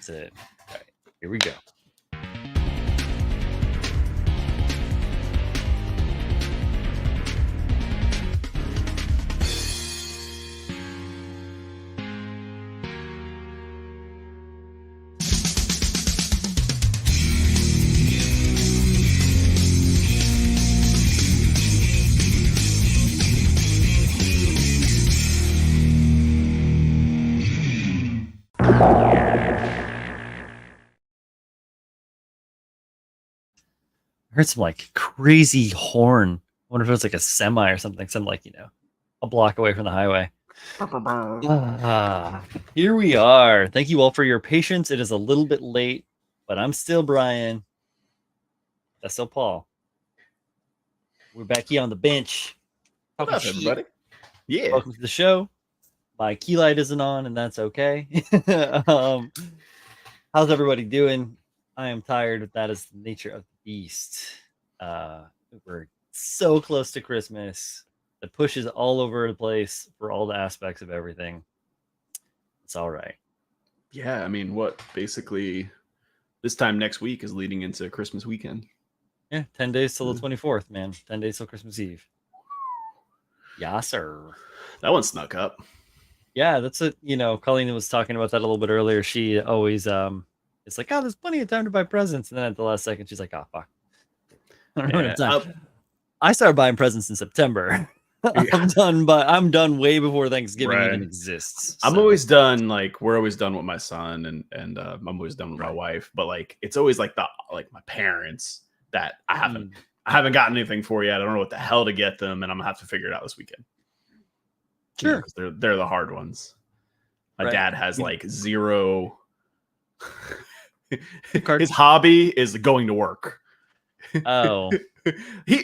That's it. All right, here we go. I heard some like crazy horn. I wonder if it was like a semi or something. Some like, a block away from the highway. Here we are. Thank you all for your patience. It is a little bit late, but I'm still Brian. That's still Paul. We're back here on the bench. What up, everybody? Yeah. Welcome to the show. My key light isn't on, and that's okay. How's everybody doing? I am tired. That is the nature of the beast. We're so close to Christmas. The push is all over the place for all the aspects of everything. It's all right. Yeah, I mean, basically this time next week is leading into Christmas weekend. Yeah, 10 days till the 24th, man. 10 days till Christmas Eve. Yeah, sir. That one snuck up. Yeah, that's it. Colleen was talking about that a little bit earlier. She always it's like, oh, there's plenty of time to buy presents, and then at the last second she's like, oh fuck. I started buying presents in September. I'm done way before Thanksgiving even exists. So. I'm always done, we're always done with my son, and I'm always done with my wife, but it's always my parents that I haven't gotten anything for yet. I don't know what the hell to get them, and I'm gonna have to figure it out this weekend. Sure. Because they're the hard ones. My dad has zero. His hobby is going to work. Oh.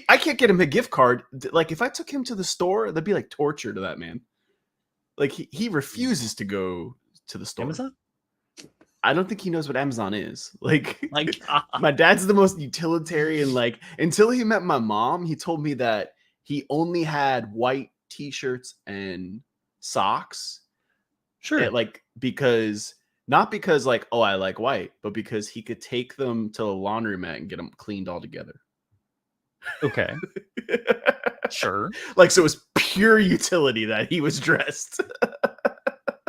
I can't get him a gift card. If I took him to the store, that'd be like torture to that man. He refuses to go to the store. Amazon? I don't think he knows what Amazon is. My dad's the most utilitarian. Until he met my mom, he told me that he only had white t-shirts and socks. Sure. Because not because I like white, but because he could take them to the laundromat and get them cleaned all together. Okay. Sure. So it was pure utility that he was dressed.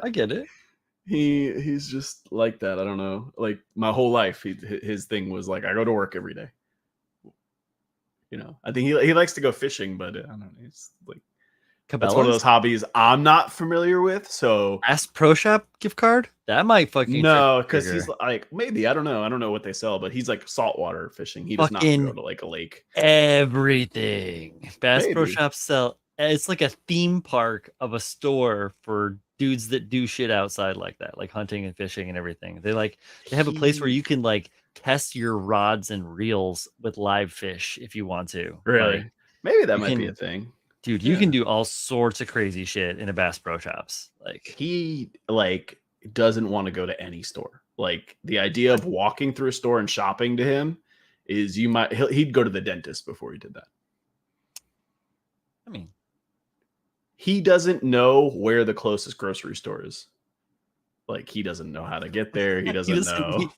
I get it. He's just like that. I don't know. My whole life, his thing was I go to work every day. I think he likes to go fishing, but I don't know. It's that's one of those hobbies I'm not familiar with. So Bass Pro Shop gift card? That might fucking because he's maybe I don't know what they sell, but he's saltwater fishing. He does not go to a lake. Everything. Bass Pro Shop sell. It's like a theme park of a store for dudes that do shit outside like that, like hunting and fishing and everything. They have a place where you can test your rods and reels with live fish if you want to. Really? Maybe that might be a thing. Dude, you can do all sorts of crazy shit in a Bass Pro Shops. He doesn't want to go to any store. The idea of walking through a store and shopping to him is he'd go to the dentist before he did that. I mean, he doesn't know where the closest grocery store is. He doesn't know how to get there. He doesn't know.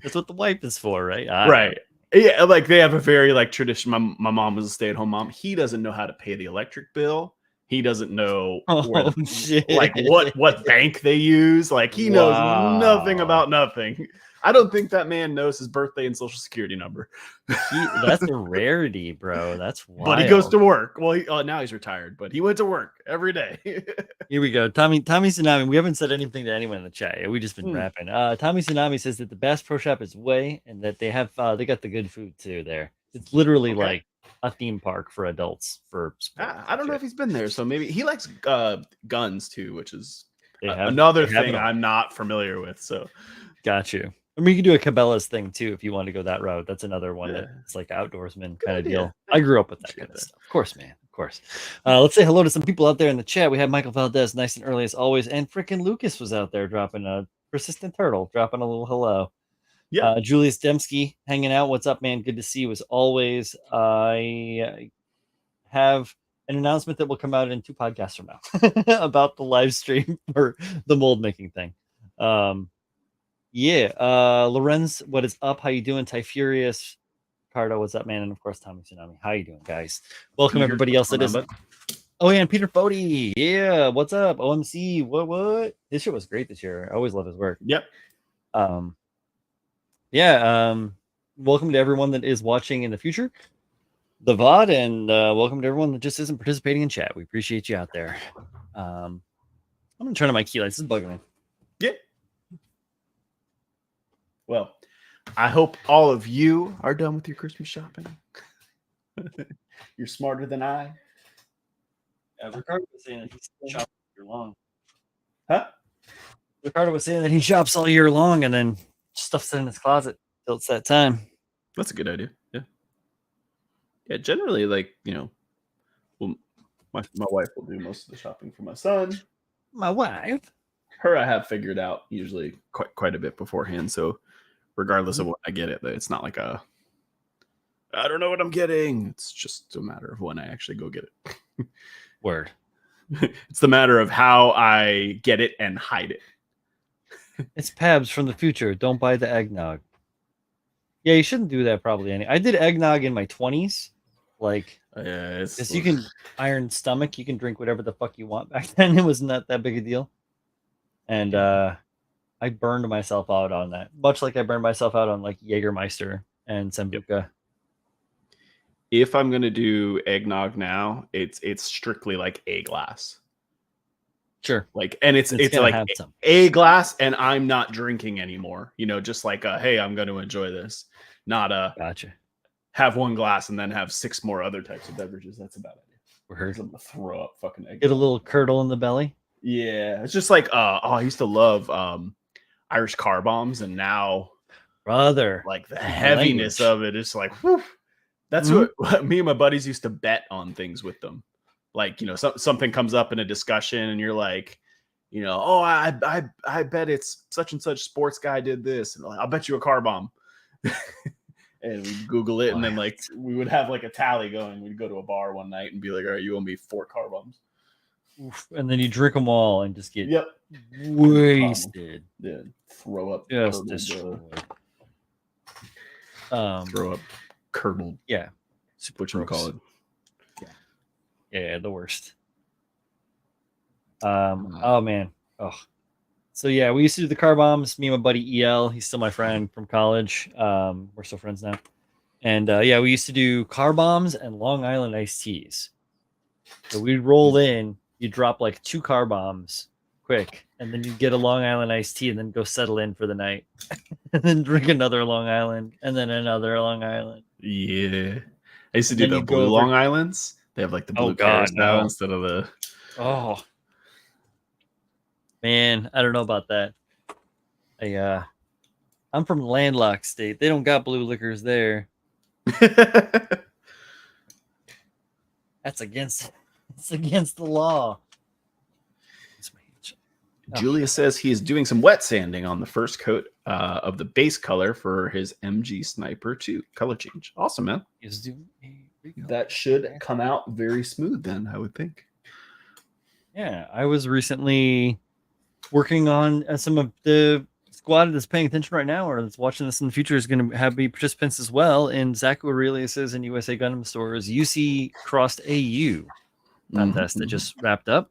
That's what the wife is for, right? Right. Yeah, they have a very tradition. My mom was a stay-at-home mom. He doesn't know how to pay the electric bill. He doesn't know what bank they use. He knows nothing about nothing. I don't think that man knows his birthday and social security number. That's a rarity, bro. That's wild. But he goes to work. Well, now he's retired, but he went to work every day. Here we go. Tommy Tsunami. We haven't said anything to anyone in the chat. We've just been rapping. Tommy Tsunami says that the Bass Pro Shop is way, and that they have they got the good food too there. It's literally a theme park for adults for sport. I don't know if he's been there, so maybe he likes guns too, which is another thing I'm not familiar with. So got you. I mean, you can do a Cabela's thing too if you want to go that route. That's another one that's outdoorsman kind of deal. I grew up with that kind of stuff. Of course, man. Of course. Let's say hello to some people out there in the chat. We have Michael Valdez, nice and early as always, and freaking Lucas was out there dropping a persistent turtle, dropping a little hello. Yeah. Julius Dembski hanging out. What's up, man? Good to see you as always. I have an announcement that will come out in 2 podcasts from now about the live stream for the mold making thing. Yeah. Lorenz, what is up? How you doing? Ty Furious, Cardo, what's up, man? And of course, Tommy Tsunami. How you doing, guys? Welcome Peter, everybody else that isn't. Oh yeah, and Peter Fody. Yeah, what's up? OMC. What? This shit was great this year. I always love his work. Yep. Yeah. Welcome to everyone that is watching in the future, the VOD, and welcome to everyone that just isn't participating in chat. We appreciate you out there. I'm gonna turn on my key lights. This is bugging me. Yeah. Well, I hope all of you are done with your Christmas shopping. You're smarter than I. Ricardo was saying that he's shopping all year long. Huh? Ricardo was saying that he shops all year long and then stuffs it in his closet till it's that time. That's a good idea. Yeah. Yeah. Generally, like, well, my wife will do most of the shopping for my son. My wife? Her, I have figured out usually quite a bit beforehand. So regardless of when I get it, it's not like I don't know what I'm getting. It's just a matter of when I actually go get it. Word. It's the matter of how I get it and hide it. It's Pabs from the future. Don't buy the eggnog. Yeah, you shouldn't do that probably. I did eggnog in my 20s. Like, because you can iron stomach, you can drink whatever the fuck you want back then. It was not that big a deal. And I burned myself out on that. Much like I burned myself out on like Jägermeister and Sambuca. Yep. If I'm gonna do eggnog now, it's strictly like a glass. Sure. Like, and it's like a glass, and I'm not drinking anymore. Just like hey, I'm going to enjoy this. Not gotcha. Have one glass and then have 6 more other types of beverages. That's a bad idea. We're gonna throw up fucking egg. Get a little curdle in the belly. Yeah, it's just like I used to love Irish car bombs, and now, brother, like the heaviness of it is like, whew. That's what me and my buddies used to bet on things with them. Like, something comes up in a discussion and you're like, oh, I bet it's such and such sports guy did this. And I'll bet you a car bomb. And we'd Google it. And then like, we would have like a tally going. We'd go to a bar one night and be like, all right, you owe me 4 car bombs. And then you drink them all and just get wasted. Yeah. Throw up. Just destroyed. Throw up curdled. Yeah. What you call it. Yeah, the worst. Oh man. Oh. So yeah, we used to do the car bombs. Me and my buddy EL, he's still my friend from college. We're still friends now. And yeah, we used to do car bombs and Long Island iced teas. So we'd roll in, you drop like 2 car bombs quick, and then you'd get a Long Island iced tea and then go settle in for the night. And then drink another Long Island and then another Long Island. Yeah. I used to do the blue Long Islands. They have like the blue carousel instead of the. Oh man, I don't know about that. I'm from landlocked state. They don't got blue liquors there. It's against the law. Julia says he is doing some wet sanding on the first coat of the base color for his MG Sniper 2 color change. Awesome, man. That should come out very smooth then, I would think. Yeah, I was recently working on some of the squad that's paying attention right now or that's watching this in the future is going to be participants as well in Zach Aurelius's and USA Gundam Store's UC Crossed AU contest that just wrapped up,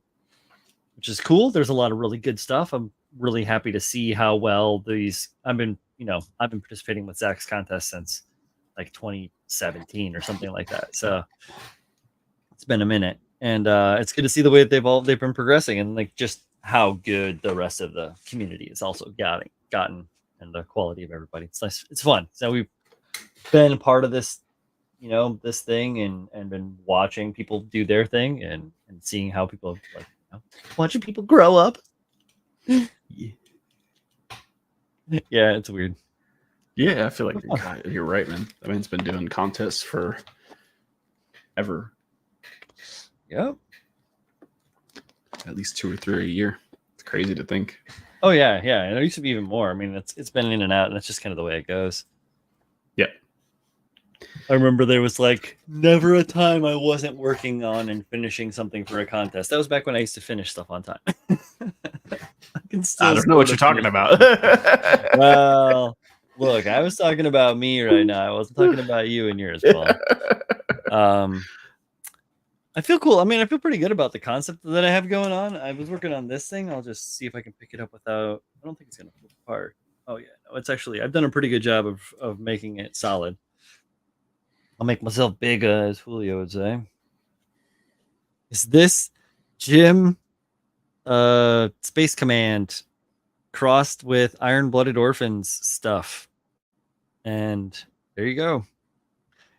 which is cool. There's a lot of really good stuff. I'm really happy to see how well I've been participating with Zach's contest since like 2017 or something like that. So it's been a minute, and it's good to see the way that they've been progressing, and like just how good the rest of the community has also gotten, and the quality of everybody. It's nice. It's fun. So we've been part of this, this thing, and been watching people do their thing, and seeing how people like watching people grow up. Yeah, it's weird. Yeah, I feel like you're right, man. I mean, it's been doing contests for ever. Yep. At least 2 or 3 a year. It's crazy to think. Oh yeah. And there used to be even more. I mean, it's been in and out, and that's just kind of the way it goes. Yep. I remember there was like never a time I wasn't working on and finishing something for a contest. That was back when I used to finish stuff on time. I don't know what you're talking about. Well, look, I was talking about me right now. I wasn't talking about you and yours, Paul. I feel cool. I mean, I feel pretty good about the concept that I have going on. I was working on this thing. I'll just see if I can pick it up without. I don't think it's gonna flip apart. Oh yeah, no, it's actually. I've done a pretty good job of making it solid. I'll make myself big, as Julio would say. Is this Jim Space Command crossed with Iron Blooded Orphans stuff? And there you go.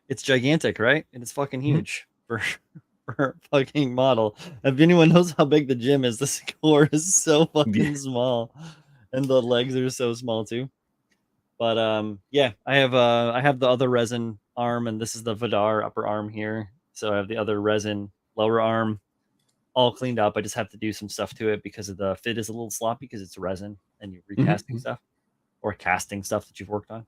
It's gigantic, right? And it's fucking huge for a fucking model. If anyone knows how big the gym is, this core is so fucking small. And the legs are so small too. But yeah, I have the other resin arm, and this is the Vidar upper arm here. So I have the other resin lower arm all cleaned up. I just have to do some stuff to it because of the fit is a little sloppy because it's resin and you're recasting stuff or casting stuff that you've worked on.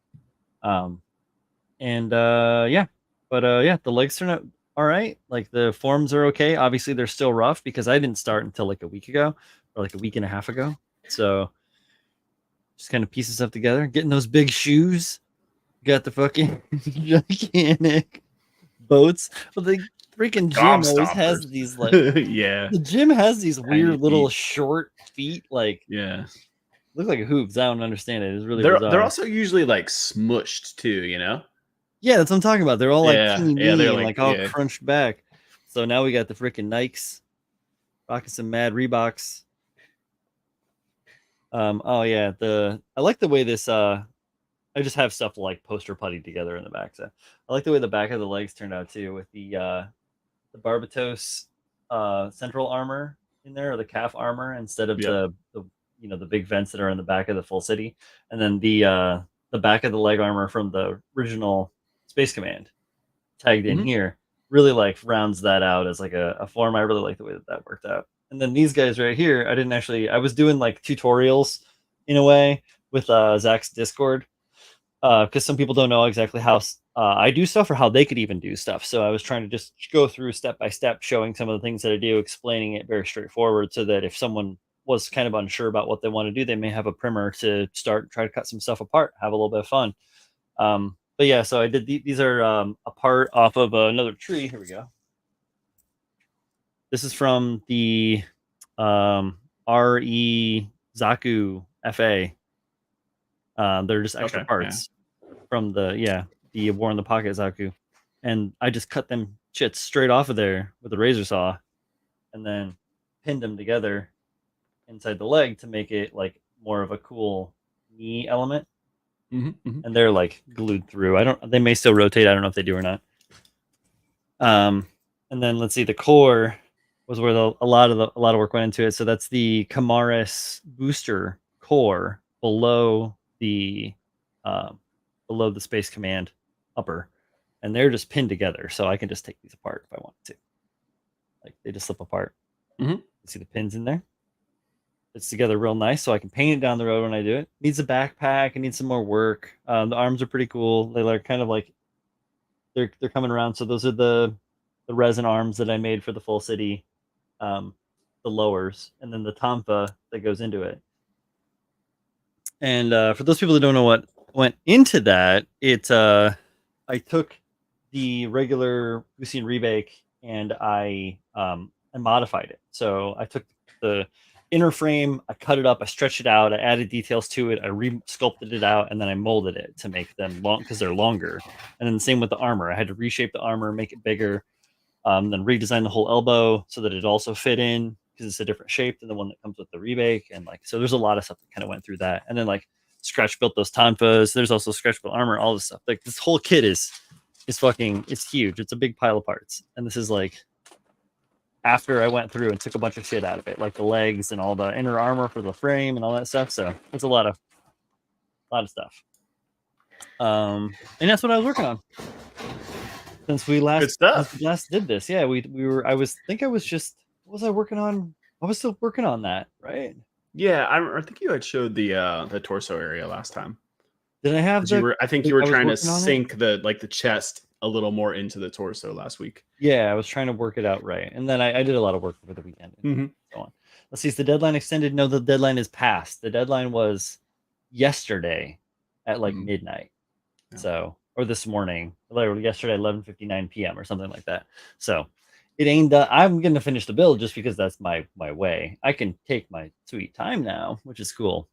Yeah, but yeah, the legs turn out all right. Like the forms are okay. Obviously, they're still rough because I didn't start until like a week ago or like a week and a half ago. So just kind of piecing stuff together, getting those big shoes. Got the fucking gigantic boats. Well, the freaking gym always has these like the gym has these weird little short feet, like look like hoops. I don't understand it. It's really bizarre. They're also usually like smushed too, you know? Yeah, that's what I'm talking about. They're all like teeny weeny and like all crunched back. So now we got the freaking Nikes, rocking some mad Reeboks. Oh yeah, I like the way this I just have stuff like poster putty together in the back. So I like the way the back of the legs turned out too, with the Barbatos central armor in there, or the calf armor, instead of the the big vents that are in the back of the full city, and then the back of the leg armor from the original Space Command tagged in here really like rounds that out as like a form. I really like the way that worked out. And then these guys right here, I was doing like tutorials in a way with Zach's Discord, because some people don't know exactly how I do stuff or how they could even do stuff. So I was trying to just go through step by step, showing some of the things that I do, explaining it very straightforward, so that if someone was kind of unsure about what they want to do, they may have a primer to start, try to cut some stuff apart, have a little bit of fun. But yeah, so I did these are a part off of another tree. Here we go. This is from the RE Zaku FA. They're just extra parts from the War in the Pocket Zaku, and I just cut them shits straight off of there with a razor saw, and then pinned them together inside the leg to make it like more of a cool knee element. And they're like glued through. They may still rotate. I don't know if they do or not. And then let's see, the core was where a lot of work went into it. So that's the Kamaris booster core below the Space Command upper, and they're just pinned together. So I can just take these apart if I want to. Like they just slip apart. You see the pins in there. It's together real nice, so I can paint it down the road when I do it. Needs a backpack. It needs some more work. The arms are pretty cool. They're kind of like they're coming around. So those are the resin arms that I made for the full city, the lowers, and then the tonfa that goes into it. And for those people that don't know what went into that, I took the regular Gucci rebake and I modified it. So I took the inner frame, I cut it up, I stretched it out, I added details to it, I re-sculpted it out, and then I molded it to make them long because they're longer. And then the same with the armor. I had to reshape the armor, make it bigger, then redesign the whole elbow so that it also fit in, because it's a different shape than the one that comes with the rebake. And like, so there's a lot of stuff that kind of went through that. And then like scratch built those tonfas. There's also scratch built armor, all this stuff. Like this whole kit is fucking, it's huge. It's a big pile of parts. And this is like after I went through and took a bunch of shit out of it, like the legs and all the inner armor for the frame and all that stuff. So it's a lot of stuff. And that's what I was working on since we last did this. Yeah, we were. I was just. What was I working on? I was still working on that, right? Yeah, I think you had showed the torso area last time. Did I have? I think you were trying to sync the chest a little more into the torso last week. Yeah, I was trying to work it out right, and then I did a lot of work over the weekend and so on. Let's see, is the deadline extended? No, the deadline is passed. The deadline was yesterday at like midnight. Yeah. So, or this morning, literally yesterday, 11:59 p.m. or something like that. So it ain't done. I'm gonna finish the build just because that's my way. I can take my sweet time now, which is cool.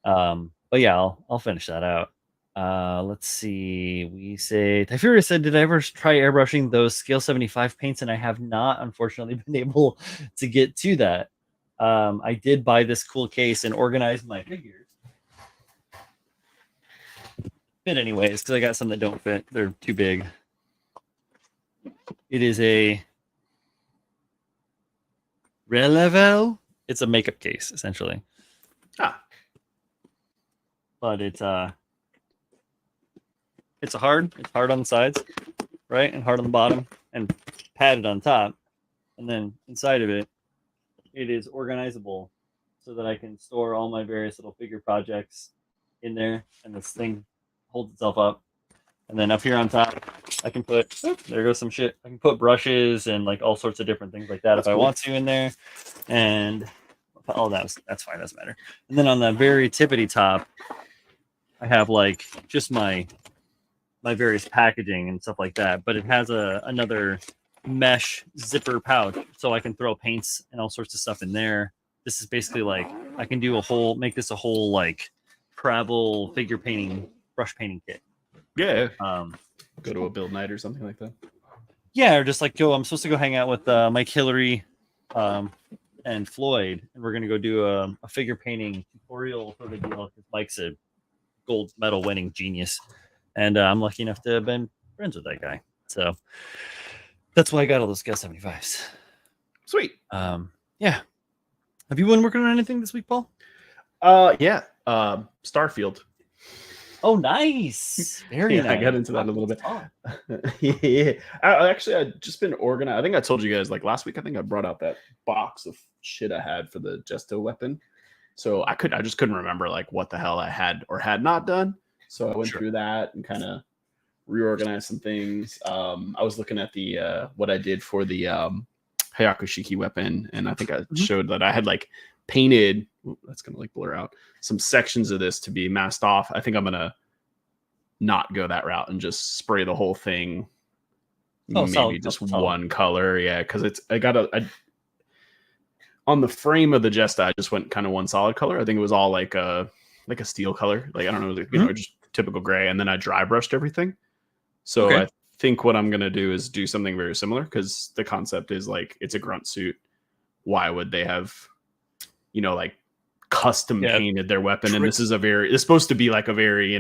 But yeah, I'll finish that out. Let's see. We say Typhuria said, "Did I ever try airbrushing those scale 75 paints?" And I have not, unfortunately, been able to get to that. I did buy this cool case and organize my figures. Fit anyways, because I got some that don't fit. They're too big. It is a Relevel. It's a makeup case, essentially. But it's hard. It's hard on the sides, right? And hard on the bottom and padded on top. And then inside of it, it is organizable so that I can store all my various little figure projects in there. And this thing holds itself up. And then up here on top, I can put, there goes some shit. I can put brushes and like all sorts of different things like that if I want to in there. And that's fine, doesn't matter. And then on the very tippity top, I have like just my various packaging and stuff like that, but it has another mesh zipper pouch, so I can throw paints and all sorts of stuff in there. This is basically like I can do make this a whole like travel figure painting, brush painting kit. Yeah. Go to a build night or something like that. Yeah, or just like I'm supposed to go hang out with Mike Hillary and Floyd, and we're gonna go do a figure painting tutorial sort of deal because Mike's a gold medal winning genius, and I'm lucky enough to have been friends with that guy. So that's why I got all those Scale 75s. Sweet. Yeah. Have you been working on anything this week, Paul? Yeah. Starfield. Oh, nice. Very nice. I got into that a little bit. Yeah. I just been organized. I think I told you guys like last week. I think I brought out that box of shit I had for the Gesto weapon. So I just couldn't remember like what the hell I had or had not done. So I went through that and kind of reorganized some things. I was looking at the what I did for the Hayakushiki weapon, and I think I showed that I had like painted. That's gonna like blur out some sections of this to be masked off. I think I'm gonna not go that route and just spray the whole thing. Maybe just one color, yeah, because on the frame of the Jesta, I just went kind of one solid color. I think it was all like a steel color. Like, I don't know, just typical gray. And then I dry brushed everything. So I think what I'm going to do is do something very similar because the concept is like, it's a grunt suit. Why would they have, like custom painted their weapon? And this is it's supposed to be like a very,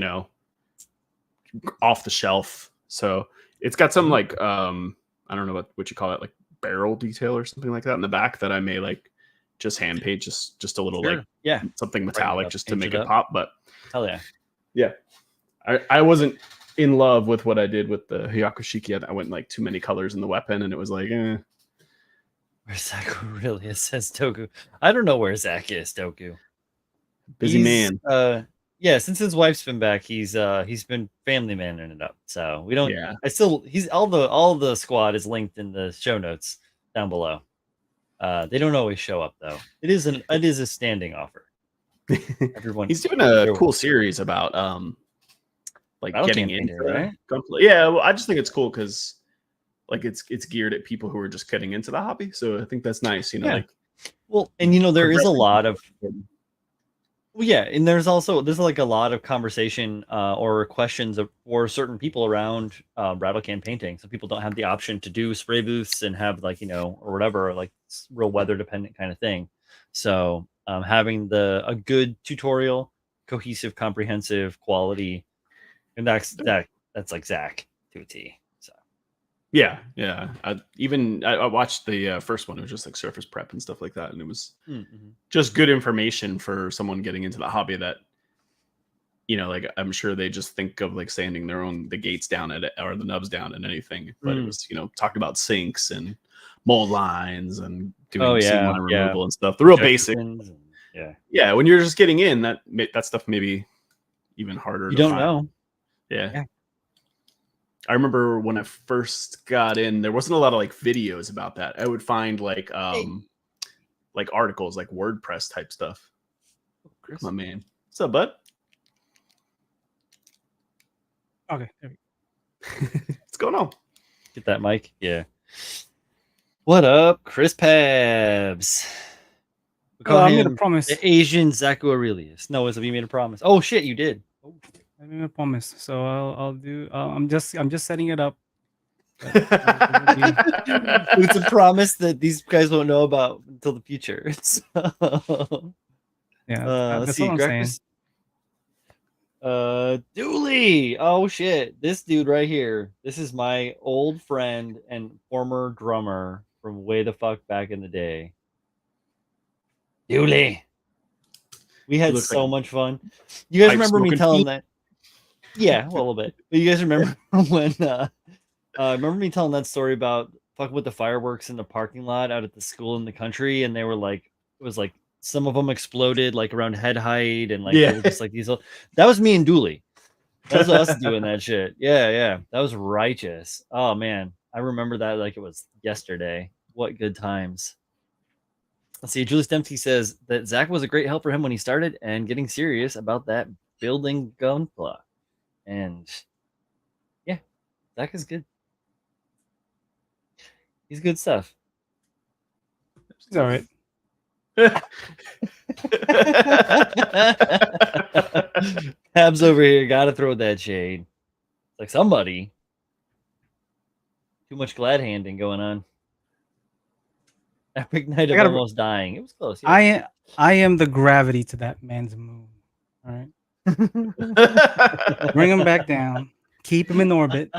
off the shelf. So it's got some like, I don't know what you call it, like barrel detail or something like that in the back that I may like just hand paint just a little something metallic just to make it pop. But hell yeah, I wasn't in love with what I did with the Hyakushiki. I went like too many colors in the weapon, and it was like, Where's Zach Aurelius, says Toku. I don't know where Zach is, Toku. Busy man. Yeah, since his wife's been back, he's been family manning it up. So we don't. Yeah. He's all the squad is linked in the show notes down below. They don't always show up though. It is a standing offer. Everyone. He's doing a cool series about like getting into right? Yeah, well, I just think it's cool because like it's geared at people who are just getting into the hobby. So I think that's nice, like. Well, and there is a lot of. Well, yeah, and there's like a lot of conversation or questions for certain people around rattle can painting. Some people don't have the option to do spray booths and have like or whatever, like real weather dependent kind of thing. So having a good tutorial, cohesive, comprehensive, quality, and that's like Zach to a T. So yeah. I watched the first one. It was just like surface prep and stuff like that, and it was just good information for someone getting into the hobby that like I'm sure they just think of like sanding the gates down at it or the nubs down and anything, but it was talked about sinks and mold lines and doing seam line removal and stuff, the real basic. Yeah, when you're just getting in, that stuff maybe even harder you to don't find. know. Yeah. I remember when I first got in, there wasn't a lot of like videos about that. I would find like articles, like WordPress type stuff. Chris. Come on, man. What's up, bud? Okay. What's going on? Get that mic. Yeah. What up, Chris Pabs? We call I him made a promise. the Asian Zaku Aurelius. No, you made a promise. Oh shit, you did. Oh, I made a promise, so I'll do. I'm just setting it up. It's a promise that these guys won't know about until the future. So, yeah, that's what I'm saying. Dooley. Oh shit, this dude right here. This is my old friend and former drummer from way the fuck back in the day. Dooley. We had so much fun. You guys remember me telling that? Yeah, a little bit. But you guys remember when remember me telling that story about fucking with the fireworks in the parking lot out at the school in the country, and they were like, it was like some of them exploded like around head height, and like they were just like these. That was me and Dooley. That was us doing that shit. Yeah, that was righteous. Oh man, I remember that like it was yesterday. What good times. Let's see. Julie Stemke says that Zach was a great help for him when he started and getting serious about that building gunpla. And yeah, Zach is good. He's good stuff. He's all right. Tabs over here. Gotta throw that shade. Like somebody. Too much glad handing going on. Epic night of almost dying. It was close. Yeah. I am the gravity to that man's moon. All right. Bring him back down. Keep him in orbit.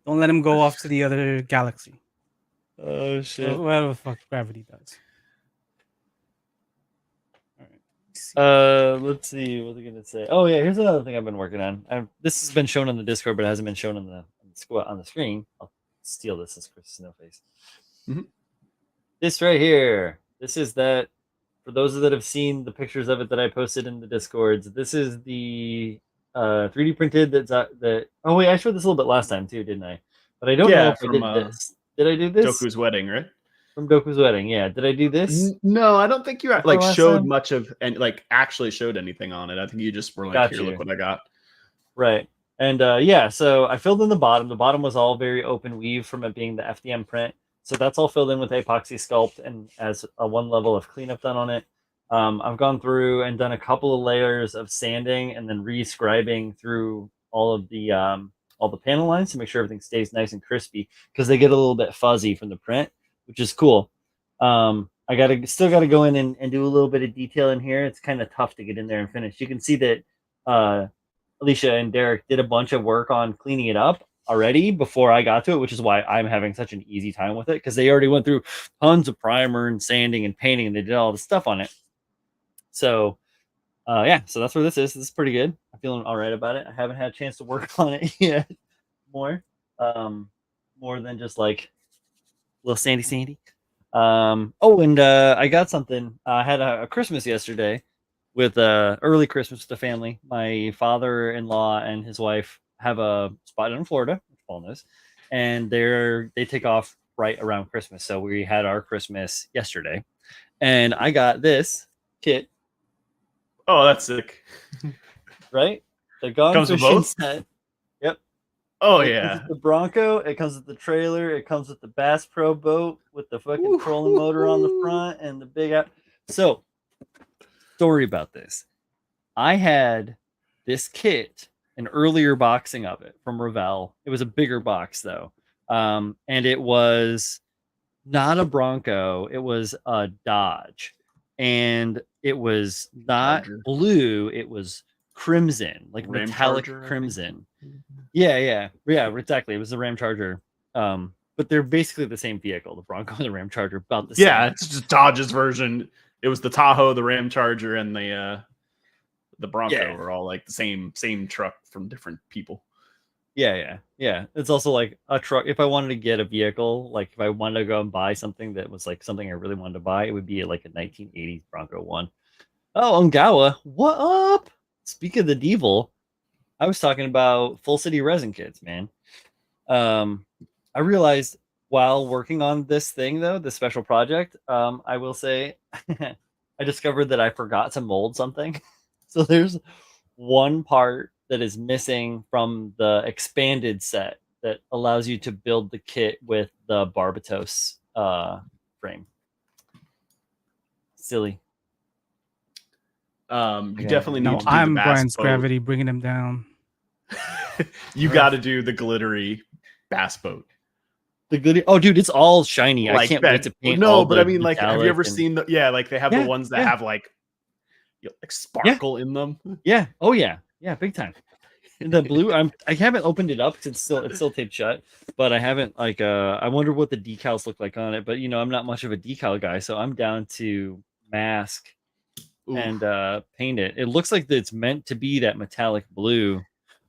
Don't let him go off to the other galaxy. Oh shit. Whatever the fuck gravity does. All right. Let's see. What are they gonna say? Oh yeah, here's another thing I've been working on. This has been shown on the Discord, but it hasn't been shown on the screen. I'll steal this as Chris Snowface. Mm-hmm. This right here. This is that. For those that have seen the pictures of it that I posted in the Discords, this is the 3D printed that. Oh wait, I showed this a little bit last time too, didn't I? But I don't know if I did this. Did I do this? Doku's wedding, right? From Doku's wedding, yeah. Did I do this? No, I don't think you like showed much of and like actually showed anything on it. I think you just were like, here, look what I got. Right. And yeah, so I filled in the bottom. The bottom was all very open weave from it being the FDM print. So that's all filled in with epoxy sculpt and as a one level of cleanup done on it. I've gone through and done a couple of layers of sanding and then re-scribing through all the panel lines to make sure everything stays nice and crispy because they get a little bit fuzzy from the print, which is cool. I still gotta go in and do a little bit of detail in here. It's kind of tough to get in there and finish. You can see that Alicia and Derek did a bunch of work on cleaning it up already before I got to it, which is why I'm having such an easy time with it because they already went through tons of primer and sanding and painting and they did all the stuff on it. So yeah, so that's where this is. This is pretty good. I'm feeling all right about it. I haven't had a chance to work on it yet more than just like a little sandy. And I got something. I had a Christmas yesterday with early Christmas with the family. My father-in-law and his wife have a spot in Florida, which Paul knows, and they take off right around Christmas. So we had our Christmas yesterday, and I got this kit. Oh, that's sick! Right, the Gone comes with both. Set. Yep. Oh it yeah. Comes with the Bronco. It comes with the trailer. It comes with the Bass Pro boat with the fucking trolling motor on the front and the big out. So, story about this. I had this kit, an earlier boxing of it from Revell. It was a bigger box though. And it was not a Bronco. It was a Dodge. And it was not blue. It was crimson, like Ram metallic Charger, crimson. Yeah, exactly. It was the Ram Charger. But they're basically the same vehicle, the Bronco and the Ram Charger, about the same. Yeah, it's just Dodge's version. It was the Tahoe, the Ram Charger, and the Bronco were all like the same truck from different people. Yeah. It's also like a truck. If I wanted to get a vehicle, like if I wanted to go and buy something that was like something I really wanted to buy, it would be like a 1980s Bronco one. Oh, Ongawa, what up? Speaking of the Devil, I was talking about Full City Resin Kits, man. I realized while working on this thing, though, this special project, I will say, I discovered that I forgot to mold something. So there's one part that is missing from the expanded set that allows you to build the kit with the Barbatos frame. Silly. You definitely need No, to do I'm the bass Brian's boat. gravity bringing him down. You got to do the glittery bass boat. The good. Oh, dude, it's all shiny. Like I can't that. wait to paint. No, all but the I mean, like, have you ever metallic seen the? Yeah, like they have the ones that yeah. have like sparkle in them. Yeah. Oh yeah. Yeah. Big time. The blue. I haven't opened it up because it's still taped shut. But I haven't like. I wonder what the decals look like on it. But you know, I'm not much of a decal guy, so I'm down to mask Ooh. and paint it. It looks like it's meant to be that metallic blue.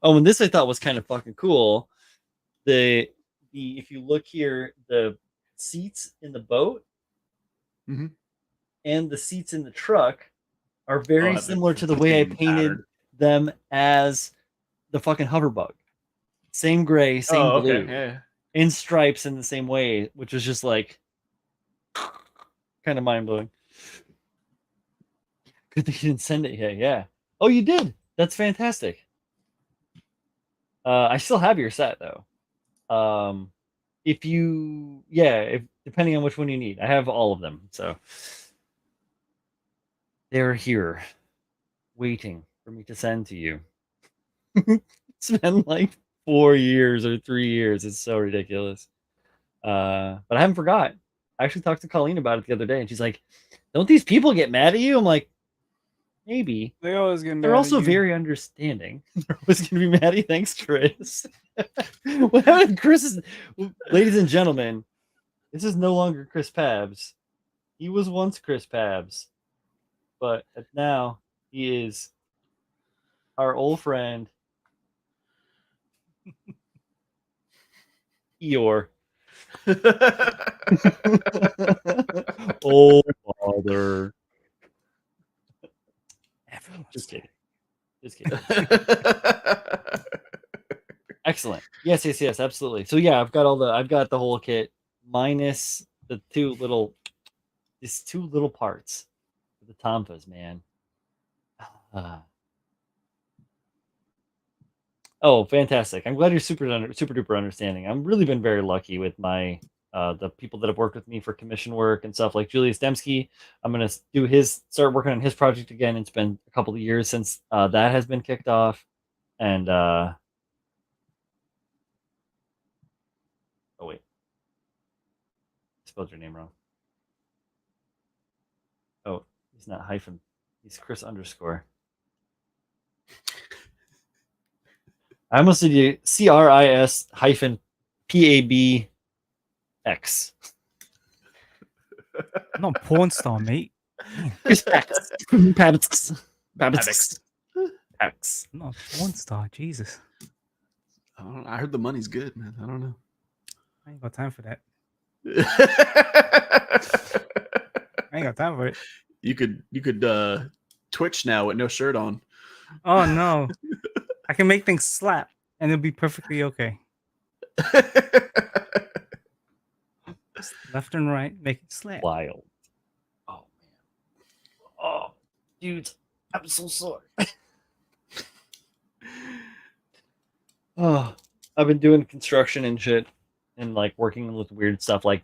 Oh, and this I thought was kind of fucking cool. The if you look here, the seats in the boat Mhm. and the seats in the truck are very Oh, similar to the way I same painted pattern. them as the fucking hoverbug. Same gray, same Oh, blue, okay. Yeah. in stripes in the same way, which was just like kind of mind blowing. Good thing you didn't send it yet. Yeah. Oh, you did. That's fantastic. I still have your set though. If you, if depending on which one you need, I have all of them. So they're here, waiting for me to send to you. It's been like 4 years or 3 years. It's so ridiculous. But I haven't forgot. I actually talked to Colleen about it the other day, and she's like, "Don't these people get mad at you?" I'm like, "Maybe." They always get mad. They're also very understanding. They're always going to be mad at you. Thanks, Chris. What happened, Chris? Ladies and gentlemen, this is no longer Chris Pabs. He was once Chris Pabs, but now he is our old friend Eeyore. Oh, father. Just kidding. Just kidding. Excellent. Yes, absolutely. So yeah, I've got the whole kit minus these two little parts for the Tomfas, man. Oh, fantastic. I'm glad you're super duper understanding. I've really been very lucky with my the people that have worked with me for commission work and stuff, like Julius Dembski. I'm gonna start working on his project again. It's been a couple of years since that has been kicked off. And oh wait, I spelled your name wrong. Oh, he's not hyphen. He's Chris underscore. I almost did you CRIS hyphen PABX. I'm not porn star, mate. Chris Pabx. Pabx. I'm not a porn star. Jesus. I heard the money's good, man. I don't know. I ain't got time for that. I ain't got time for it. You could Twitch now with no shirt on. Oh no. I can make things slap and it'll be perfectly okay. Just left and right, make it slap. Wild. Oh man. Oh, dude, I'm so sorry. Oh, I've been doing construction and shit, and like working with weird stuff, like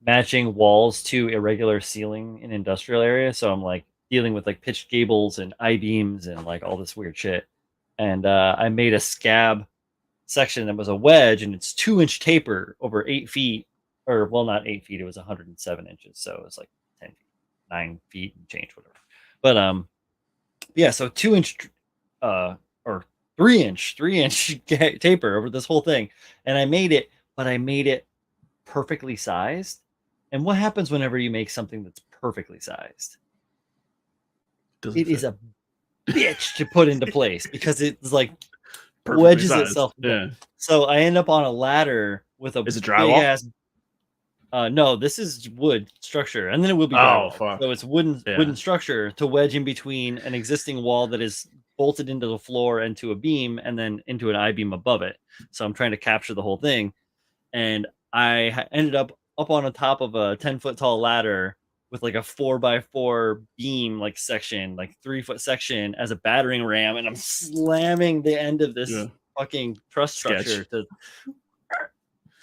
matching walls to irregular ceiling in industrial areas. So I'm like dealing with like pitched gables and I-beams and like all this weird shit. And I made a scab section that was a wedge, and it's 2-inch taper over 8 feet, or well, not 8 feet. It was 107 inches, so it was like 10 feet, 9 feet and change, whatever. But yeah, so 2-inch or 3-inch taper over this whole thing, and I made it perfectly sized. And what happens whenever you make something that's perfectly sized? It is a bitch to put into place because it's like Perfectly wedges sized. itself. Yeah. So I end up on a ladder with a Is it big drywall? ass. No, this is wood structure, and then it will be Oh, drywall. fuck. So it's wooden structure to wedge in between an existing wall that is bolted into the floor and to a beam and then into an I-beam above it. So I'm trying to capture the whole thing. And I ended up on the top of a 10-foot tall ladder with like a 4x4 beam like section, like 3-foot section as a battering ram, and I'm slamming the end of this fucking truss structure to.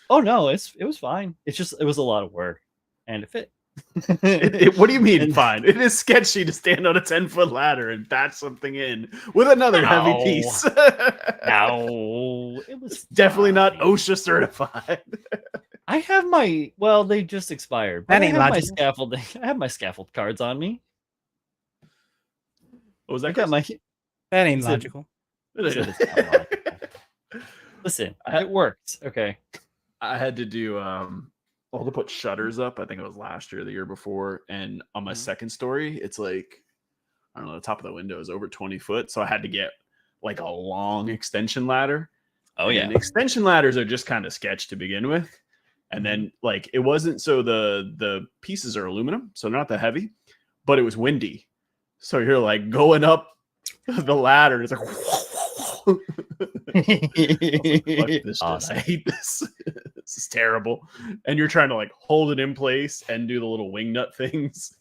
Oh no, it was fine. It's just it was a lot of work, and it fit. What do you mean fine? It is sketchy to stand on a 10-foot ladder and bash something in with another heavy piece. No, it was definitely not OSHA certified. I have my they just expired. But I have my scaffolding. I have my scaffold cards on me. What was that? That ain't logical. Listen, it works. Okay. I had to do to put shutters up. I think it was last year, the year before, and on my second story, it's like I don't know, the top of the window is over 20 foot, so I had to get like a long extension ladder. Oh yeah, and extension ladders are just kind of sketch to begin with, and then like it wasn't so the pieces are aluminum, so they're not that heavy, but it was windy, so you're like going up the ladder. It's like. Fuck this awesome. I hate this. This is terrible. And you're trying to like hold it in place and do the little wing nut things.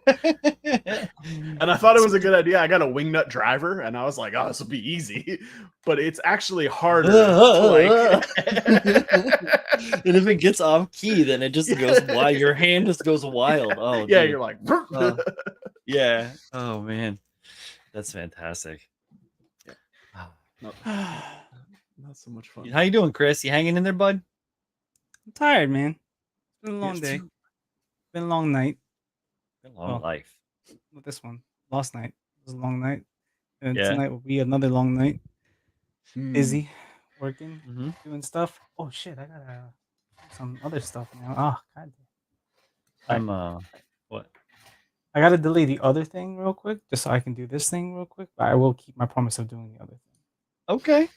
And I thought it was a good idea. I got a wing nut driver, and I was like, "Oh, this will be easy." But it's actually harder. And if it gets off key, then it just goes wild. Your hand just goes wild. Oh, yeah, dude. You're like, yeah. Oh man, that's fantastic. Not so much fun. How you doing, Chris? You hanging in there, bud? I'm tired, man. It's been a long day. Been a long night. Been a long life. With this one, last night was a long night, and tonight will be another long night. Busy, working, doing stuff. Oh shit! I gotta do some other stuff now. Oh god. I'm what? I gotta delete the other thing real quick, just so I can do this thing real quick. But I will keep my promise of doing the other thing. Okay.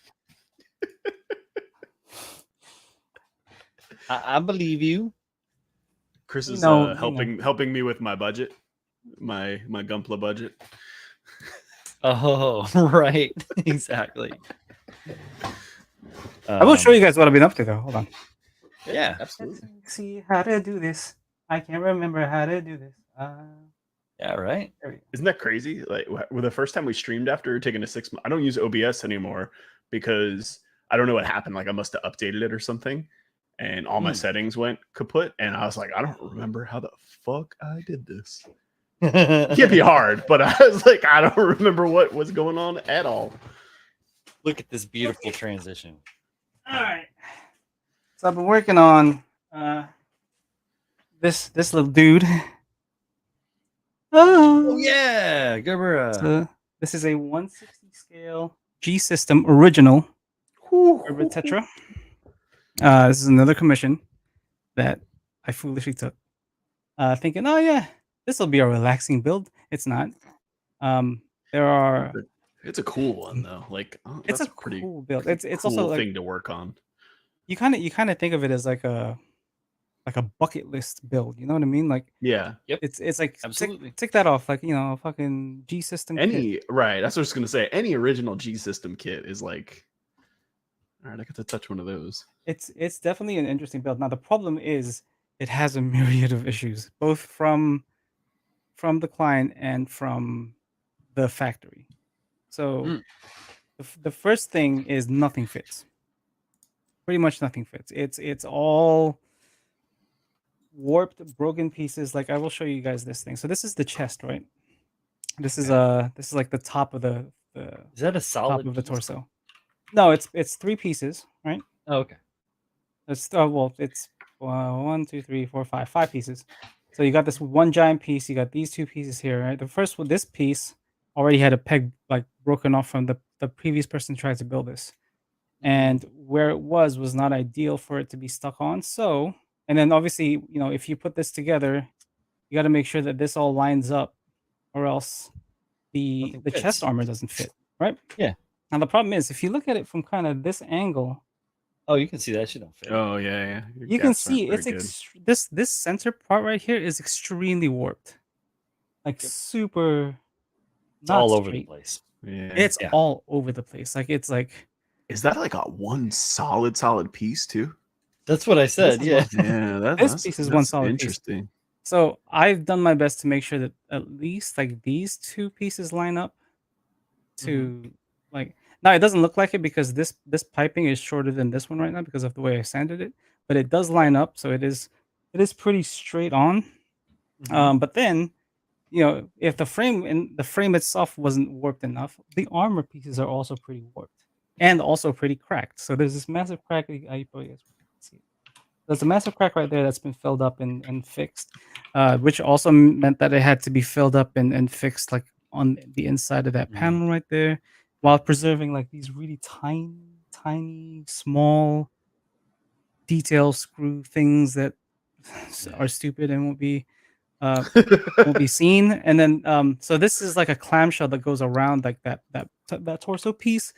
I believe you. Chris is helping me with my budget, my Gumpla budget. Oh, right. Exactly. I will show you guys what I've been up to, though. Hold on. Yeah, absolutely. Let's see how to do this. I can't remember how to do this. Yeah, right. Isn't that crazy? Like, the first time we streamed after taking a 6 month, I don't use OBS anymore because I don't know what happened. Like, I must have updated it or something, and all my settings went kaput. And I was like, I don't remember how the fuck I did this. It can't be hard, but I was like, I don't remember what was going on at all. Look at this beautiful transition. All right. So I've been working on this little dude. Oh yeah, Gerbera. So this is a 160 scale G system original Gerber Tetra. This is another commission that I foolishly took, thinking, oh yeah, this will be a relaxing build. It's not. It's a cool one though. Like, it's a pretty cool build. It's cool also thing to work on. You kind of think of it as like a bucket list build. You know what I mean? Like, yeah, yep. It's like absolutely tick that off. Like, a fucking G system. Kit. Right. That's what I was gonna say. Any original G system kit is like, all right, I got to touch one of those. It's definitely an interesting build. Now the problem is it has a myriad of issues, both from the client and from the factory. So the first thing is nothing fits. Pretty much nothing fits. It's all warped, broken pieces. Like, I will show you guys this thing. So this is the chest, right? This is like the top of the is that a solid top of the torso? No, it's 3 pieces, right? Oh, okay. It's 1, 2, 3, 4, 5 pieces. So you got this one giant piece. You got these 2 pieces here, right? The first one, this piece already had a peg like broken off from the previous person who tried to build this, and where it was not ideal for it to be stuck on. So, and then obviously, if you put this together, you got to make sure that this all lines up, or else the chest armor doesn't fit, right? Yeah. Now the problem is, if you look at it from kind of this angle, oh, you can see that shit don't fit. Oh yeah. You can see it's this center part right here is extremely warped, like super. It's all over the place. Yeah. It's all over the place. Like it's like. Is that like a one solid piece too? That's what I said. Yeah. Yeah, This piece is one solid interesting. piece. So I've done my best to make sure that at least like these two pieces line up to like now it doesn't look like it because this piping is shorter than this one right now because of the way I sanded it, but it does line up, so it is pretty straight on. But then if the frame itself wasn't warped enough, the armor pieces are also pretty warped and also pretty cracked. So there's this massive crack. I probably guys can see it. There's a massive crack right there that's been filled up and fixed, which also meant that it had to be filled up and fixed like on the inside of that panel right there, while preserving like these really tiny, small detail screw things that are stupid and won't be seen. And then so this is like a clamshell that goes around like that torso piece.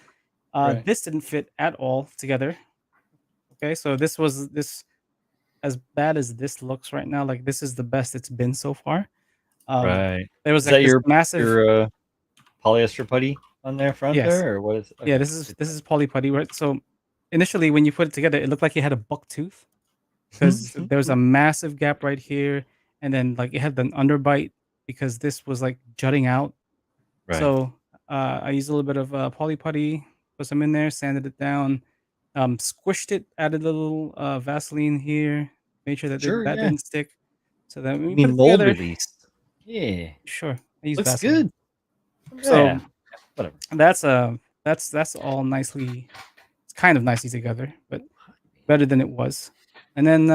This didn't fit at all together. Okay, so this as bad as this looks right now, like this is the best it's been so far. Right. There was Is like that this massive your polyester putty on there front yes. there, or what is? Yeah, this is poly putty, right? So initially, when you put it together, it looked like it had a buck tooth because there was a massive gap right here, and then like it had an underbite because this was like jutting out. Right. So I used a little bit of poly putty, put some in there, sanded it down, squished it, added a little Vaseline here, made sure that that didn't stick. So then we put it mold together. release. Yeah, Sure. I use looks Vaseline. good. So whatever. That's all nicely, it's kind of nicely together, but better than it was. And then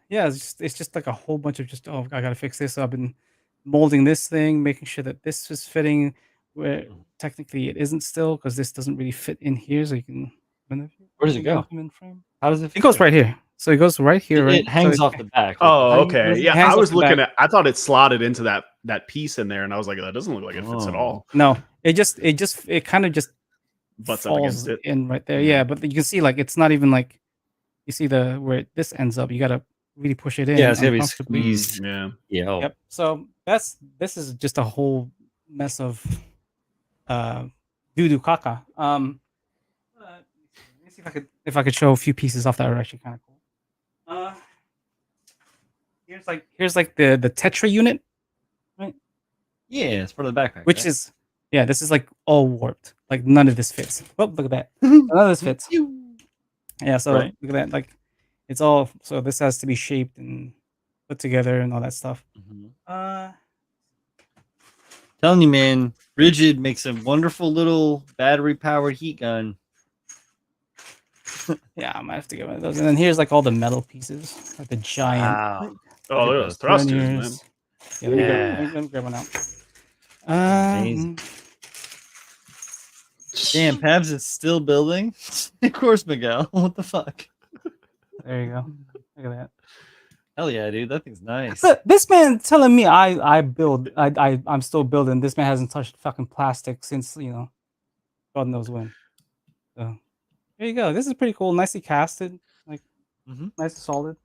yeah, it's just like a whole bunch of just I gotta fix this. So I've been molding this thing, making sure that this is fitting where technically it isn't still because this doesn't really fit in here. So you can where does it go? How does it fit? It goes right here. So it goes right here, right? It hangs off the back. Oh, okay. Yeah, I was looking at. I thought it slotted into that piece in there, and I was like, that doesn't look like it fits at all. No, it kind of just butts up against it in right there. Yeah, but you can see like it's not even like you see where this ends up. You gotta really push it in. Yeah, it's gonna be squeezed. Yeah. Yep. So this is just a whole mess of doo-doo caca. Let me see if I could show a few pieces off that are actually kind of cool. Here's like the Tetra unit, right? Yeah, it's part of the backpack. Which is this is like all warped. Like none of this fits. Oh, look at that. None of this fits. Yeah, so look at that. Like it's all so this has to be shaped and put together and all that stuff. Telling you, man, Rigid makes a wonderful little battery-powered heat gun. Yeah, I might have to get one of those. And then here's like all the metal pieces, like the giant. Wow. Oh, look at those thrusters, man. Yeah, let me grab one out. Amazing. Damn, Pabs is still building. Of course, Miguel. What the fuck? There you go. Look at that. Hell yeah, dude. That thing's nice. This man telling me I'm still building. This man hasn't touched fucking plastic since God knows when. So there you go. This is pretty cool. Nicely casted. Like nice and solid.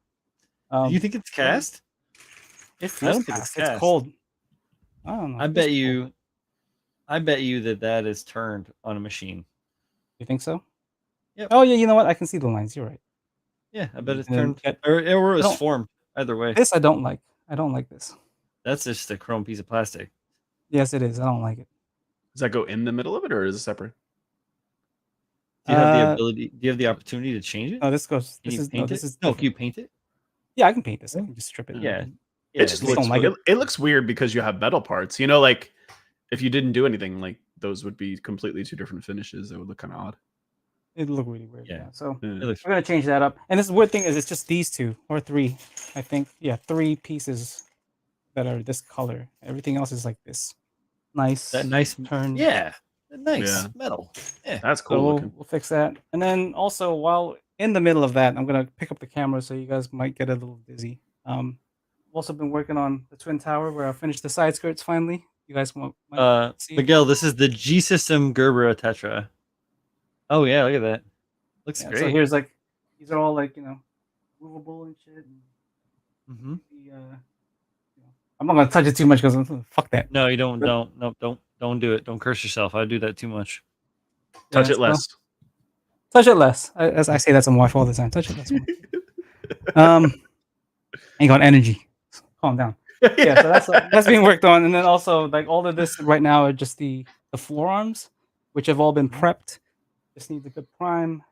Do you think it's cast? It feels cast. It's cold. I don't know. I bet you that is turned on a machine. You think so? Yep. Oh yeah, you know what? I can see the lines. You're right. Yeah, I bet it's turned or it was formed. Either way. This I don't like. I don't like this. That's just a chrome piece of plastic. Yes, it is. I don't like it. Does that go in the middle of it, or is it separate? Do you have the ability? Do you have the opportunity to change it? Oh, this goes. Can This you is paint this it? is. No, can you paint it? Yeah, I can paint this. I can just strip it. Yeah. It just looks. It looks weird because you have metal parts. You know, like if you didn't do anything, like those would be completely two different finishes. It would look kind of odd. It look really weird. Yeah. So we're gonna change that up. And this weird thing is it's just these two or three. I think three pieces that are this color. Everything else is like this. Nice. That nice turn. Yeah. Nice metal. Yeah. That's cool. So we'll fix that. And then also while in the middle of that, I'm gonna pick up the camera so you guys might get a little dizzy. Also been working on the Twin Tower where I finished the side skirts finally. You guys might see. Miguel, this is the G System Gerber Tetra. Oh yeah, look at that. Looks great. So here's like these are all like movable and shit. And I'm not gonna touch it too much because fuck that. No, you don't. Don't. Don't do it. Don't curse yourself. I do that too much. Touch it less. Touch it less. As I say that to my wife all the time. Touch it less. Ain't got energy. Calm down. Yeah, so that's being worked on, and then also like all of this right now are just the forearms, which have all been prepped. Just need a good prime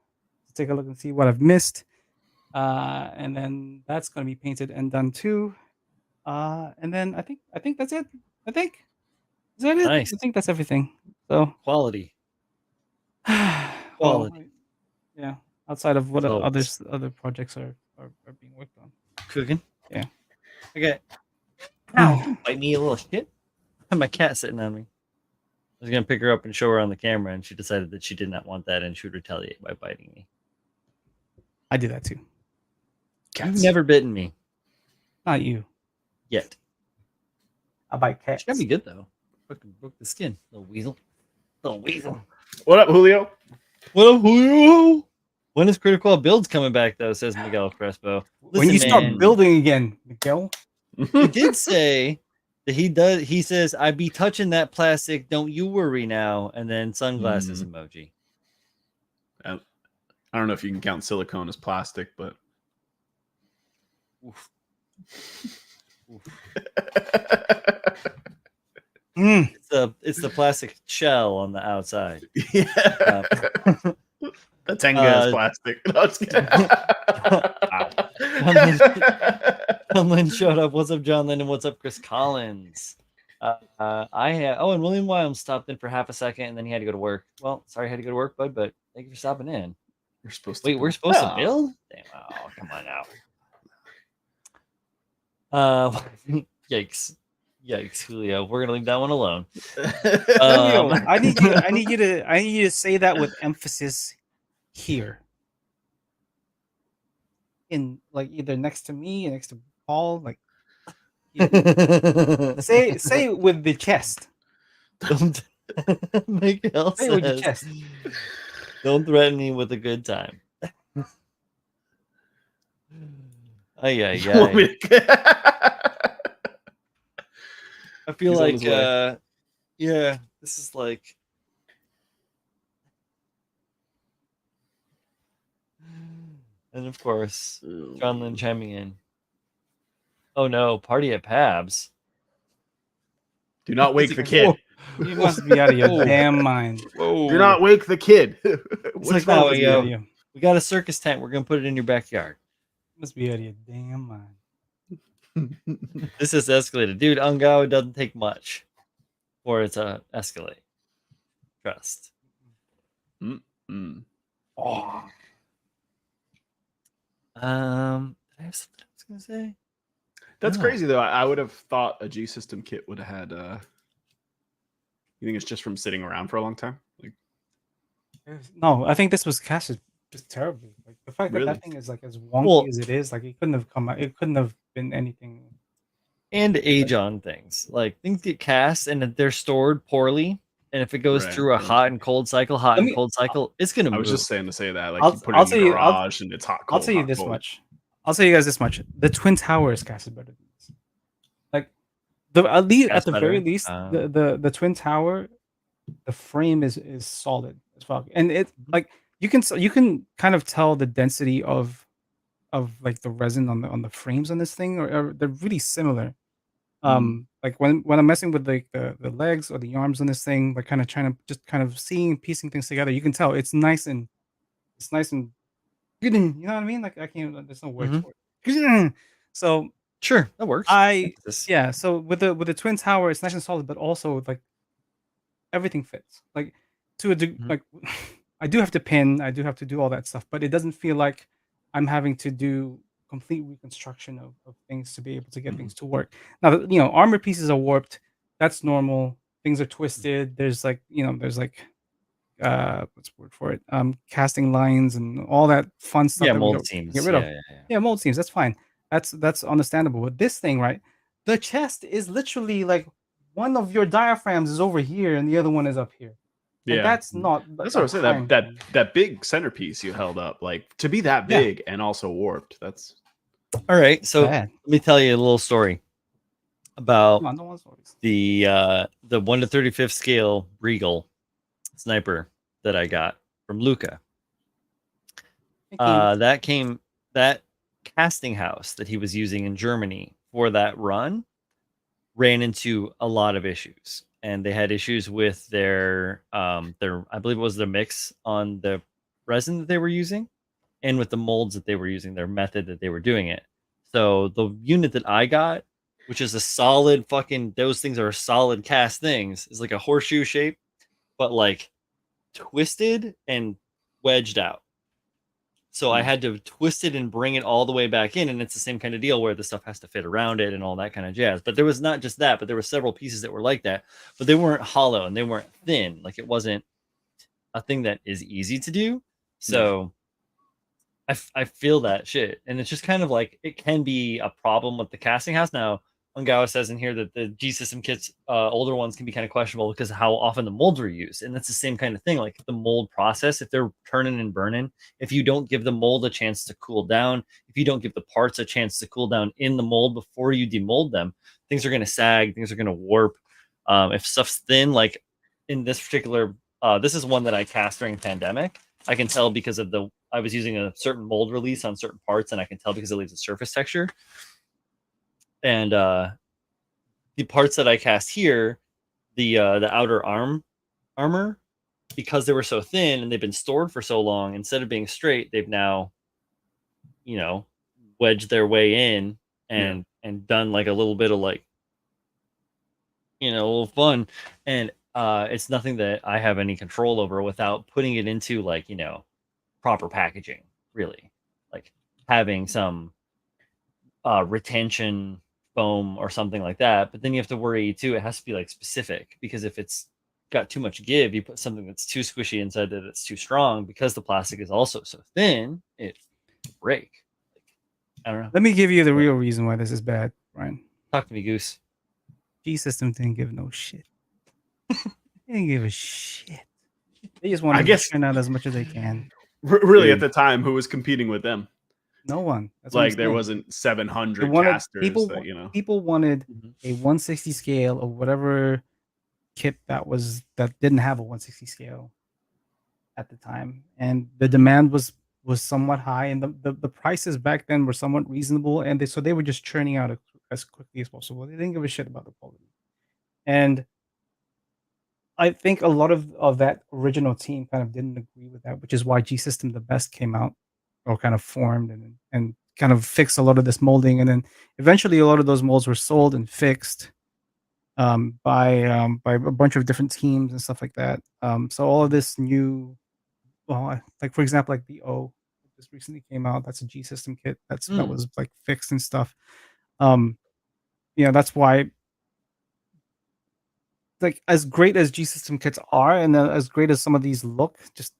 to take a look and see what I've missed, and then that's going to be painted and done too. And then I think that's it. I think is that it? Nice. I think that's everything. So quality. well, yeah. Outside of what Results. other projects are being worked on. Cooking. Yeah. Okay. Ow! Don't bite me, a little shit. I have my cat sitting on me. I was gonna pick her up and show her on the camera, and she decided that she did not want that, and she would retaliate by biting me. I do that too. You've never bitten me. Not you. Yet. I bite cats. It's gonna be good though. Fucking broke the skin, little weasel. Little weasel. What up, Julio? What up, Julio? When is Critical Builds coming back though? Says Miguel Crespo. Listen, when you start building again, Miguel. He did say that he does. He says, "I be touching that plastic. Don't you worry now." And then sunglasses emoji. I don't know if you can count silicone as plastic, but oof. Oof. It's the plastic shell on the outside. Yeah. The Tenga is plastic. No, John Lynn showed up. What's up, John Lynn? And what's up, Chris Collins? And William Wiles stopped in for half a second, and then he had to go to work. Well, sorry, I had to go to work, bud, but thank you for stopping in. We're supposed to. Wait, we're supposed to build? Damn, oh, come on now. Yikes, Julio. We're gonna leave that one alone. Julio, I need you to say that with emphasis here. In like either next to me or next to Paul, like say it with the chest. Don't Miguel say it with your chest. Don't threaten me with a good time. I feel like yeah, this is like and of course John Lynn chiming in. Oh no, party at Pab's. Do not wake the kid. You must be out of your damn mind. Whoa. Do not wake the kid. What's wrong with you? We got a circus tent. We're gonna put it in your backyard. You must be out of your damn mind. This is escalated, dude. Ungao doesn't take much for it to escalate. Trust. Oh. Did I have something I was gonna say? That's crazy though. I would have thought a G system kit would have had. You think it's just from sitting around for a long time? Like, no, I think this was casted just terribly. Like the fact that that thing is like as wonky as it is, like it couldn't have come out. It couldn't have been anything. And age on things, like things get cast and they're stored poorly. And if it goes through a hot and cold cycle, it's gonna move. I was just saying to say that. Like you put it in the garage and it's hot. Cold, I'll tell you this much. I'll tell you guys this much. The Twin Tower is casted better than this. Like at the very least, the Twin Tower, the frame is solid as fuck, and it like you can kind of tell the density of like the resin on the frames on this thing, or they're really similar. Like when I'm messing with like the legs or the arms on this thing, like kind of trying to just kind of piecing things together, you can tell it's nice and you know what I mean? Like I can't. There's no words for it. So sure, that works. Yeah. So with the Twin Tower, it's nice and solid, but also like everything fits. Like to a like I do have to pin, I do have to do all that stuff, but it doesn't feel like I'm having to do complete reconstruction of things to be able to get things to work. Now, you know, armor pieces are warped. That's normal. Things are twisted. There's like, you know, there's like what's the word for it? Casting lines and all that fun stuff. Yeah, mold seams. Get rid of. Yeah, mold seams. That's fine. That's understandable. With this thing, right? The chest is literally like one of your diaphragms is over here and the other one is up here. Yeah, and that's not. That's what I was saying. That big centerpiece you held up, like to be that big and also warped. That's all right. So let me tell you a little story. about Come on, don't want stories. the 1 to 35th scale Regal sniper that I got from Luca. That casting house that he was using in Germany for that run ran into a lot of issues, and they had issues with their I believe it was their mix on the resin that they were using, and with the molds that they were using, their method that they were doing it. So the unit that I got, which is a solid fucking, those things are solid cast things, is like a horseshoe shape, but like twisted and wedged out. So I had to twist it and bring it all the way back in, and it's the same kind of deal where the stuff has to fit around it and all that kind of jazz. But there was not just that, but there were several pieces that were like that, but they weren't hollow and they weren't thin. Like it wasn't a thing that is easy to do. So I feel that shit, and it's just kind of like it can be a problem with the casting house. Now, Ungawa says in here that the G system kits, older ones, can be kind of questionable because of how often the molds are used, and that's the same kind of thing. Like the mold process, if they're turning and burning, if you don't give the mold a chance to cool down, if you don't give the parts a chance to cool down in the mold before you demold them, things are going to sag, things are going to warp. If stuff's thin, like in this particular, this is one that I cast during pandemic. I can tell because of I was using a certain mold release on certain parts, and I can tell because it leaves a surface texture. And the parts that I cast here, the outer armor, because they were so thin and they've been stored for so long, instead of being straight, they've now, wedged their way in and done like a little bit of like, a little fun. And it's nothing that I have any control over without putting it into like, proper packaging, really, like having some retention foam or something like that. But then you have to worry too, it has to be like specific, because if it's got too much give, you put something that's too squishy inside that it's too strong, because the plastic is also so thin, it break. I don't know. Let me give you the real reason why this is bad, Ryan. Talk to me, Goose. G System didn't give no shit. They didn't give a shit. They just wanted to turn out as much as they can. Really, at the time, who was competing with them? No one. That's like there wasn't 700 casters. People wanted a 160 scale or whatever kit that didn't have a 160 scale at the time, and the demand was somewhat high, and the prices back then were somewhat reasonable, and they were just churning out as quickly as possible. They didn't give a shit about the quality, and I think a lot of that original team kind of didn't agree with that, which is why G System the Best came out, or kind of formed, and kind of fixed a lot of this molding, and then eventually a lot of those molds were sold and fixed by a bunch of different teams and stuff like that. So all of this new, like for example, like the O that just recently came out, that's a G System kit that was like fixed and stuff. That's why, like, as great as G System kits are, and as great as some of these look, just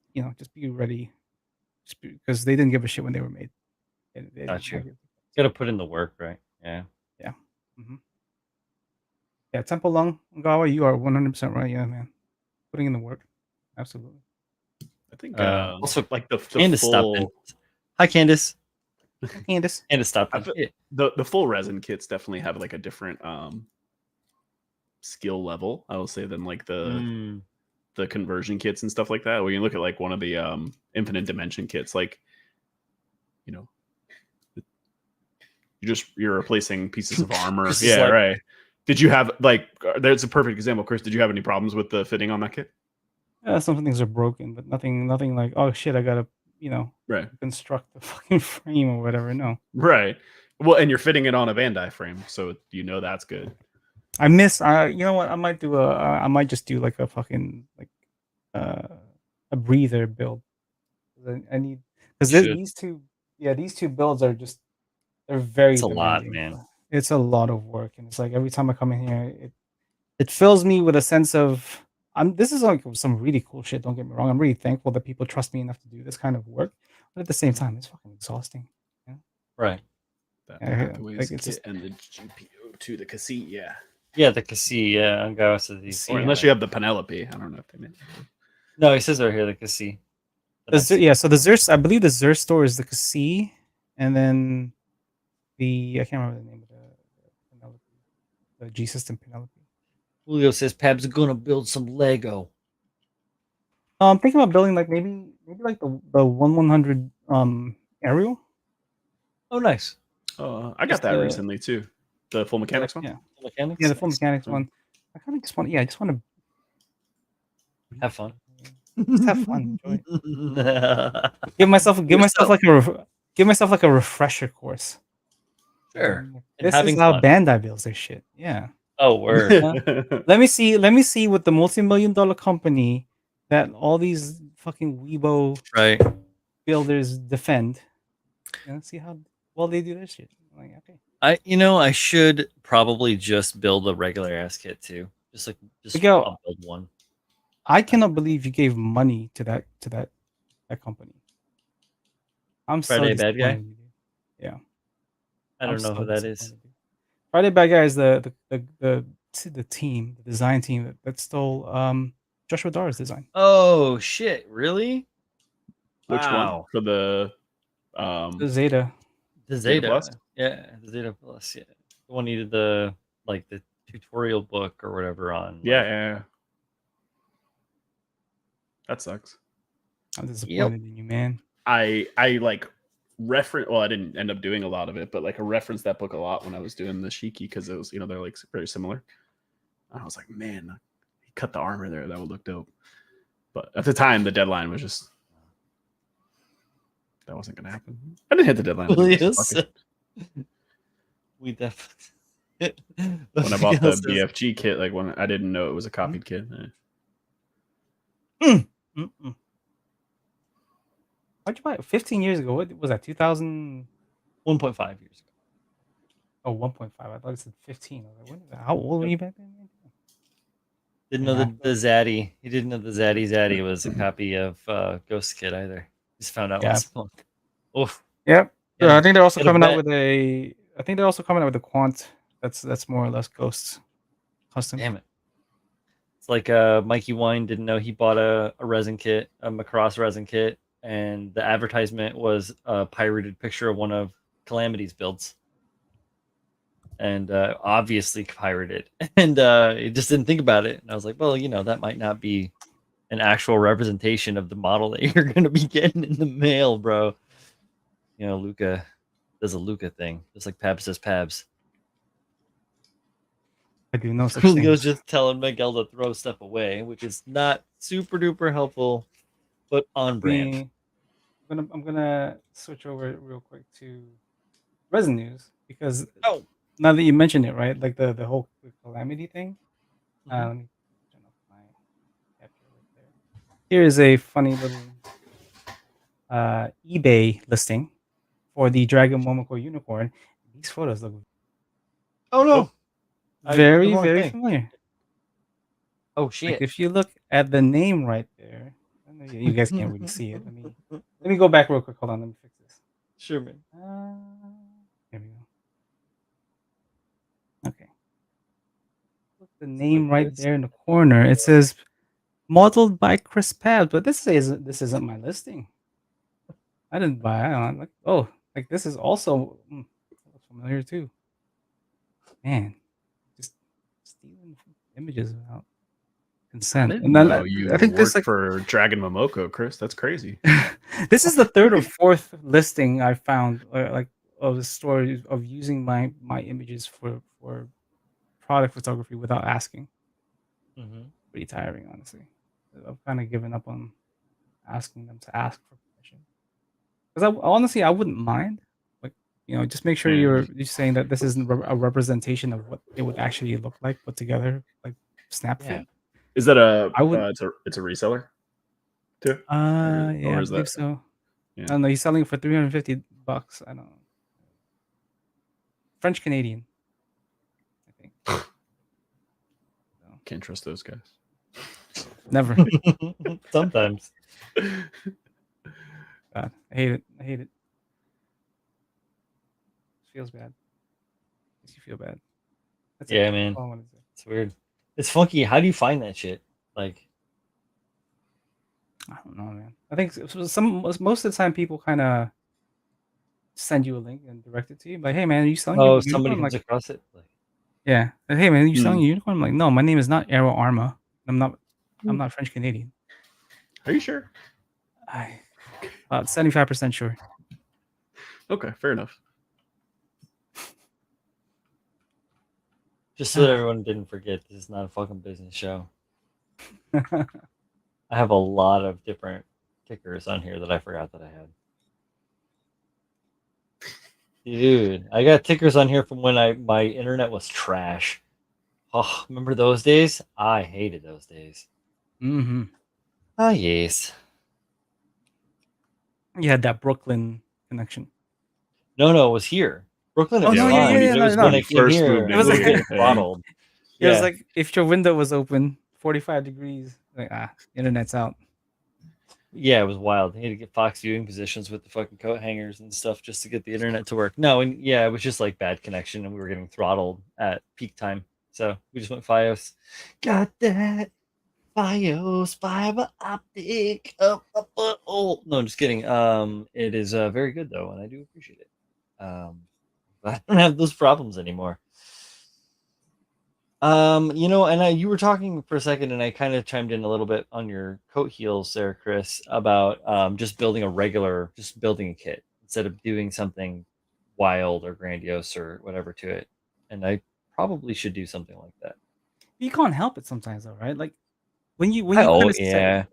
be ready, because they didn't give a shit when they were made. Got you. Got to put in the work, right? Yeah. Yeah. Mm-hmm. Yeah, Temple Lung, Gawa, you are 100% right. Yeah, man. Putting in the work. Absolutely. I think also like the Candace full... Hi, Candace. Candace stopped. The full resin kits definitely have like a different skill level, I will say, than like the conversion kits and stuff like that. Where you look at like one of the infinite dimension kits, like, you're replacing pieces of armor. Yeah, right. Did you have like? There's a perfect example, Chris. Did you have any problems with the fitting on that kit? Yeah, some things are broken, but nothing like, oh shit, I gotta construct the fucking frame or whatever. No. Right. Well, and you're fitting it on a Bandai frame, so that's good. I miss. You know what? I might just do like a fucking like a breather build. I need, because these two builds are just, they're very. It's a lot, man. It's a lot of work, and it's like every time I come in here, it fills me with a sense of, this is like some really cool shit. Don't get me wrong. I'm really thankful that people trust me enough to do this kind of work, but at the same time, it's fucking exhausting. Yeah? Right. Like it's just, and the GPO to the cassette. Yeah. Yeah, the cassette. Yeah, or unless you have the Penelope. I don't know if they meant. No, he says right here the cassette. So the Xer, I believe the Xer store is the cassette, and then I can't remember the name of the Penelope. the G System Penelope. Julio says Pab's gonna build some Lego. I'm thinking about building like maybe like the 1/100 aerial. Oh, nice. I got Just that the- recently too. The full mechanics one. Yeah, Mechanics. yeah, the full Nice. mechanics Mm. one. I kind of just want, I just want to Have fun. Just have fun, enjoy it. Give myself like a refresher course. Sure. And This having is how fun. Bandai builds their shit. Yeah. Oh, word. Let me see what the multi-million-dollar company that all these fucking Weibo Right. builders defend. See how well they do their shit. I'm like, okay. I should probably just build a regular ass kit too. Miguel, I'll build one. I cannot believe you gave money to that company. I'm Friday so Bad Guy? disappointed. Yeah. I don't know who that is. Friday Bad Guy is the team, the design team that stole Joshua Dar's design. Oh shit! Really? Which Wow. one for the The Zeta? The Zeta Zeta. Plus? Yeah, the Zeta Plus. Yeah, the one needed the tutorial book or whatever on. Yeah. That sucks. I'm disappointed in you, man. I like reference. Well, I didn't end up doing a lot of it, but like I referenced that book a lot when I was doing the Shiki because it was they're like very similar. And I was like, man, he cut the armor there. That would look dope. But at the time, the deadline was just that wasn't gonna happen. I didn't hit the deadline. We definitely. When I bought the BFG kit, like when I didn't know it was a copied kit. Why'd you buy it 15 years ago? What was that? 2000? 1.5 years ago. Oh, 1.5. I thought it said 15. I was like, how old were you back then? Didn't know the Zaddy. He didn't know the Zaddy was a copy of Ghost Kid either. Just found out last month. Oof. Yep. Yeah, I think they're also coming out with a. I think they're also coming out with a Quant. That's more or less Ghosts custom. Damn it. It's like Mikey Wine didn't know he bought a resin kit, a Macross resin kit, and the advertisement was a pirated picture of one of Calamity's builds. And obviously pirated. And he just didn't think about it. And I was like, well, that might not be an actual representation of the model that you're going to be getting in the mail, bro. Luca does a Luca thing, just like Pabs does Pabs. I do know such things. things. Just telling Miguel to throw stuff away, which is not super duper helpful, but on brand. I'm gonna switch over real quick to resin news because now that you mentioned it, right? Like the whole Calamity thing. Let me turn off my capture right there. Here is a funny little eBay listing for the Dragon Momoko unicorn. These photos look very familiar. Oh shit! Like if you look at the name right there, I know you guys can't really see it. Let me go back real quick. Hold on, let me fix this. Sure, man. There we go. Okay. Look the name right there in the corner. It says modeled by Chris Pabs, but this isn't my listing. I didn't buy it. Like this is also familiar too. Man, just stealing images without consent. And then I think this for Dragon Momoko, Chris. That's crazy. This is the third or fourth listing I found, of the story of using my images for product photography without asking. Pretty tiring, honestly. I've kind of given up on asking them to ask for permission. Because honestly, I wouldn't mind. Like, just make sure you're saying that this isn't a representation of what it would actually look like put together, like snap fit. Is that it's a reseller too? Yeah, I believe so. Yeah. I don't know. He's selling it for $350. I don't know. French Canadian, I think. Can't trust those guys. Never. Sometimes. God, I hate it. It feels bad. Makes you feel bad. That's man. It's weird. It's funky. How do you find that shit? Like, I don't know, man. I think most of the time people kind of send you a link and direct it to you. Like, hey, man, are you selling? Oh, somebody comes across it. Yeah. Hey man, you selling a unicorn? I'm like, no, my name is not Arrow Arma. I'm not French Canadian. Are you sure? I about 75% sure. Okay, fair enough. Just so that everyone didn't forget, this is not a fucking business show. I have a lot of different tickers on here that I forgot that I had. Dude, I got tickers on here from when my internet was trash. Oh, remember those days? I hated those days. Mm-hmm. Ah, yes. You had that Brooklyn connection. No, it was here. Brooklyn, it Oh was no, fine. yeah, But it was no. when I came first here, moved it in, was yeah. getting throttled. It was like if your window was open, 45 degrees, like internet's out. Yeah, it was wild. You had to get Fox viewing positions with the fucking coat hangers and stuff just to get the internet to work. No, and yeah, it was just like bad connection, and we were getting throttled at peak time. So we just went FiOS. Got that FiOS fiber optic. Oh no, just kidding. It is very good though, and I do appreciate it. I don't have those problems anymore. And you were talking for a second, and I kind of chimed in a little bit on your coat heels there, Chris, about just building a kit instead of doing something wild or grandiose or whatever to it. And I probably should do something like that. You can't help it sometimes, though, right? Like when you Oh, set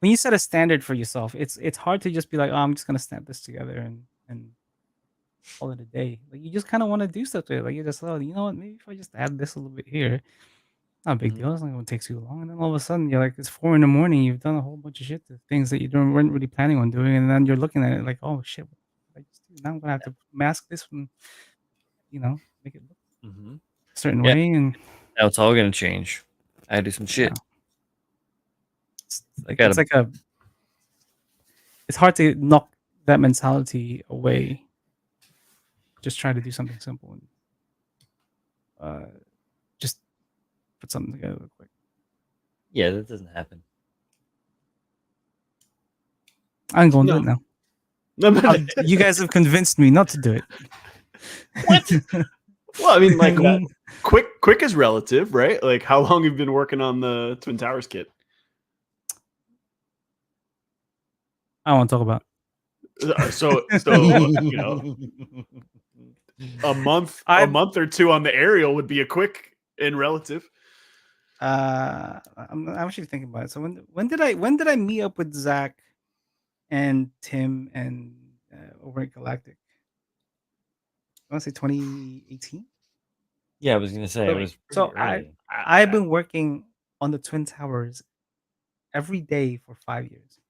when you set a standard for yourself, it's hard to just be like, oh, I'm just gonna snap this together and call it a day. Like you just kind of want to do stuff to it. Like you just, oh, you know what? Maybe if I just add this a little bit here, not a big deal. It's not gonna take too long. And then all of a sudden, you're like, it's 4 a.m. You've done a whole bunch of shit to things that you weren't really planning on doing, and then you're looking at it like, oh shit, what did I just do? Now I'm gonna have to mask this from, make it look a certain way, and now it's all gonna change. I had to do some shit. It's hard to knock that mentality away. Just try to do something simple and just put something together real quick. Yeah, that doesn't happen. I'm going to do it now. You guys have convinced me not to do it. What? Well, I mean, like, quick is relative, right? Like, how long have you been working on the Twin Towers kit? I don't want to talk about. So a month or two on the aerial would be a quick in relative. I'm actually thinking about it. So when did I meet up with Zach and Tim and over at Galactic? I want to say 2018. Yeah, I was gonna say it was. So I've been working on the Twin Towers every day for 5 years.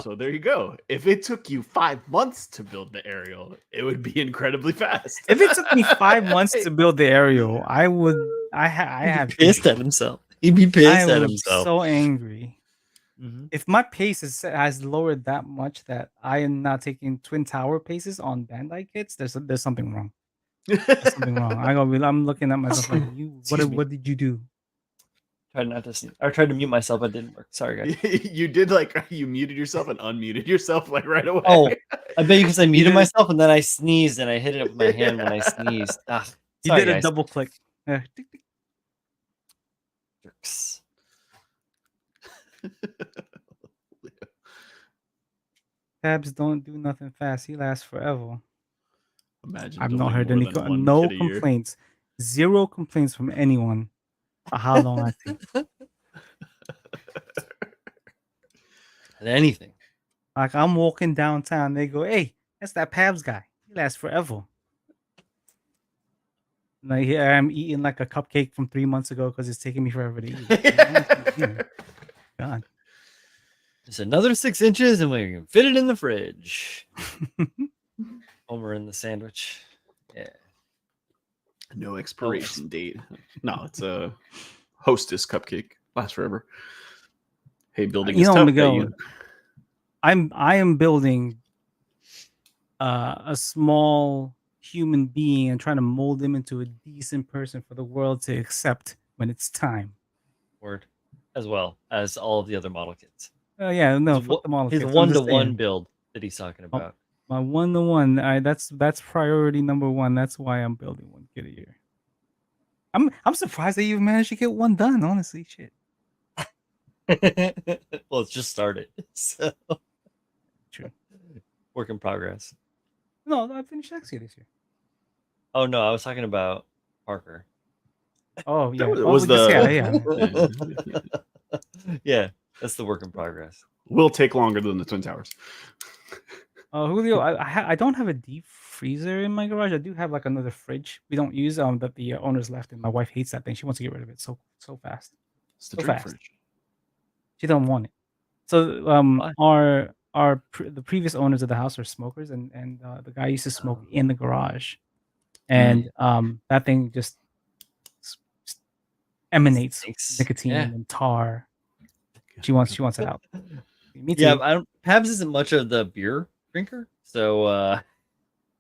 So there you go. If it took you 5 months to build the aerial, it would be incredibly fast. If it took me 5 months to build the aerial, I would. I have pissed at himself. He'd be pissed at himself. So angry. If my pace has lowered that much that I am not taking Twin Tower paces on Bandai kits, there's something wrong. There's something wrong. I'm looking at myself like, what did you do? I tried to mute myself, but it didn't work. Sorry, guys. You did you muted yourself and unmuted yourself like right away. Oh, I bet you because I muted myself and then I sneezed and I hit it with my hand when I sneezed. You did a double click. Jerks. Tabs don't do nothing fast. He lasts forever. Imagine I've not heard any complaints. Zero complaints from anyone. How long I take. Anything. Like I'm walking downtown, they go, "Hey, that's that Pabs guy. He lasts forever." Like here I'm eating like a cupcake from 3 months ago because it's taking me forever to eat. God. Just another 6 inches and we can fit it in the fridge. Homer in the sandwich. Yeah. No expiration date. No, it's a Hostess cupcake. Lasts forever. Hey, building is tough. I am building a small human being and trying to mold him into a decent person for the world to accept when it's time. Word. As well as all of the other model kits. Yeah, no, his one-to-one build that he's talking about. My 1-to-1. That's priority number one. That's why I'm building one kit a year. I'm surprised that you managed to get one done. Honestly, shit. Well, it's just started, so True. work in progress. No, I finished next year this year. Oh no, I was talking about Parker. Oh yeah, was yeah, that's the work in progress. Will take longer than the Twin Towers. Julio, I don't have a deep freezer in my garage. I do have like another fridge we don't use that the owners left, and my wife hates that thing. She wants to get rid of it so fast. It's the So drink fast. fridge. She don't want it. So the previous owners of the house are smokers, and the guy used to smoke in the garage, and that thing just emanates nicotine and tar. She wants it out. Me too. Yeah, Pabs isn't much of the beer drinker, so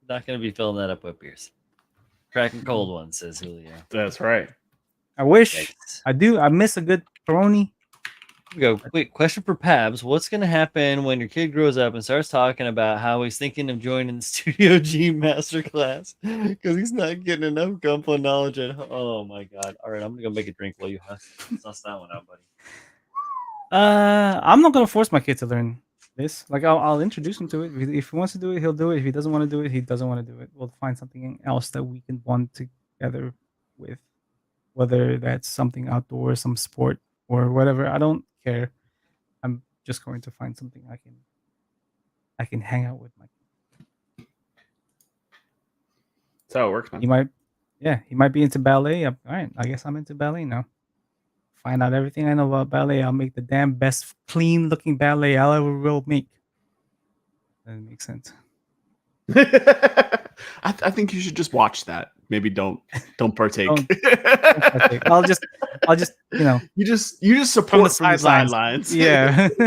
not going to be filling that up with beers. Cracking cold ones, says Julio. That's right. I wish. I do. I miss a good Peroni. Here we go. Wait, question for Pabs. What's going to happen when your kid grows up and starts talking about how he's thinking of joining the Studio G masterclass because he's not getting enough gunpla knowledge at home? Oh my God. All right, I'm going to go make a drink while you suss that one out, buddy. I'm not going to force my kid to learn this. Like, I'll introduce him to it. If he wants to do it, he'll do it. If he doesn't want to do it, he doesn't want to do it. We'll find something else that we can bond together with, whether that's something outdoors, some sport, or whatever. I don't care. I'm just going to find something I can hang out with my kid. That's how it works, man. He might be into ballet. All right, I guess I'm into ballet now. Find out everything I know about ballet. I'll make the damn best clean-looking ballet I'll ever will make. Doesn't make sense. I think you should just watch that. Maybe don't partake. Don't partake. I'll just you just support from the sidelines. Yeah. Do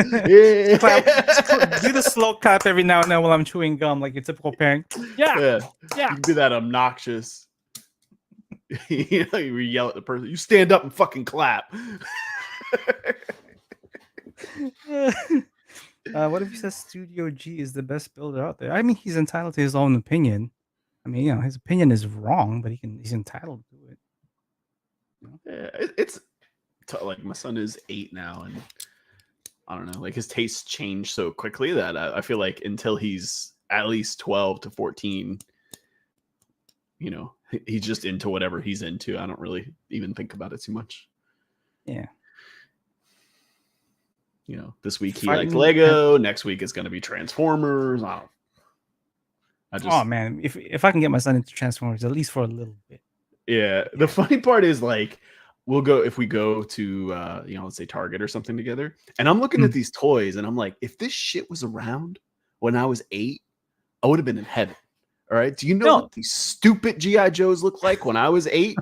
the slow clap every now and then while I'm chewing gum, like your typical parent. Yeah. You can do that obnoxious. You yell at the person. You stand up and fucking clap. What if he says Studio G is the best builder out there? I mean, he's entitled to his own opinion. I mean, his opinion is wrong, but he's entitled to it. Yeah, it's like my son is 8 now, and I don't know, like his tastes change so quickly that I feel like until he's at least 12 to 14, he's just into whatever he's into. I don't really even think about it too much. Yeah. This week he likes Lego. Next week it's going to be Transformers. Oh man, if I can get my son into Transformers at least for a little bit. Yeah. The funny part is like if we go to let's say Target or something together, and I'm looking at these toys and I'm like, if this shit was around when I was 8, I would have been in heaven. All right. Do you know what these stupid G.I. Joes look like when I was 8?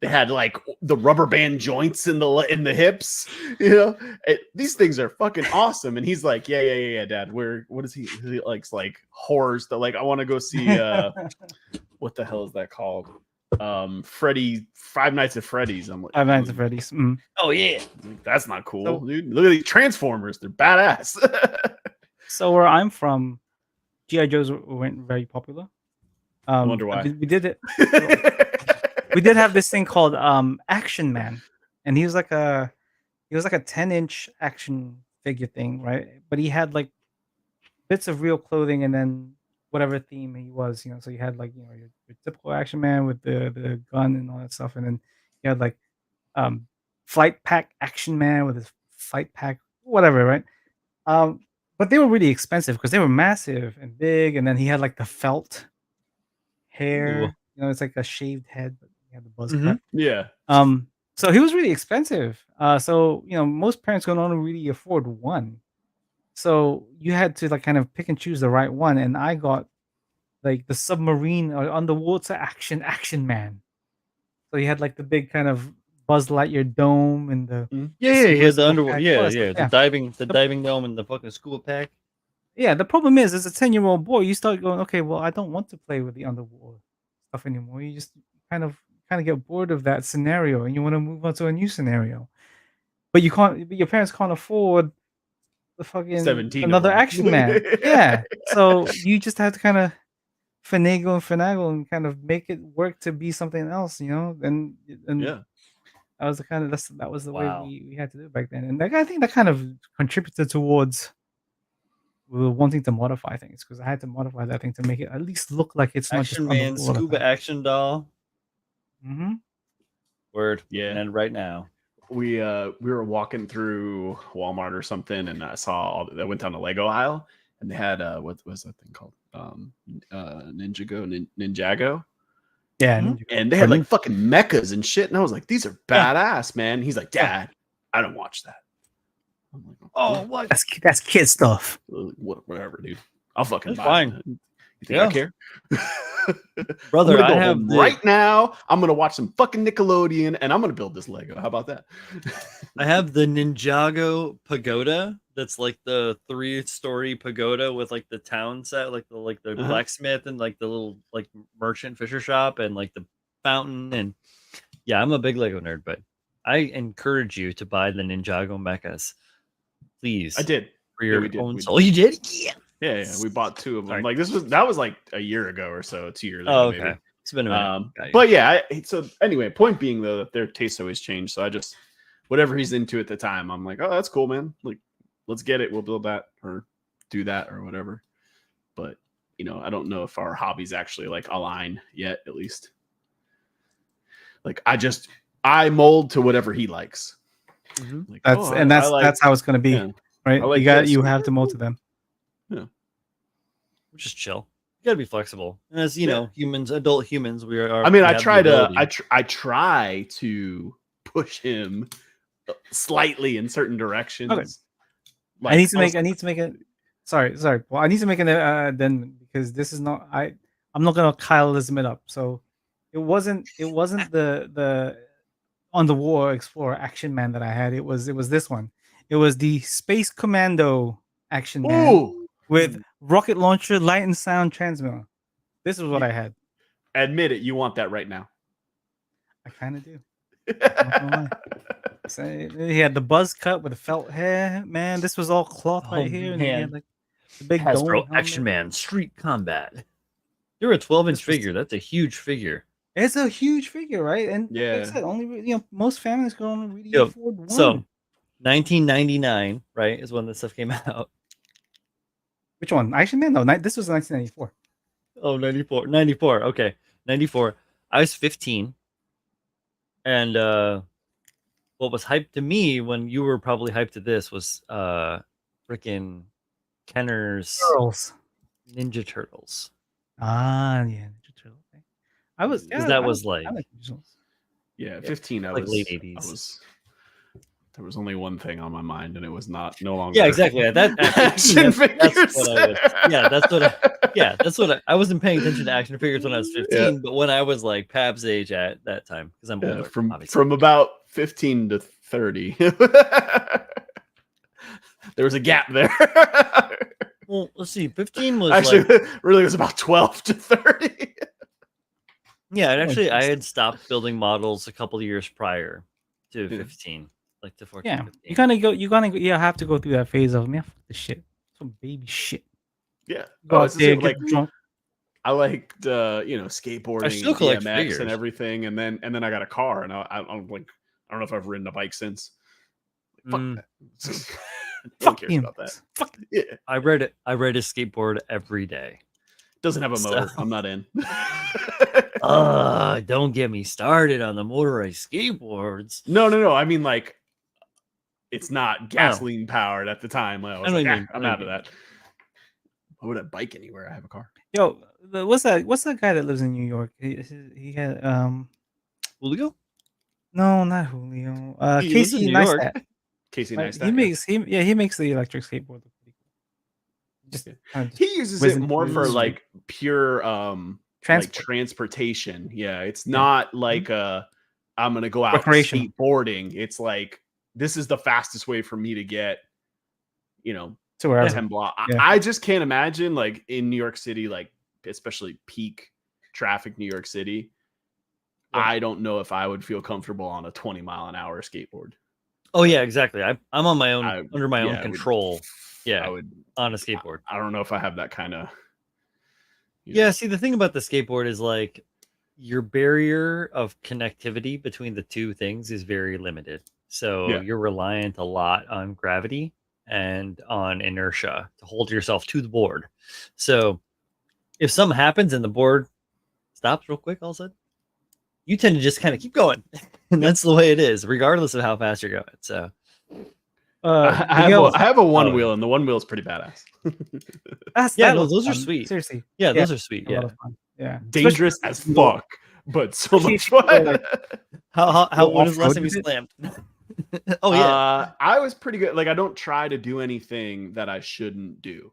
They had like the rubber band joints in the hips. These things are fucking awesome. And he's like, yeah, Dad. What is he likes like horror stuff. Like I want to go see what the hell is that called? Freddy, Five Nights at Freddy's. I'm like, Five Nights at Freddy's. Oh yeah, that's not cool, dude. Look at these Transformers. They're badass. So where I'm from, G.I. Joes weren't very popular. I wonder why. We did it. We did have this thing called Action Man, and he was like a 10-inch action figure thing, right? But he had like bits of real clothing and then whatever theme he was, So you had like your typical Action Man with the gun and all that stuff, and then you had like Flight Pack Action Man with his Fight Pack, whatever, right? But they were really expensive because they were massive and big, and then he had like the felt hair. Ooh. It's like a shaved head, but he had the buzz cut. Yeah. So he was really expensive. So most parents don't only really afford one. So you had to like kind of pick and choose the right one, and I got like the submarine or underwater action Man. So he had like the big kind of Buzz Lightyear dome and the he has the underwater the diving dome and the fucking school pack. Yeah, the problem is, as a 10-year-old boy, you start going, okay, well, I don't want to play with the underwater stuff anymore. You just kind of get bored of that scenario, and you want to move on to a new scenario. But you can't. But your parents can't afford the fucking 17 of another them. Action Man. Yeah. So you just have to kind of finagle and kind of make it work to be something else, And Yeah. that was that was the way Wow. we had to do it back then. And I think that kind of contributed towards wanting to modify things, because I had to modify that thing to make it at least look like it's not just Action on the Man, floor all the scuba time. action doll. Mm-hmm. Word. Yeah. And right now. We were walking through Walmart or something, and I saw I went down the Lego aisle, and they had what was that thing called? Ninjago. Yeah. Mhm. And they had like fucking mechas and shit, and I was like, these are Yeah. badass, man. He's like, Dad, I don't watch that. I'm like, Oh, what? That's kid stuff. Whatever, dude. I'll fucking That's buy fine. it. You think I care? Brother, I'm gonna go I have home right now. I'm gonna watch some fucking Nickelodeon, and I'm gonna build this Lego. How about that? I have the Ninjago pagoda. That's like the 3-story pagoda with like the town set, like the blacksmith and like the little like merchant fisher shop and like the fountain. And yeah, I'm a big Lego nerd, but I encourage you to buy the Ninjago mechas, please. I did. For your we did. own soul. You did? Yeah. Yeah, we bought 2 of them. Sorry. Like that was like a year ago or so, 2 years ago. Oh, okay. Maybe. It's been a minute. But yeah, so anyway, point being though, that their tastes always change. So I just whatever he's into at the time, I'm like, oh, that's cool, man. Like, let's get it. We'll build that or do that or whatever. But I don't know if our hobbies actually like align yet, at least. Like I mold to whatever he likes. Mm-hmm. Like, that's how it's gonna be, right? like you have to mold to them. Yeah. Which is chill. You gotta be flexible. And as you know, adult humans, we are. I mean, I try to push him slightly in certain directions. Okay. Like, I need to make it. Sorry. Well, I need to make an addendum, because this is not. I'm not gonna Kyleism it up. So it wasn't the on the War Explorer Action Man that I had. It was this one. It was the Space Commando Action Man with rocket launcher, light and sound transmitter. This is what I had. Admit it, you want that right now. I kind of do. So he had the buzz cut with the felt hair. Man, this was all cloth right here. And he had like the big dome Action Man Street Combat. You're a 12-inch figure. That's a huge figure. It's a huge figure, right? And like I said, only most families can only really afford one. So 1999, right, is when this stuff came out. Which one? Action Man? No, this was 1994. Oh, 94. Okay. 94. I was 15. And what was hyped to me when you were probably hyped to this was freaking Kenner's Ninja Turtles. Ah, yeah, Ninja Turtles. Okay. I was like 15. I like was late 80s. There was only one thing on my mind, and it was no longer. Yeah, exactly. Action figures. That's what I wasn't paying attention to action figures when I was 15, but when I was like Pab's age at that time, because I'm older, from about 15 to 30. There was a gap there. Well, let's see. 15 was actually really was about 12 to 30. Yeah, and actually, I had stopped building models a couple of years prior to 15. Like to 14, yeah, 15. You have to go through that phase of, man, fuck this shit, some baby shit. Yeah, go out there, get drunk. I liked skateboarding, I still collect BMX figures and everything, and then I got a car, and I'm like, I don't know if I've ridden a bike since. Fuck that. Fuck cares about that. Fuck. Yeah, I ride a skateboard every day. Doesn't have a motor. I'm not in. Don't get me started on the motorized skateboards. No. I mean, like, it's not gasoline powered at the time. I was like, I'm out of that. Why would I bike anywhere? I have a car. Yo, what's that guy that lives in New York? He had Julio? No, not Julio. Casey Neistat. Casey Neistat. He makes the electric skateboard look pretty cool. Just he uses it more for like pure like transportation. Yeah, it's not like I'm gonna go out skateboarding. It's like, this is the fastest way for me to get, to wherever. 10 block. Yeah. I just can't imagine, like, in New York City, like especially peak traffic New York City. Yeah. I don't know if I would feel comfortable on a 20-mile-an-hour skateboard. Oh yeah, exactly. I'm on my own, under my own control. Yeah, I would on a skateboard. I don't know if I have that kind of. Yeah, see, the thing about the skateboard is like your barrier of connectivity between the two things is very limited. So you're reliant a lot on gravity and on inertia to hold yourself to the board. So if something happens and the board stops real quick, all of a sudden, you tend to just kind of keep going. And that's the way it is, regardless of how fast you're going. So I have a one wheel, and the one wheel is pretty badass. Those are sweet. Seriously. Yeah, those are sweet. A lot of fun. Yeah. Dangerous as fuck, but so much fun. How when was the last time you slammed? Oh yeah. I was pretty good. Like I don't try to do anything that I shouldn't do.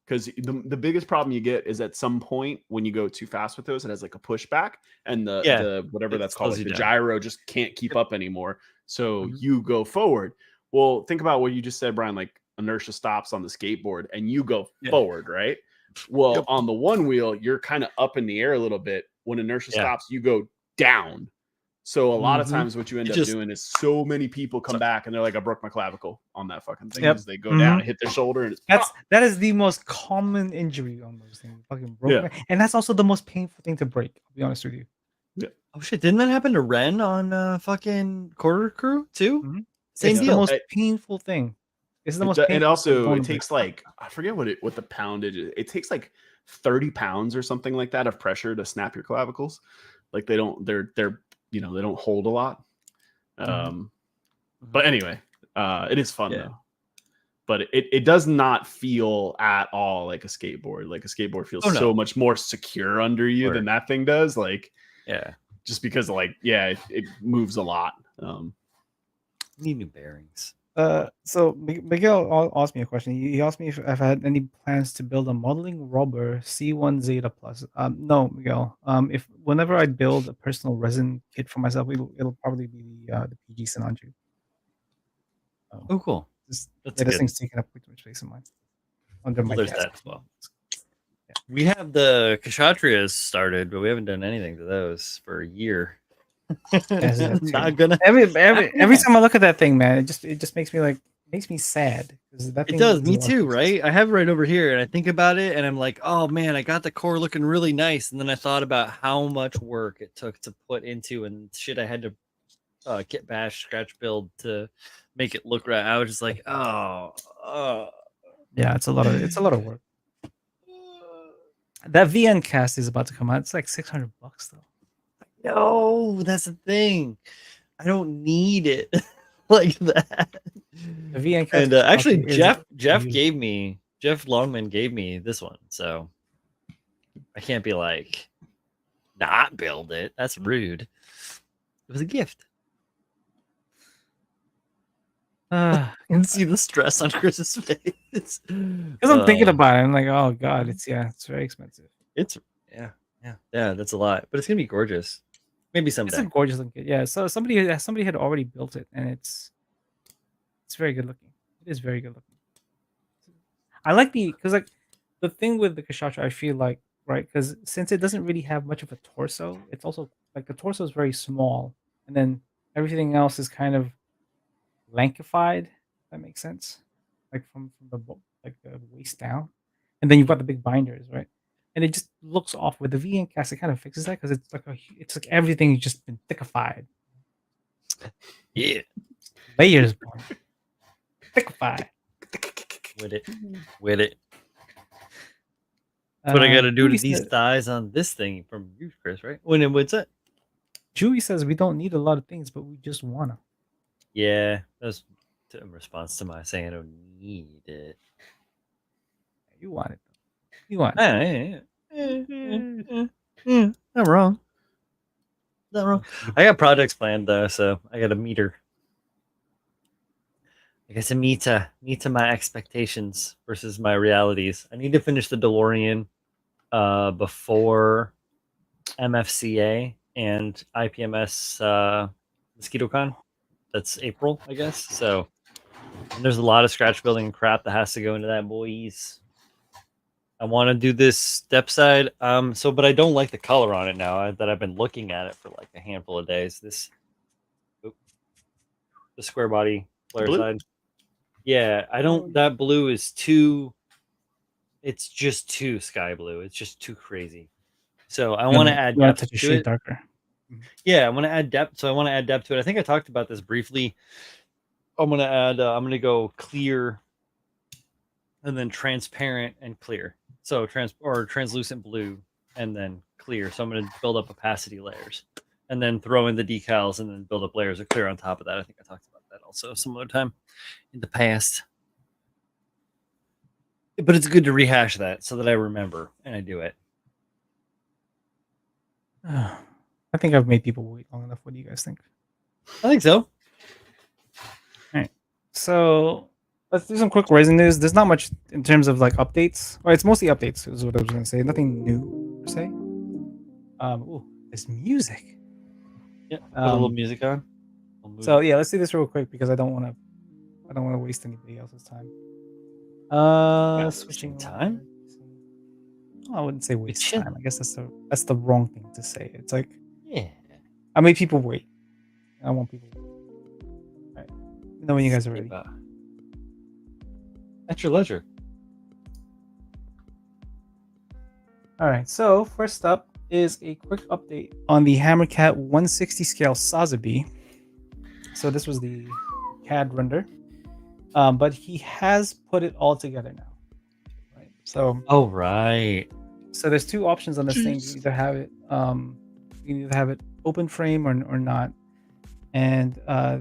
Because the biggest problem you get is at some point when you go too fast with those, it has like a pushback, and the whatever that's called, like the gyro just can't keep up anymore. So you go forward. Well, think about what you just said, Brian. Like inertia stops on the skateboard, and you go forward, right? Well, on the one wheel, you're kind of up in the air a little bit. When inertia stops, you go down. So a lot of times what you end up doing is so many people come back and they're like, I broke my clavicle on that fucking thing. Because they go down and hit their shoulder, and that is the most common injury on those things. Fucking broke. And that's also the most painful thing to break, I'll be honest with you. Yeah. Oh shit, didn't that happen to Ren on fucking Quarter Crew too? Same it's deal. The most painful thing. It's the most painful. And also it takes like, I forget what the poundage is. It takes like 30 pounds or something like that of pressure to snap your clavicles. Like they're they don't hold a lot. But anyway, it is fun though. But it does not feel at all like a skateboard. Like a skateboard feels so much more secure under you than that thing does. Like, just because like, it moves a lot. Need new bearings. So Miguel asked me a question. He asked me if I've had any plans to build a modeling rubber C1 Zeta Plus. No, Miguel. If whenever I build a personal resin kit for myself, it'll probably be the PG Sinanju. Oh, cool. This thing's taking up way too much space in mine. Under my desk. That as well. Yeah. We have the Kshatriyas started, but we haven't done anything to those for a year. Not gonna. Every time I look at that thing, man, it just makes me sad because that thing it does. Me too, right? I have it right over here, and I think about it, and I'm like, oh man, I got the core looking really nice, and then I thought about how much work it took to put into and shit I had to kit bash, scratch build to make it look right. I was just like, yeah, it's a lot of work. That VN cast is about to come out. It's like $600 though. No, that's the thing. I don't need it like that. The VN and actually, Jeff Longman gave me this one, so I can't be like not build it. That's rude. It was a gift. You can see the stress on Chris's face because I'm thinking about it. I'm like, oh god, it's very expensive. It's yeah, that's a lot, but it's gonna be gorgeous. Maybe someday. It's a gorgeous looking. Yeah. So somebody had already built it, and it's very good looking. It is very good looking. I like because like the thing with the Kshatriya, I feel like because since it doesn't really have much of a torso, it's also like the torso is very small, and then everything else is kind of lankified. If that makes sense, like from the waist down, and then you've got the big binders, right? And it just looks off. With the VN cast, it kind of fixes that because it's like everything has just been thickified. Yeah, layers, thickified. With it. What I got to do to these thighs on this thing from you, Chris? Right? What's that? Chewy says we don't need a lot of things, but we just wanna. Yeah, that's in response to my saying I don't need it. You want it. You want it. Not wrong. Not wrong. I got projects planned though, so I got to meet her. I guess to meet my expectations versus my realities. I need to finish the DeLorean before MFCA and IPMS MosquitoCon. That's April, I guess. So there's a lot of scratch building and crap that has to go into that, boys. I want to do this step side. But I don't like the color on it now that I've been looking at it for like a handful of days. The square body flare side. Yeah, I don't. That blue is too. It's just too sky blue. It's just too crazy. So I want to add You want to depth touch a to shade it. darker. Yeah, I want to add depth. So I want to add depth to it. I think I talked about this briefly. I'm gonna add. I'm gonna go clear, and then transparent and clear. So translucent blue, and then clear. So I'm gonna build up opacity layers, and then throw in the decals, and then build up layers of clear on top of that. I think I talked about that also some other time in the past. But it's good to rehash that so that I remember and I do it. I think I've made people wait long enough. What do you guys think? I think so. All right. So let's do some quick resin news. There's not much in terms of like updates. Well, it's mostly updates, is what I was gonna say. Nothing new per se. Ooh, there's music. Yeah, put a little music on. So yeah, let's do this real quick because I don't want to waste anybody else's time. Switching time. I wouldn't say waste time. I guess that's the wrong thing to say. It's like, yeah, I made people wait. I want people to wait. All right. Let me know when you guys are ready. At your leisure. All right. So first up is a quick update on the Hammercat 160 scale Sotheby. So this was the CAD render, but he has put it all together now. Right. So. Oh right. So there's two options on this thing. You either have it open frame or not. And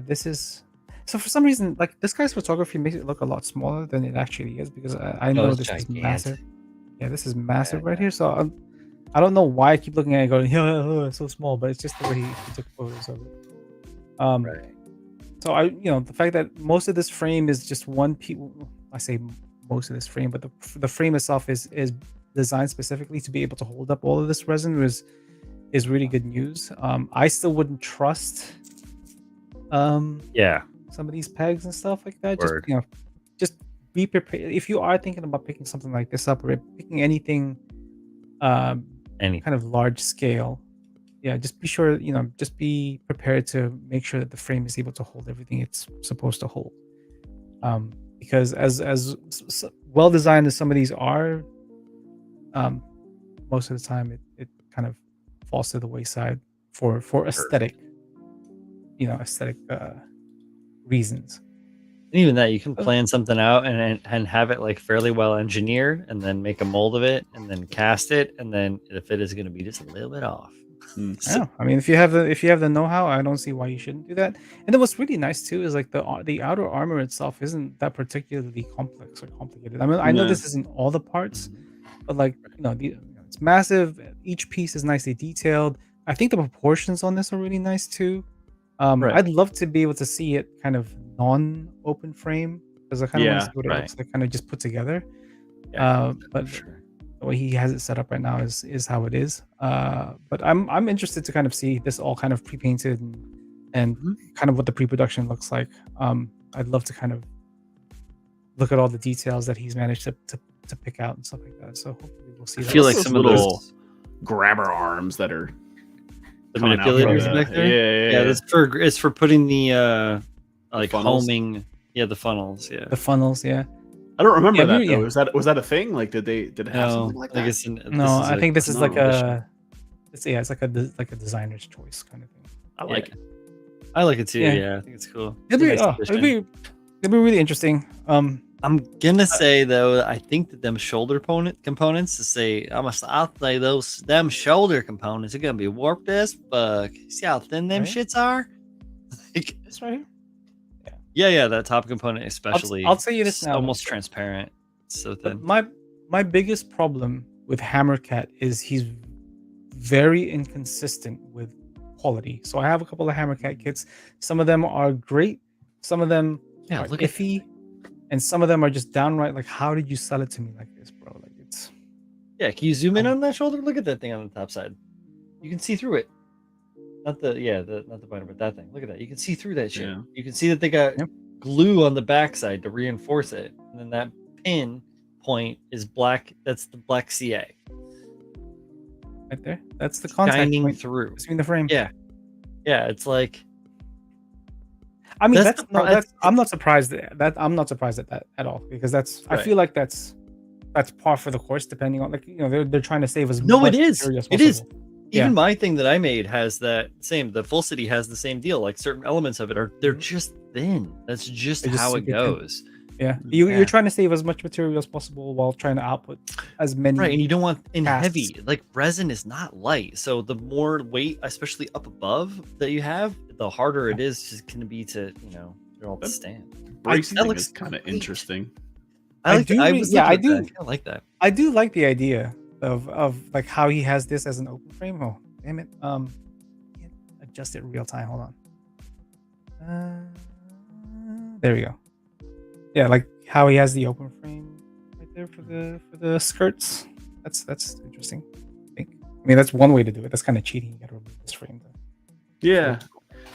this is so for some reason, like this guy's photography makes it look a lot smaller than it actually is because I know this is massive. Yeah, this is massive right here. So I don't know why I keep looking at it going, yeah, it's so small, but it's just the way he took photos of it. Right. So the fact that most of this frame is just one piece. I say most of this frame, but the frame itself is designed specifically to be able to hold up all of this resin is really good news. I still wouldn't trust some of these pegs and stuff like that. Word. Just be prepared if you are thinking about picking something like this up or picking anything kind of large scale. Yeah, just be sure, just be prepared to make sure that the frame is able to hold everything it's supposed to hold. Because as well designed as some of these are, most of the time it kind of falls to the wayside for aesthetic reasons. And even that, you can plan something out and have it like fairly well engineered, and then make a mold of it, and then cast it, and then the fit is going to be just a little bit off. So, I mean, if you have the know-how, I don't see why you shouldn't do that. And then what's really nice too is like the outer armor itself isn't that particularly complex or complicated. I mean, I know this isn't all the parts, but like it's massive. Each piece is nicely detailed. I think the proportions on this are really nice too. I'd love to be able to see it kind of non-open frame because I kind of want to see what it looks like, kind of just put together. But the way he has it set up right now is how it is. But I'm interested to kind of see this all kind of pre-painted and kind of what the pre-production looks like. I'd love to kind of look at all the details that he's managed to pick out and stuff like that. So hopefully we'll see. I feel like some of those grabber arms that are the manipulators back there. Yeah, it's for putting the like homing. Yeah, the funnels. Yeah, the funnels. Yeah. I don't remember that though. Was that a thing? Like, did it have something like that? I think this is like it's like a designer's choice kind of thing. I like it. I like it too. Yeah, I think it's cool. It'll be really interesting. I'm gonna say though, I think that them shoulder components I'll say them shoulder components are gonna be warped as fuck. See how thin them shits are? This right here. Yeah, that top component especially. I'll tell you this now. Almost transparent. It's so thin. My biggest problem with Hammercat is he's very inconsistent with quality. So I have a couple of Hammercat kits. Some of them are great. Some of them are iffy. And some of them are just downright like, how did you sell it to me like this, bro? Like it's. Yeah, can you zoom in on that shoulder? Look at that thing on the top side. You can see through it. Not the bottom, but that thing. Look at that. You can see through that shit. Yeah. You can see that they got glue on the backside to reinforce it, and then that pin point is black. That's the black CA. Right there. That's the contact shining point through between the frame. Yeah. It's like I mean, That's I'm not surprised I'm not surprised at that at all, because I Right. feel like that's par for the course, depending on, like, they're trying to save as No, it much is. material as It is. possible. Even Yeah. my thing that I made has that same. The Full City has the same deal. Like certain elements of it they're just thin. That's just They're just how it super thin. goes. Yeah. Yeah. You're trying to save as much material as possible while trying to output as many. Right, and you don't want casts. heavy. Like resin is not light, so the more weight, especially up above, that you have, the harder it is just going to be to they're all to stand. Bracing that thing looks is kind of great. interesting. I like. do I re- was yeah, looking I at do. that. I kinda like that. I do like the idea of like how he has this as an open frame. Oh, damn it. Can't adjust it real time. Hold on. There we go. Yeah, like how he has the open frame right there for the skirts. That's interesting, I think. I mean, that's one way to do it. That's kind of cheating. You gotta remove this frame. Yeah.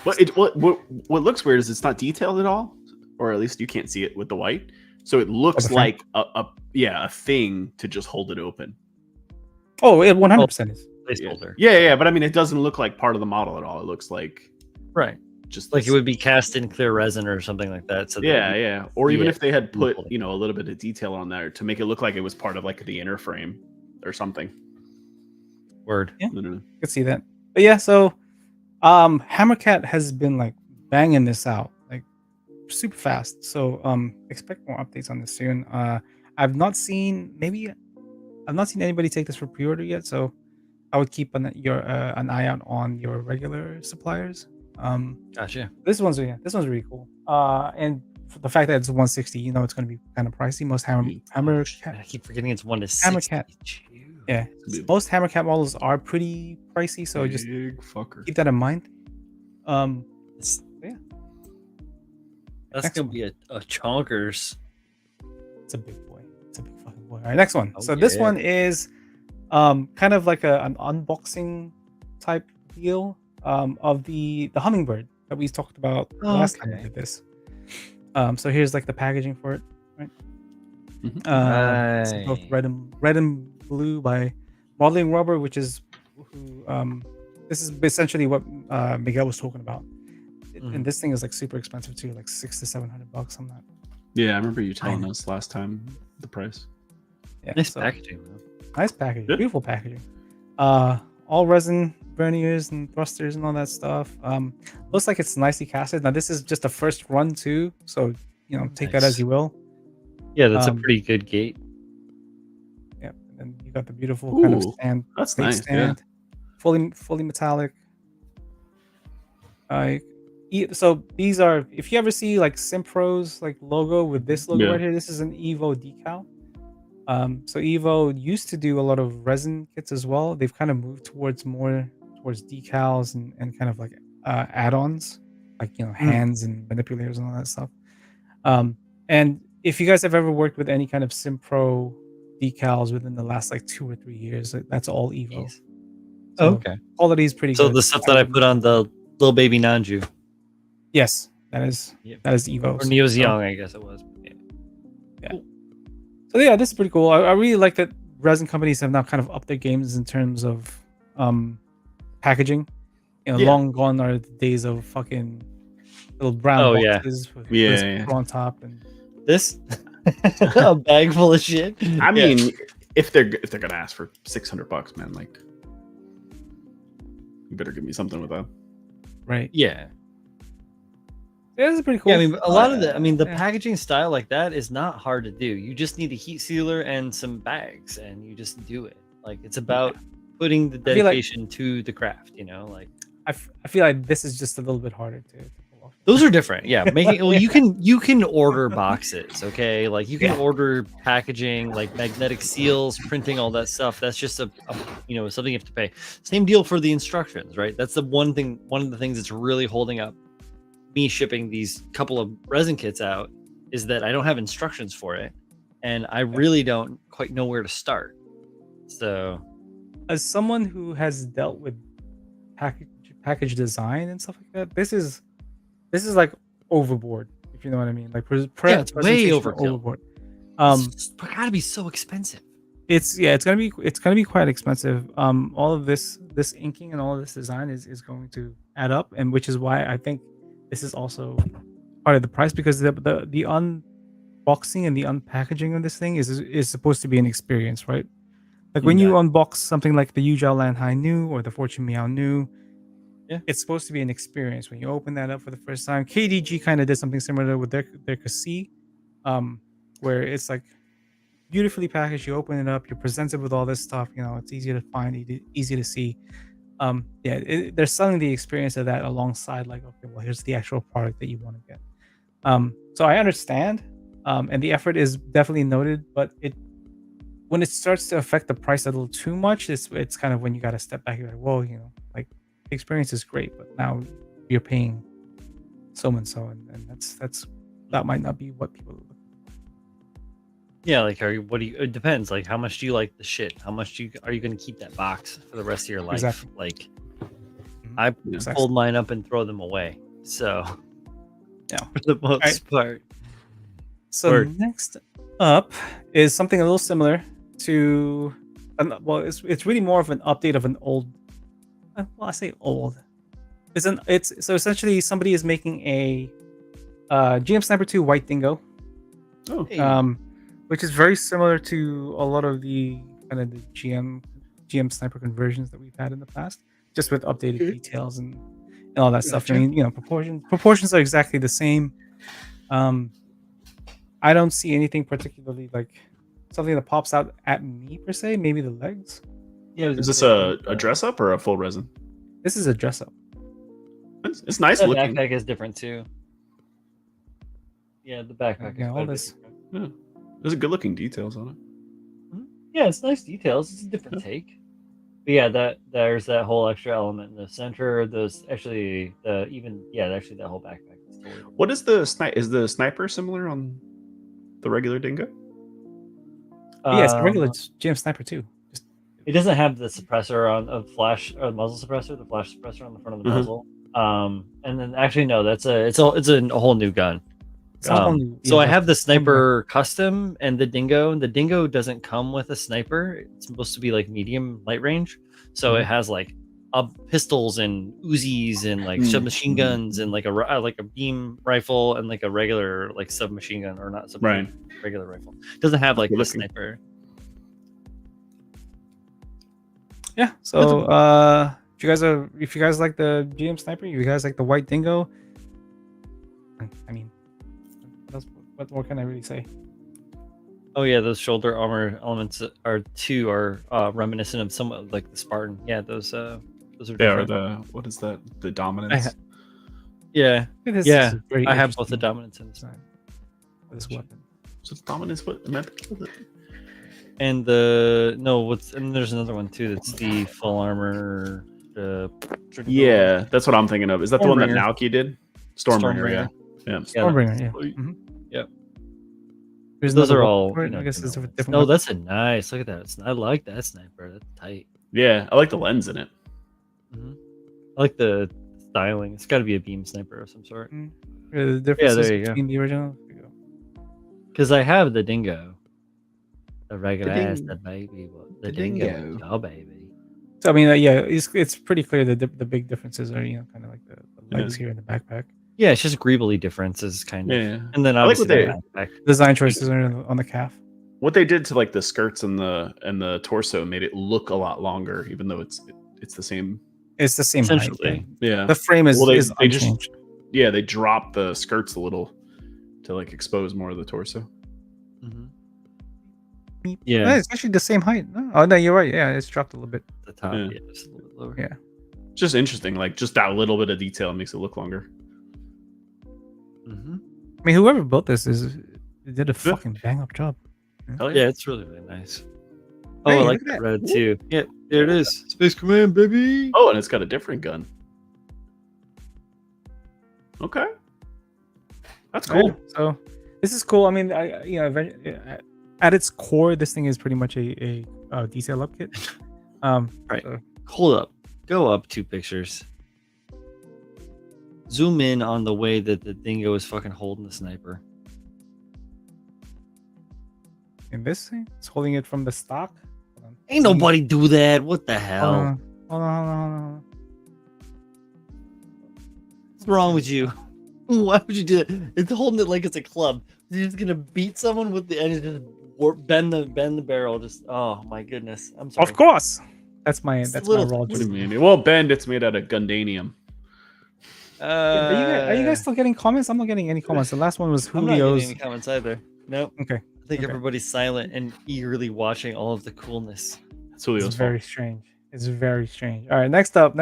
But what looks weird is it's not detailed at all, or at least you can't see it with the white. So it looks frame? like a thing to just hold it open. Oh, it 100% is. Placeholder. Yeah. But I mean, it doesn't look like part of the model at all. It looks like Right. just Like this- it would be cast in clear resin or something like that. So that Yeah. Or even Yeah. if they had put Totally. a little bit of detail on there to make it look like it was part of like the inner frame or something. Word. Yeah. I don't know. I could see that. But yeah, so Hammercat has been like banging this out like super fast. So expect more updates on this soon. I've not seen anybody take this for pre-order yet, so I would keep an eye out on your regular suppliers. Gotcha. This one's really cool. And for the fact that it's 160, it's going to be kind of pricey. Most Man, Hammercat, I keep forgetting it's 1 to 60. Hammercat. Yeah, most Hammercat models are pretty pricey, so just Big fucker. keep that in mind. That's Yeah. That's Next gonna one. be a chonkers. It's a big boy. It's a big fucking boy. All right, next one. Oh, So this yeah. one is kind of like an unboxing type deal of the hummingbird that we talked about last time we Okay. did this. So here's like the packaging for it, right? It's both Right. red and blue by Modeling Rubber, which is who this is essentially what Miguel was talking about. And this thing is like super expensive too, like $600 to $700. I'm not. Yeah, I remember you telling us last time the price. Yeah, Nice so- packaging, though. Nice packaging, Good. beautiful packaging. All resin verniers and thrusters and all that stuff. Looks like it's nicely casted. Now this is just a first run too, so take that as Nice. you will. Yeah, that's a Um, pretty good gate. Yep. And then you got the beautiful kind of Ooh, stand. That's plate nice. Yeah. stand, fully metallic. So these are, if you ever see like Simpro's like logo with this logo Yeah. right here, this is an Evo decal. So Evo used to do a lot of resin kits as well. They've kind of moved towards decals and kind of like add-ons, like hands and manipulators and all that stuff. And if you guys have ever worked with any kind of Simpro decals within the last like 2 or 3 years, that's all Evo. Jeez. So Okay. quality is pretty So good. the stuff that I put on the little baby Nanju, Yes, that is Yep. Evo. when he was young, I guess it was. Yeah. So yeah, this is pretty cool. I really like that resin companies have now kind of upped their games in terms of packaging. Yeah. Long gone are the days of fucking little brown Oh, yeah. boxes with Yeah, this yeah. on top and This a bag full of shit. I mean, if they're gonna ask for $600, man, like you better give me something with that. right. Yeah. Yeah, this is pretty cool. Yeah, I mean, a lot of the Yeah. packaging style like that is not hard to do. You just need a heat sealer and some bags, and you just do it. Like it's about putting the feel like- dedication to the craft. Like I feel like this is just a little bit harder to pull off. those are different. Yeah, making well, you can order boxes. Okay, like you can Yeah. order packaging, like magnetic seals, printing, all that stuff. That's just a something you have to pay. Same deal for the instructions, right? That's one of the things that's really holding up me shipping these couple of resin kits out is that I don't have instructions for it, and I really don't quite know where to start. So As someone who has dealt with package design and stuff like that, this is like overboard, if you know what I mean. Like it's way presentation overkill. overboard. it's gotta be so expensive. It's gonna be quite expensive. All of this inking and all of this design is going to add up, and which is why I think this is also part of the price because the unboxing and the unpackaging of this thing is supposed to be an experience, right? Like when you unbox something like the Yuzhou Lanhai New or the Fortune Miao New, it's supposed to be an experience. When you open that up for the first time, KDG kind of did something similar with their Kasi, where it's like beautifully packaged. You open it up, you're presented with all this stuff. You know, it's easy to find, easy to see. They're selling the experience of that alongside, like, okay, well, here's the actual product that you want to get. So I understand, and the effort is definitely noted, but when it starts to affect the price a little too much, it's kind of when you got to step back. You're like, well, you know, like the experience is great, but now you're paying so and so, and that might not be what people are looking for. Yeah, like it depends. Like, how much do you like the shit? How much are you going to keep that box for the rest of your life? Exactly. Like, I fold mine up and throw them away. So, yeah, for the most part. So next up is something a little similar to, well, it's really more of an update of an old. Well, I say old. It's so essentially somebody is making a GM Sniper 2 White Dingo. Oh. Which is very similar to a lot of the kind of the GM Sniper conversions that we've had in the past, just with updated details and all that stuff. I mean, you know, proportions are exactly the same. I don't see anything particularly like something that pops out at me per se. Maybe the legs. Yeah. Is this a dress up or a full resin? This is a dress up. It's nice the looking. Backpack is different too. Yeah, the backpack. Yeah, all this. Yeah. There's good looking details on it. Yeah, it's nice details. It's a different take. But yeah, there's that whole extra element in the center. Those actually that whole backpack is totally different. What is the sniper similar on the regular Dingo? Yeah, it's a regular GM Sniper 2. It doesn't have the suppressor on flash or muzzle suppressor, the flash suppressor on the front of the muzzle. And then actually no, it's a whole new gun. So I have the sniper custom and the Dingo. The Dingo doesn't come with a sniper. It's supposed to be like medium light range. So it has like pistols and Uzis and like submachine guns and like a beam rifle and like a regular like submachine gun or not submachine regular rifle. It doesn't have like the sniper. Yeah. So if you guys like the GM Sniper, you guys like the White Dingo. I mean, what more can I really say? Oh yeah, those shoulder armor elements are reminiscent of somewhat like the Spartan. Yeah, those are different. Yeah, what is that? The dominance. I have both the dominance and this weapon. So it's dominance. What? And there's another one too. That's the full armor. Yeah, that's what I'm thinking of. Is that the one that Naoki did? Stormbringer. Yeah. Stormbringer. Yeah. Yep. Those are all. I guess there's different. No, that's a nice. Look at that. I like that sniper. That's tight. Yeah, I like the lens in it. I like the styling. It's got to be a beam sniper of some sort. The differences between the original. Because I have the Dingo. The regular ass, the baby. The Dingo. Oh, baby. So, I mean, it's pretty clear that the big differences are, kind of like the legs here in the backpack. Yeah, it's just greebly differences, kind of. Yeah. And then obviously the design choices are on the calf. What they did to like the skirts and the torso made it look a lot longer, even though it's the same. It's the same height. Yeah. The frame is unchanged. They dropped the skirts a little to like expose more of the torso. Yeah, it's actually the same height. Oh no, you're right. Yeah, it's dropped a little bit. The top, just a little bit lower. Yeah, just interesting. Like just that little bit of detail makes it look longer. I mean, whoever built this did a fucking bang up job. Yeah, it's really nice. Oh, I like that red too. Yeah, there it is. Space Command, baby. Oh, and it's got a different gun. Okay, that's cool. Right. So this is cool. I mean, at its core, this thing is pretty much a detail up kit. Right. So. Hold up. Go up 2 pictures. Zoom in on the way that the Dingo is fucking holding the sniper. In this thing? It's holding it from the stock? Ain't nobody do that. What the hell? Hold on. What's wrong with you? Why would you do that? It's holding it like it's a club. You're just gonna beat someone with the and just bend the barrel. Just oh my goodness. I'm sorry. Of course. That's my It's a that's little my raw. What do you mean? Well, bend. It's made out of Gundanium. Are you guys still getting comments? I'm not getting any comments. The last one was I'm not getting Julio's. any comments either. Nope. Okay. I think everybody's silent and eagerly watching all of the coolness. That's Julio's It's very strange. It's very strange. All right, next up.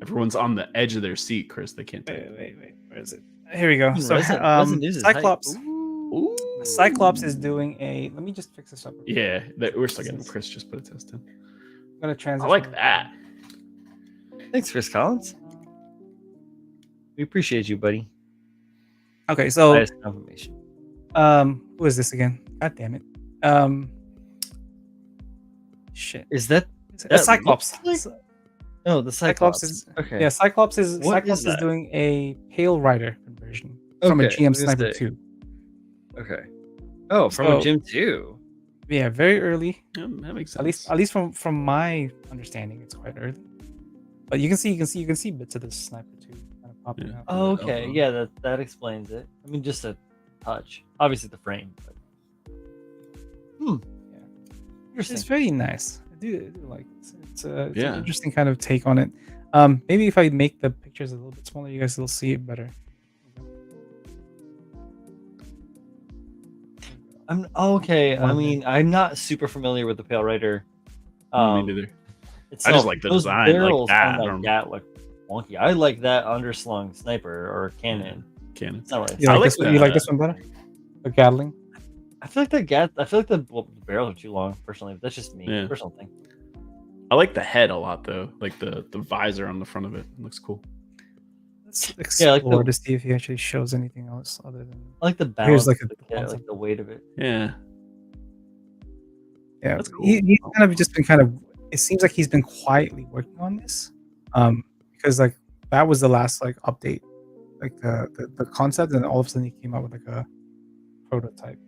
Everyone's on the edge of their seat, Chris. They can't. Wait. Where is it? Here we go. So Resin News is Cyclops. Ooh. Cyclops is doing a. Let me just fix this up. Yeah, we're still getting Chris. Just put a test in. I'm gonna transition. I like that. Thanks, Chris Collins. We appreciate you, buddy. Okay, so Highest confirmation. who is this again? God damn it. Shit. Is that Cyclops? Oh, the Cyclops. Is okay. Yeah, Cyclops is What is that? doing a Pale Rider conversion from a GM Sniper 2. Okay. Oh, from a Gym 2. Yeah, very early. Yeah, that makes sense. At least from my understanding, it's quite early. But you can see bits of this Sniper 2 kind of popping out. Oh, okay. Yeah, that explains it. I mean, just a touch. Obviously, the frame. But... Yeah. Interesting. It's very nice. I do like it. It's an Yeah. interesting kind of take on it. Maybe if I make the pictures a little bit smaller, you guys will see it better. I'm okay. I mean, I'm not super familiar with the Pale Rider. Me neither. I just like the design, like that. On that Gat look wonky. I like that underslung sniper or cannon. Cannon. It's not like You like this one better? The Gatling? I feel like the barrels are too long. Personally, that's just me. Yeah. Personal thing. I like the head a lot though. Like the visor on the front of it. It looks cool. Let's explore like to see if he actually shows anything else other than. I like the balance. Here's Like the weight of it. Yeah. Yeah, That's cool. he's kind of just been kind of. It seems like he's been quietly working on this, because like that was the last like update, like the concept, and all of a sudden he came out with like a prototype.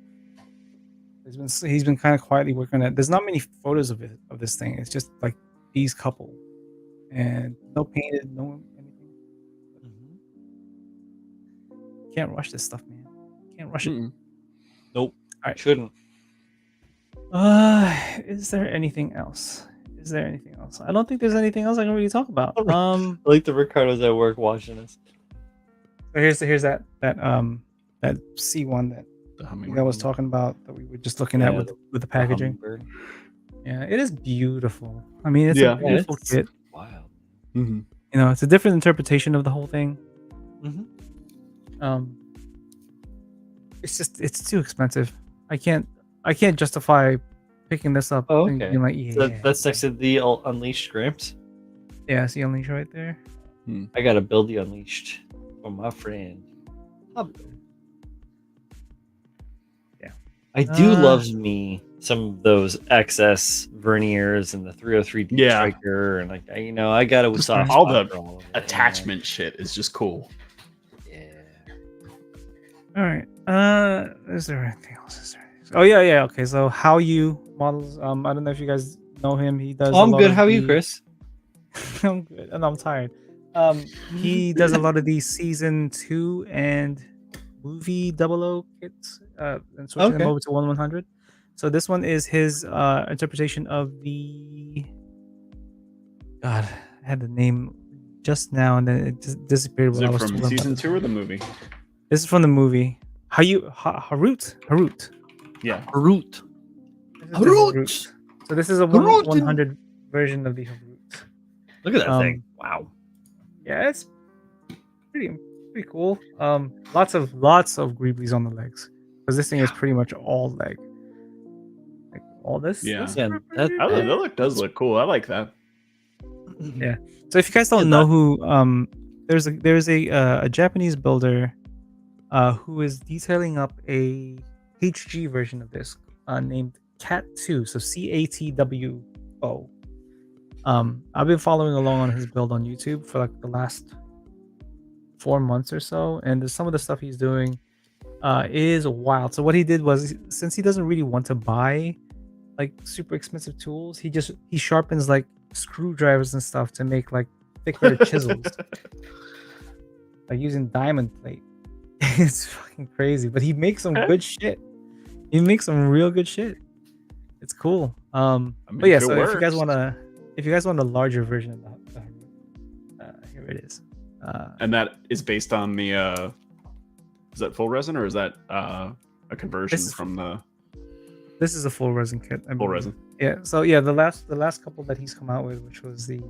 He's been kind of quietly working on it. There's not many photos of this thing. It's just like these couple, and no painted, no anything. Can't rush this stuff, man. Can't rush it. Nope. All right. Shouldn't. Is there anything else? I don't think there's anything else I can really talk about. I like the Ricardos at work watching us. So here's that C1 that I was talking about that we were just looking at with the packaging. Yeah, it is beautiful. I mean, it's a beautiful kit. Wow. You know, it's a different interpretation of the whole thing. It's too expensive. I can't justify picking this up. Oh, and okay. being like, yeah. So that's next to the Unleashed Gramps. Yeah, see Unleashed right there. I gotta build the Unleashed for my friend. Yeah. I do love me some of those XS verniers and the 303D striker and like I gotta soft all the attachment shit is just cool. Yeah. All right. Is there anything else? Oh yeah. Okay, so How You models. I don't know if you guys know him. He does. I'm good. How are you, Chris? I'm good, and I'm tired. He does a lot of these season 2 and movie 00 kits, and switching them over to 1/100. So this one is his interpretation of the. God, I had the name just now, and then it just disappeared. Is it from season 2 or the movie? This is from the movie. Harut. Yeah. Harut. So this is a 100 version of the Harut. Look at that thing. Wow. Yeah, it's pretty cool. Lots of greeblies on the legs, because this thing is pretty much all leg. Like all this. Yeah. That does look cool. I like that. Yeah. So if you guys don't know who, there's a Japanese builder, who is detailing up a HG version of this, named Cat2. So CATWO. I've been following along on his build on YouTube for like the last 4 months or so, and some of the stuff he's doing is wild. So what he did was, since he doesn't really want to buy like super expensive tools, he sharpens like screwdrivers and stuff to make like thicker chisels. like using diamond plate. It's fucking crazy, but he makes some good shit. He makes some real good shit. It's cool. But yeah, so if you guys want a larger version of the here it is. And that is based on the is that full resin or is that a conversion from the? This is a full resin kit. Full resin. Yeah. So yeah, the last couple that he's come out with, which was the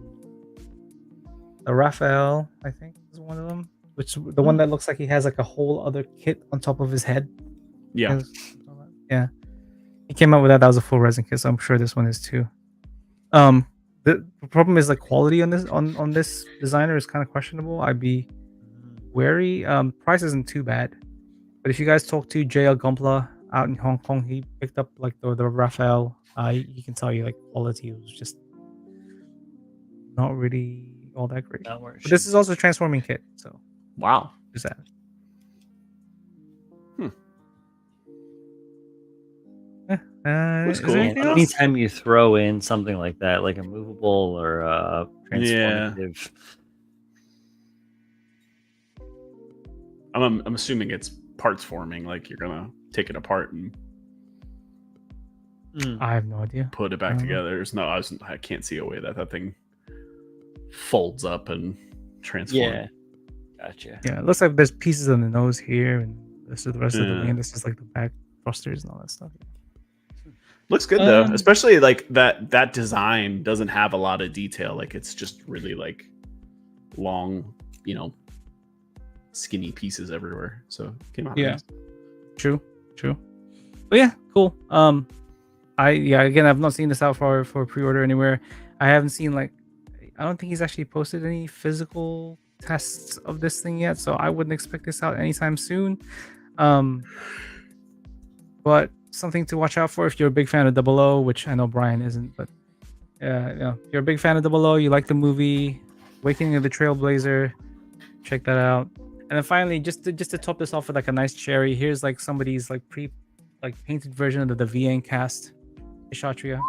Raphael, I think is one of them. Which the one that looks like he has like a whole other kit on top of his head. Yeah. Yeah. He came out with that. That was a full resin kit, so I'm sure this one is too. The problem is like quality on this on this designer is kind of questionable. I'd be wary. Price isn't too bad, but if you guys talk to JL Gumpla out in Hong Kong, he picked up like the Raphael. He can tell you like quality was just not really all that great. But this is also a transforming kit, so wow, is that? That's cool. Anytime you throw in something like that, like a movable or transformative, I'm assuming it's parts forming. Like you're gonna take it apart and I have no idea. Put it back together. There's no, I can't see a way that thing folds up and transforms. Yeah, gotcha. Yeah, it looks like there's pieces on the nose here, and this is the rest of the wing. This is like the back thrusters and all that stuff. Looks good though, especially like that design doesn't have a lot of detail. Like it's just really like long, skinny pieces everywhere. So it came out nice. True. But yeah, cool. Again, I've not seen this out for pre-order anywhere. I haven't seen I don't think he's actually posted any physical tests of this thing yet, so I wouldn't expect this out anytime soon. But something to watch out for if you're a big fan of 00, which I know Brian isn't, but if you're a big fan of 00, you like the movie Awakening of the Trailblazer, check that out. And then finally, just to top this off with like a nice cherry, here's like somebody's painted version of the VN cast Kshatriya.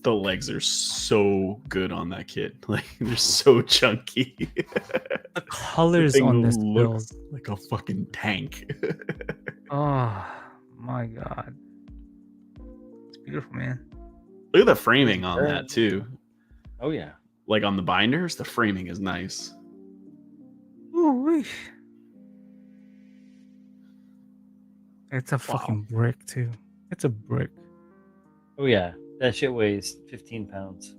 The legs are so good on that kit. Like they're so chunky. The colors on this build like a fucking tank. Oh my god, it's beautiful, man. Look at the framing on that too. Oh yeah, like on the binders, the framing is nice. Ooh, it's a fucking brick too. It's a brick. Oh yeah, that shit weighs 15 pounds.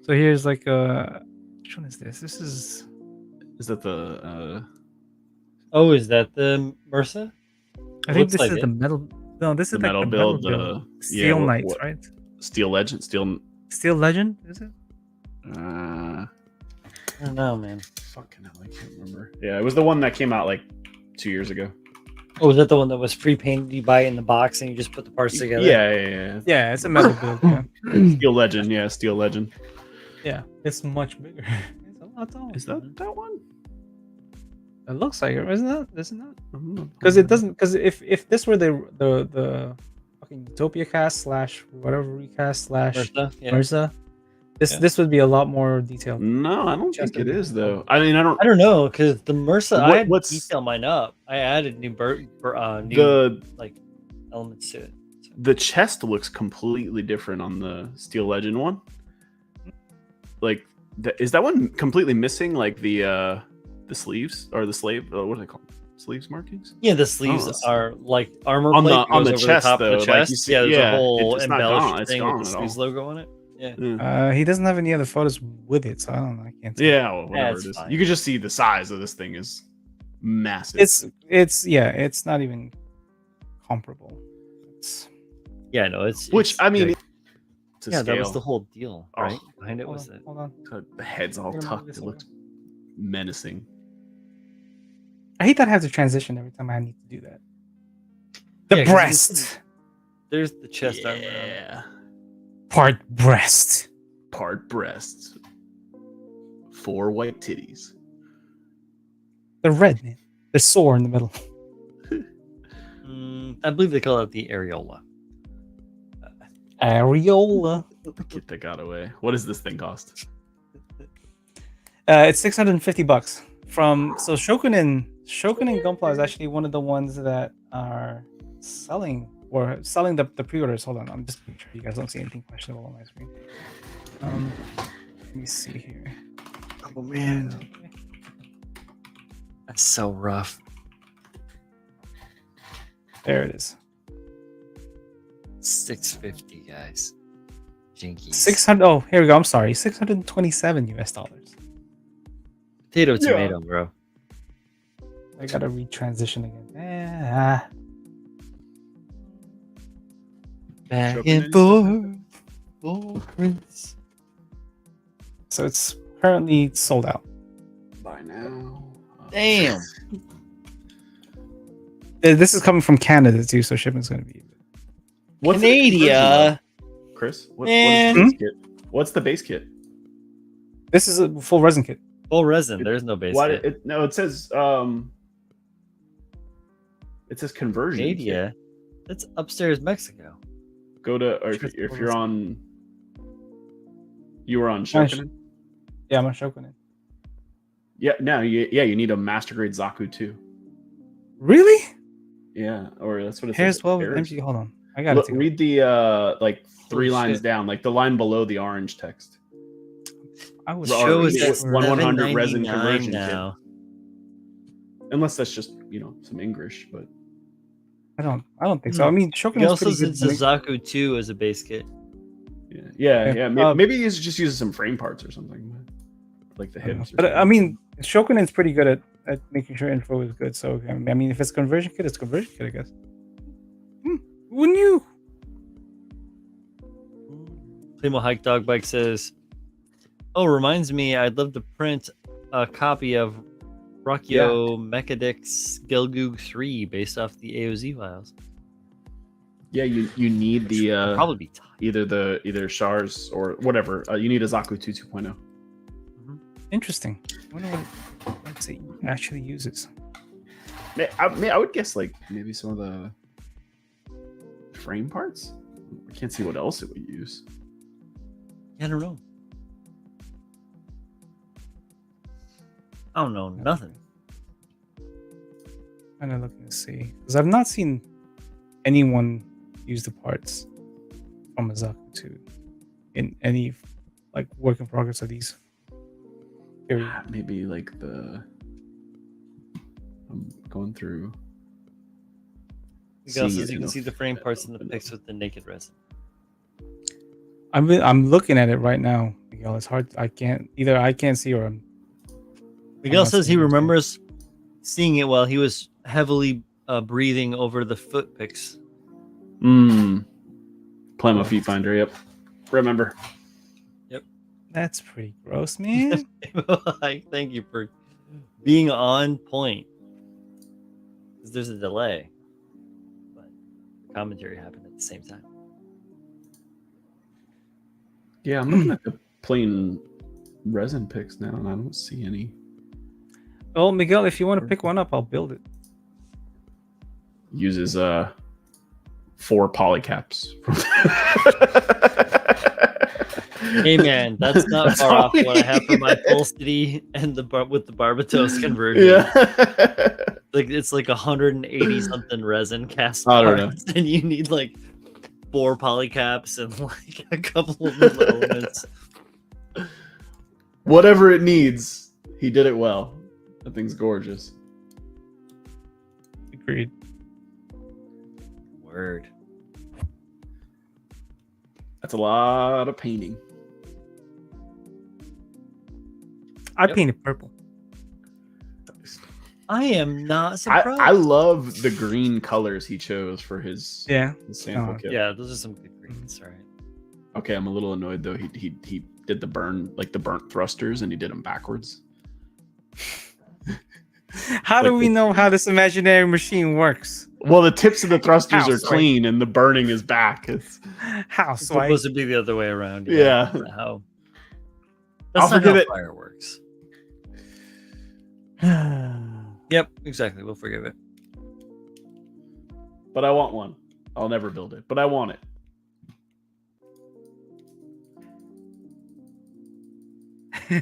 So here's like which one is this? This is that the Oh, is that the MRSA? I think this is the metal. No, this is the metal build. Steel Knights, right? Steel Legend. Steel Legend, is it? I don't know, man. Fucking hell, I can't remember. Yeah, it was the one that came out like 2 years ago. Oh, was that the one that was pre-painted? You buy it in the box and you just put the parts together? Yeah, it's a metal build. Yeah. Steel Legend. Yeah, Steel Legend. Yeah, it's much bigger. It's a lot taller. Is that one? It looks like it, isn't it? Isn't it? Because it doesn't. Because if this were the fucking Utopia cast / whatever recast / MRSA, this would be a lot more detailed. No, I don't think it is though. I mean, I don't know because the MRSA I had to detail mine up. I added new elements to it. So. The chest looks completely different on the Steel Legend one. Like, is that one completely missing? Like the sleeves or the slave? What are they called? Sleeves markings? Yeah, the sleeves are like armor on plate on the chest, the top though. Of the chest. Like see, there's a whole embellished thing with the sleeves logo on it. Yeah. He doesn't have any other photos with it, so I don't know. I can't. Yeah, well, whatever it is. Fine. You could just see the size of this thing is massive. It's not even comparable. It's I mean. That was the whole deal, right? Behind it was hold on. The head's all tucked. It looks menacing. I hate that I have to transition every time I need to do that. The breast. There's the chest armor. Yeah. Part breast. 4 white titties. The red, man. The sore in the middle. I believe they call it the areola. Areola. The kit that got away. What does this thing cost? It's $650 So Shokunin Gunpla is actually one of the ones that are selling the pre-orders. Hold on, I'm just making sure you guys don't see anything questionable on my screen. Let me see here. Oh man, that's so rough. There it is. 650, guys. Jinkies. 600. Oh, here we go. I'm sorry. $627 US. Tomato, bro. I gotta retransition again. Back and forth, Prince. So it's currently sold out. By now. Damn. This is coming from Canada too, so shipment's gonna be. What's Canada. Chris? Man. What's the base kit? This is a full resin kit. Full resin. There's no base kit. It says conversion. Canada. That's upstairs Mexico. Go to, or if you're on, you were on Shokunin? Yeah, I'm on Shokunin. Yeah, no, you need a master grade Zaku too. Really? Yeah, or that's what it Here's says. well with MG. Hold on, I gotta read the like 3 lines shit. down, like the line below the orange text. I was Show us it's that 100 resin $7.99 conversion now. kit. Unless that's just some English, but I don't think so. I mean, Shokunin He is also pretty says good. Zaku 2 as a base kit. yeah. Maybe he's just using some frame parts or something, like the hips. But I mean, Shokunin's pretty good at making sure info is good. So I mean, if it's conversion kit, it's conversion kit, I guess. Wouldn't you? Primo Hike Dog Bike says, "Oh, reminds me, I'd love to print a copy of Rakio Mechadix Gelgoog 3 based off the AOZ files." Yeah, you need the probably be tight. either Shars or whatever. You need a Zaku 2 2.0. Interesting. I wonder what it actually uses. I would guess like maybe some of the frame parts. I can't see what else it would use. I don't know. I don't know nothing. I'm gonna look and see because I've not seen anyone use the parts from a Zaku 2 in any like work in progress of these. Maybe like I'm going through. Miguel says you can see the frame parts in the pics with the naked resin. I'm looking at it right now, Miguel. It's hard. I can't see or I'm. Miguel says he remembers seeing it while he was heavily breathing over the foot pics. Playing my feet finder. Yep. Remember. Yep. That's pretty gross, man. Thank you for being on point. Because there's a delay. But the commentary happened at the same time. Yeah, I'm looking at the plain resin pics now, and I don't see any. Well, Miguel, if you want to pick one up, I'll build it. Uses 4 polycaps. Hey man, that's not far off what I have for my full city and with the Barbatos conversion. Yeah. Like it's like 180 something resin cast I don't know. and you need like 4 polycaps and like a couple of little elements. Whatever it needs, he did it well. That thing's gorgeous. Agreed. Word. That's a lot of painting. I painted purple. I am not surprised. I love the green colors he chose for his sample kit. Yeah, those are some good greens, all right. Okay, I'm a little annoyed though. He did the burnt thrusters and he did them backwards. How do we know how this imaginary machine works? Well, the tips of the thrusters are clean and the burning is back. It's supposed to be the other way around. Yeah. How? I'll forgive it. Fire works. Yep, exactly. We'll forgive it. But I want one. I'll never build it, but I want it.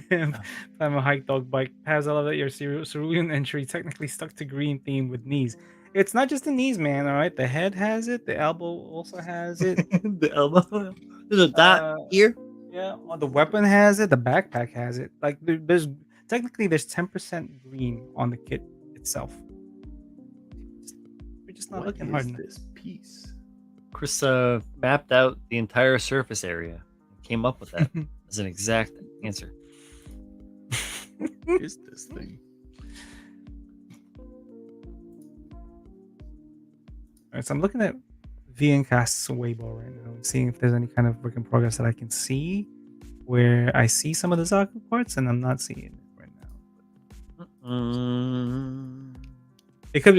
Time a hike dog bike. Paz, I love that your cerulean entry technically stuck to green theme with knees. It's not just the knees, man. All right, the head has it. The elbow also has it. The elbow. There's a dot Uh, here. yeah, the weapon has it. The backpack has it. Like there's technically there's 10% green on the kit itself. We're just not looking hard enough. This piece? Chris mapped out the entire surface area and came up with that as an exact answer. What is this thing? All right, so I'm looking at VNcast's Weibo right now and seeing if there's any kind of work in progress that I can see where I see some of the Zaku parts and I'm not seeing it right now. It could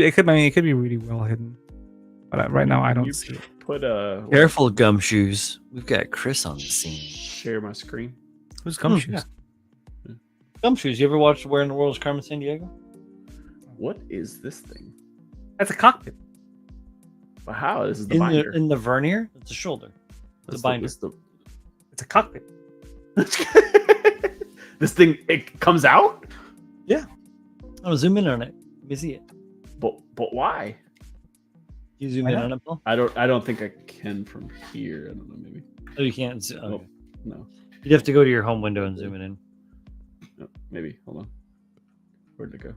be really well hidden, but right now I don't see it. Put Careful, Gumshoes. We've got Chris on the scene. Share my screen. Who's Gumshoes? Yeah. Gumshoes. You ever watched Where in the World is Carmen Sandiego? What is this thing? That's a cockpit. But how? This is the binder. In the vernier, it's a shoulder. It's a binder. It's a cockpit. This thing, it comes out? Yeah. I'm gonna zoom in on it. Let me see it. But why? You zoom in on it, Paul? I don't think I can from here. I don't know, maybe. Oh, you can't. Oh, no. You'd have to go to your home window and zoom it in. No, maybe. Hold on. Where'd it go?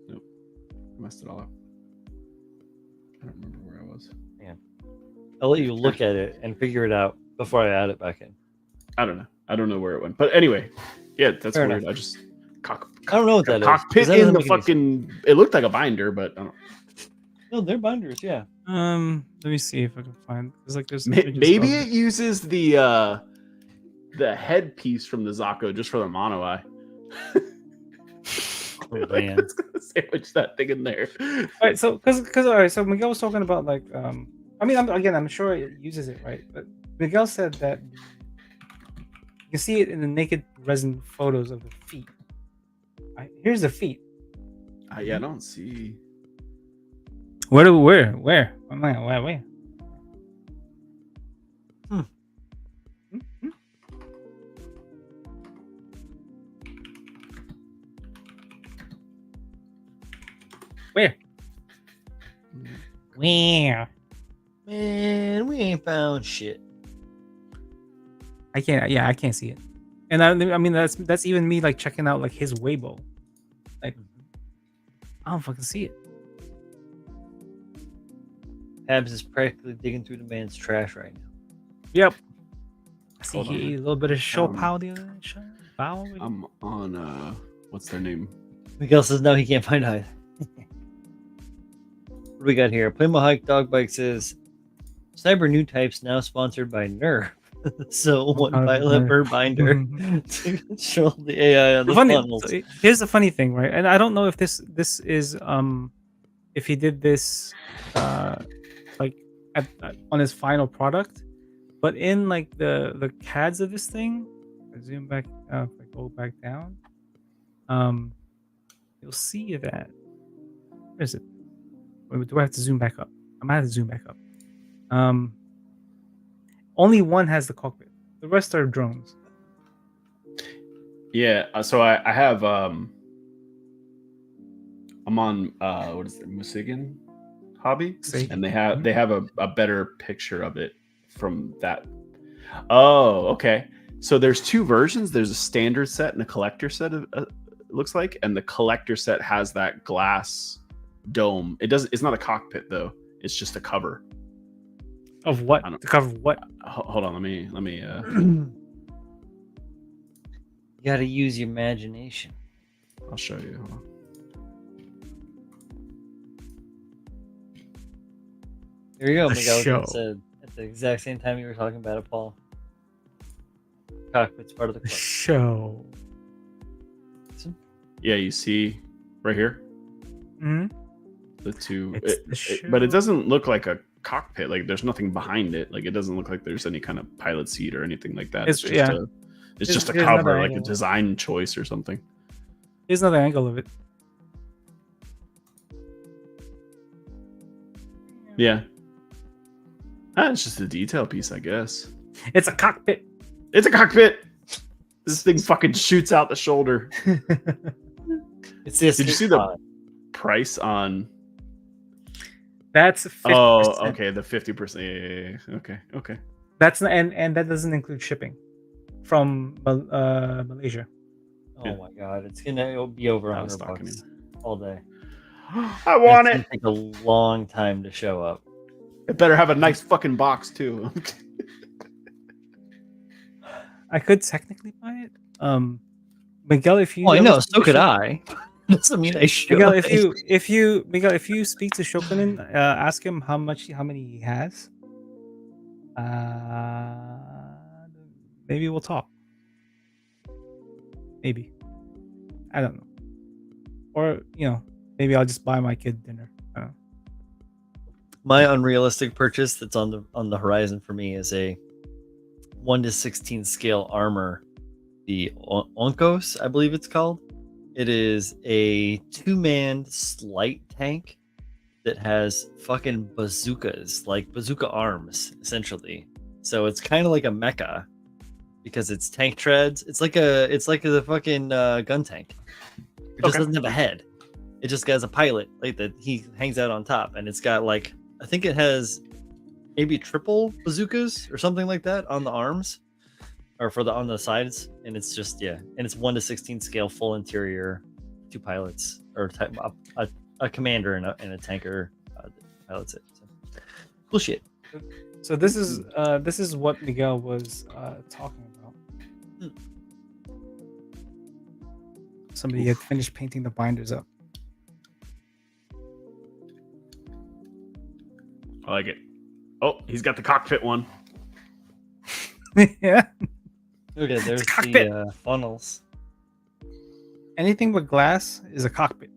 Nope. I messed it all up. I don't remember where I was. Yeah. I'll let you look at it and figure it out before I add it back in. I don't know. I don't know where it went. But anyway, yeah, that's Fair weird. enough. I just I don't know what that is. cockpit That in doesn't the make any fucking. It looked like a binder, but I don't. No, they're binders. Yeah. Let me see if I can find. There's like there's Maybe it uses the headpiece from the Zaku just for the mono eye. Oh, Like, man. it's gonna sandwich that thing in there. All right, so because all right, so Miguel was talking about like I mean, I'm sure it uses it, right? But Miguel said that you can see it in the naked resin photos of the feet. Here's the feet. Yeah, I don't see. Where? Where? Where? Man, we ain't found shit. I can't see it. And I mean that's even me like checking out like his Weibo. Like I don't fucking see it. Habs is practically digging through the man's trash right now. Yep. I see Hold on. a little bit of show pow the other bow. I'm on what's their name? Miguel says no, he can't find either. What do we got here? Play My Hike Dog Bike says Cyber New Types now sponsored by Nerf. So one pilot per binder to control the AI on the funnels. So here's the funny thing, right? And I don't know if this is if he did this like on his final product, but in like the CADs of this thing, I zoom back if I go back down, you'll see that. Where is it? Wait, do I have to zoom back up? I might have to zoom back up. Only one has the cockpit. The rest are drones. Yeah, so I have I'm on what is it, Musigan Hobby, and they have a better picture of it from that. Oh, okay. So there's two versions. There's a standard set and a collector set. It looks like, and the collector set has that glass dome. It's not a cockpit though. It's just a cover. Of what? To cover what? Hold on. Let me. You got to use your imagination. I'll show you. Hold on. There you go, A Miguel. show. Said at the exact same time you were talking about it, Paul. Cockpit's part of the club. Show. Yeah, you see right here Hmm. the two, It's the but it show. doesn't look like a cockpit. Like there's nothing behind it. Like it doesn't look like there's any kind of pilot seat or anything like that. It's just just a Here's another cover, like a angle. design choice or something. Here's another angle of it. Yeah. It's just a detail piece, I guess. It's a cockpit. It's a cockpit. This thing fucking shoots out the shoulder. It's this. Did you see the price on? That's 50%. Oh, okay, the 50%. Yeah. Okay. That's and that doesn't include shipping from Malaysia. Oh my god, it'll be over $100 all day. I want it's it. Take a long time to show up. It better have a nice fucking box too. I could technically buy it. Miguel, if you I know, so could I. Doesn't mean I should. Miguel, if you speak to Shokunin, ask him how many he has. Maybe we'll talk. Maybe. I don't know. Or maybe I'll just buy my kid dinner. My unrealistic purchase that's on the horizon for me is a 1/16 scale armor, the Onkos, I believe it's called. It is a 2-man slight tank that has fucking bazookas, like bazooka arms, essentially. So it's kind of like a mecha because it's tank treads. It's like a fucking gun tank. It just doesn't have a head. It just has a pilot like that. He hangs out on top, and it's got like, I think it has maybe triple bazookas or something like that on the arms, or on the sides. And it's just and it's 1/16 scale, full interior, 2 pilots, or a commander and a tanker that pilots it. So, cool shit. So this is what Miguel was talking about. Somebody had finished painting the binders up. I like it. Oh, he's got the cockpit one. Yeah. Okay, there's the funnels. Anything but glass is a cockpit.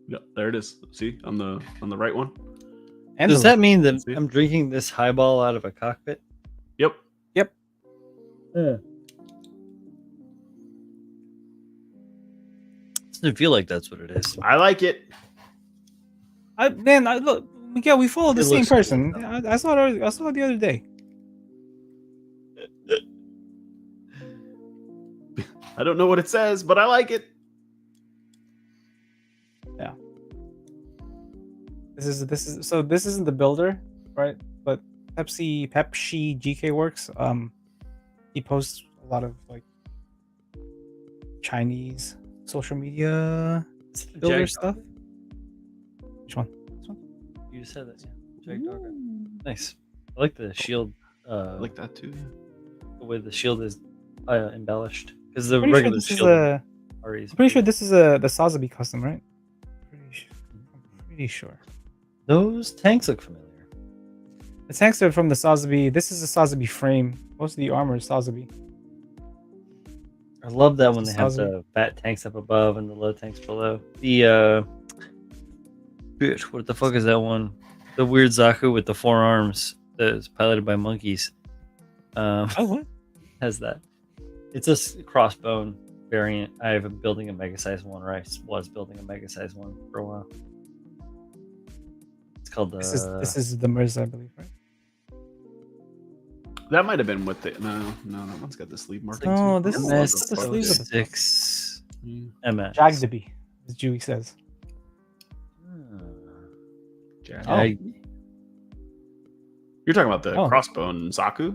Yeah, there it is. See, on the right one. And does that mean that I'm drinking this highball out of a cockpit? Yep. Doesn't feel like that's what it is. I like it. Look, Miguel, we follow the same person. I saw it the other day. I don't know what it says, but I like it. Yeah. This isn't the builder, right? But Pepsi GK Works. He posts a lot of like Chinese social media builder stuff. Which one? This one? You just said that, yeah. Jag-Dog. Nice. I like the shield. I like that too. The way the shield is embellished, because the Pretty regular sure shield. I'm pretty sure this is the Sazabi custom, right? Pretty sure. Those tanks look familiar. The tanks are from the Sazabi. This is a Sazabi frame. Most of the armor is Sazabi. I love that when they have Sazabi. the fat tanks up above and the low tanks below. The bitch, what the fuck is that one? The weird Zaku with the 4 arms that is piloted by monkeys. What? Has that? It's a crossbone variant. I've been building a mega size one, or I was building a mega size one for a while. It's called the. This is the Mirza, I believe, right? That might have been what the no, that one's got the sleeve marking. Oh, too. this is the sleeves of the 6 MS. Jagdabi, as Dewey says. Jag. You're talking about the crossbone Zaku?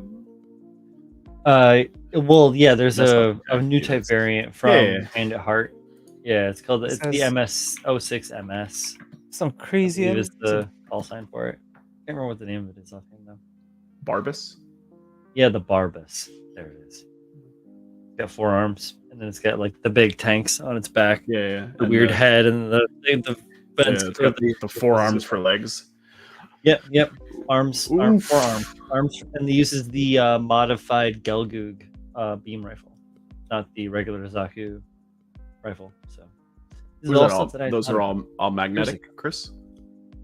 Well, yeah, there's That's a new type variant from Hand at Heart. Yeah, it's called the MS06 MS. Some crazy. Is the call sign for it. Can't remember what the name of it is offhand though. Barbus? Yeah, the Barbus. There it is. It's got 4 arms, and then it's got like the big tanks on its back. Yeah. The weird head and the it's got the 4 arms for legs. Yep. Arms, 4 arms, and it uses the modified Gelgoog beam rifle, not the regular Zaku rifle. So those are all magnetic, Chris?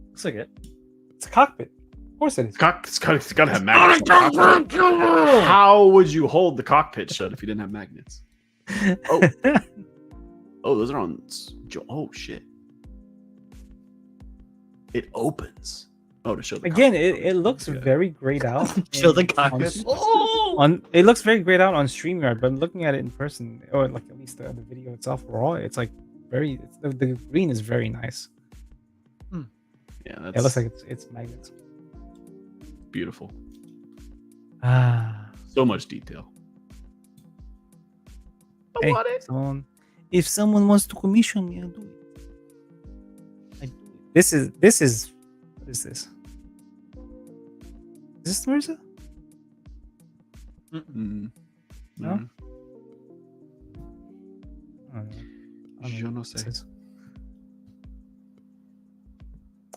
Looks like it. It's a cockpit. Of course it is. It's got to have magnets. How would you hold the cockpit shut if you didn't have magnets? Oh, those are on. Oh shit! It opens. Oh, to show the again. cockpit. It looks very grayed out. Show the cockpit. Oh, It looks very great out on StreamYard, but looking at it in person, or like at least the video itself raw, it's like the green is very nice. Yeah, It looks like it's magnets. Beautiful. Ah, So much detail. I hey, want it. if someone wants to commission me, I'll do it. This is what is this? Is this Marissa? Mm. No? Mm. I don't know. Je ne sais.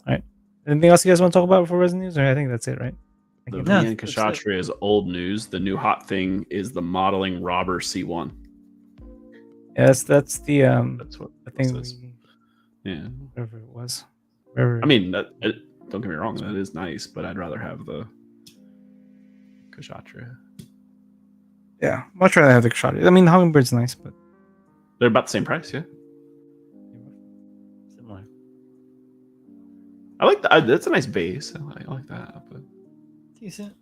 All right. Anything else you guys want to talk about for Resident News? Or I think that's it, right? The Thank V you. and Kshatriya is old news. The new hot thing is the modeling robber C1. Yes, that's the That's what I think it says. whatever it was. I mean, don't get me wrong, that is nice, but I'd rather have the Kshatriya. Yeah, much rather have the Kshatriya. I mean, Hummingbird's nice, but They're about the same price, yeah. Similar. I like that. That's a nice base. I like that. But Decent.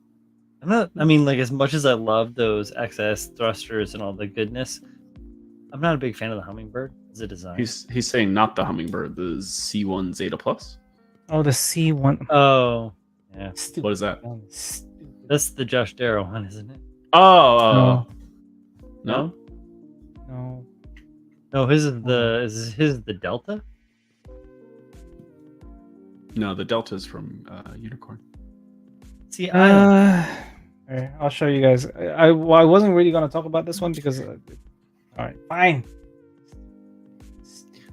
I'm not. I mean, like as much as I love those XS thrusters and all the goodness, I'm not a big fan of the Hummingbird as a design. he's saying not the Hummingbird, the C1 Zeta Plus. oh, the C1. Oh, yeah. Stupid. What is that? Stupid. That's the Josh Darrow one, isn't it? Oh, no. No. No, his is the Delta. No, the Delta's from Unicorn. See, All right, I'll show you guys. I wasn't really gonna talk about this one because. All right, fine.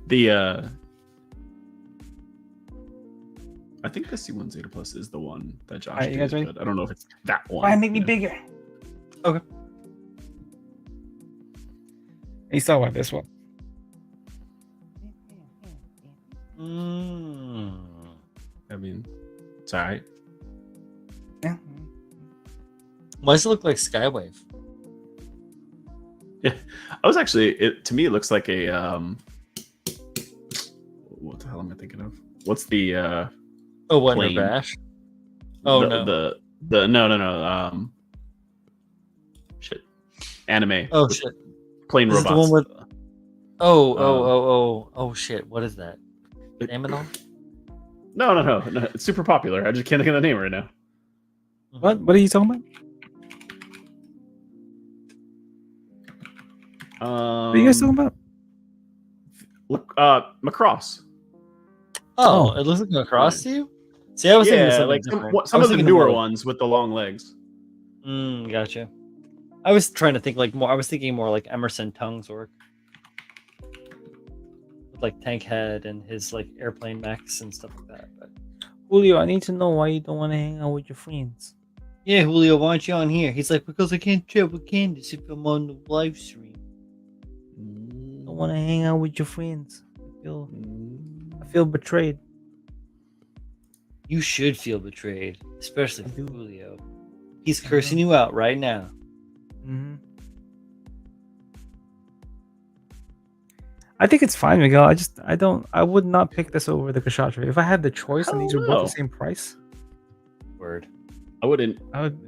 The I think the C1 Zeta Plus is the one that Josh Alright, you guys did, ready? but I don't know if it's that one. Fine, make me Yeah. bigger. Okay. He's talking about this one. I mean, it's alright. Yeah. Why does it look like Skywave? Yeah, I was actually. To me, it looks like a what the hell am I thinking of? What's the Oh, what? Plane. No bash. Oh no. The no. Shit. Anime. Oh shit. Plane This is robots. the one with. Oh shit! What is that? Aminon? No. It's super popular. I just can't think of the name right now. What are you talking about? What are you guys talking about? Look, Macross. Oh, it looks like a cross to you. See, I was thinking of Yeah, something like different. some I was of the thinking newer more ones with the long legs. Gotcha. I was trying to think like more. I was thinking more like Emerson Tongue's work, with like Tank Head and his like airplane mechs and stuff like that. But Julio, I need to know why you don't want to hang out with your friends. yeah, Julio, why aren't you on here? He's like, because I can't chat with Candace if I'm on the live stream. I don't want to hang out with your friends. I feel betrayed. You should feel betrayed, especially Julio. He's cursing you out right now. Mm-hmm. I think it's fine, Miguel. I would not pick this over the Kshatriya. If I had the choice and these were both the same price, Word. I wouldn't. I would.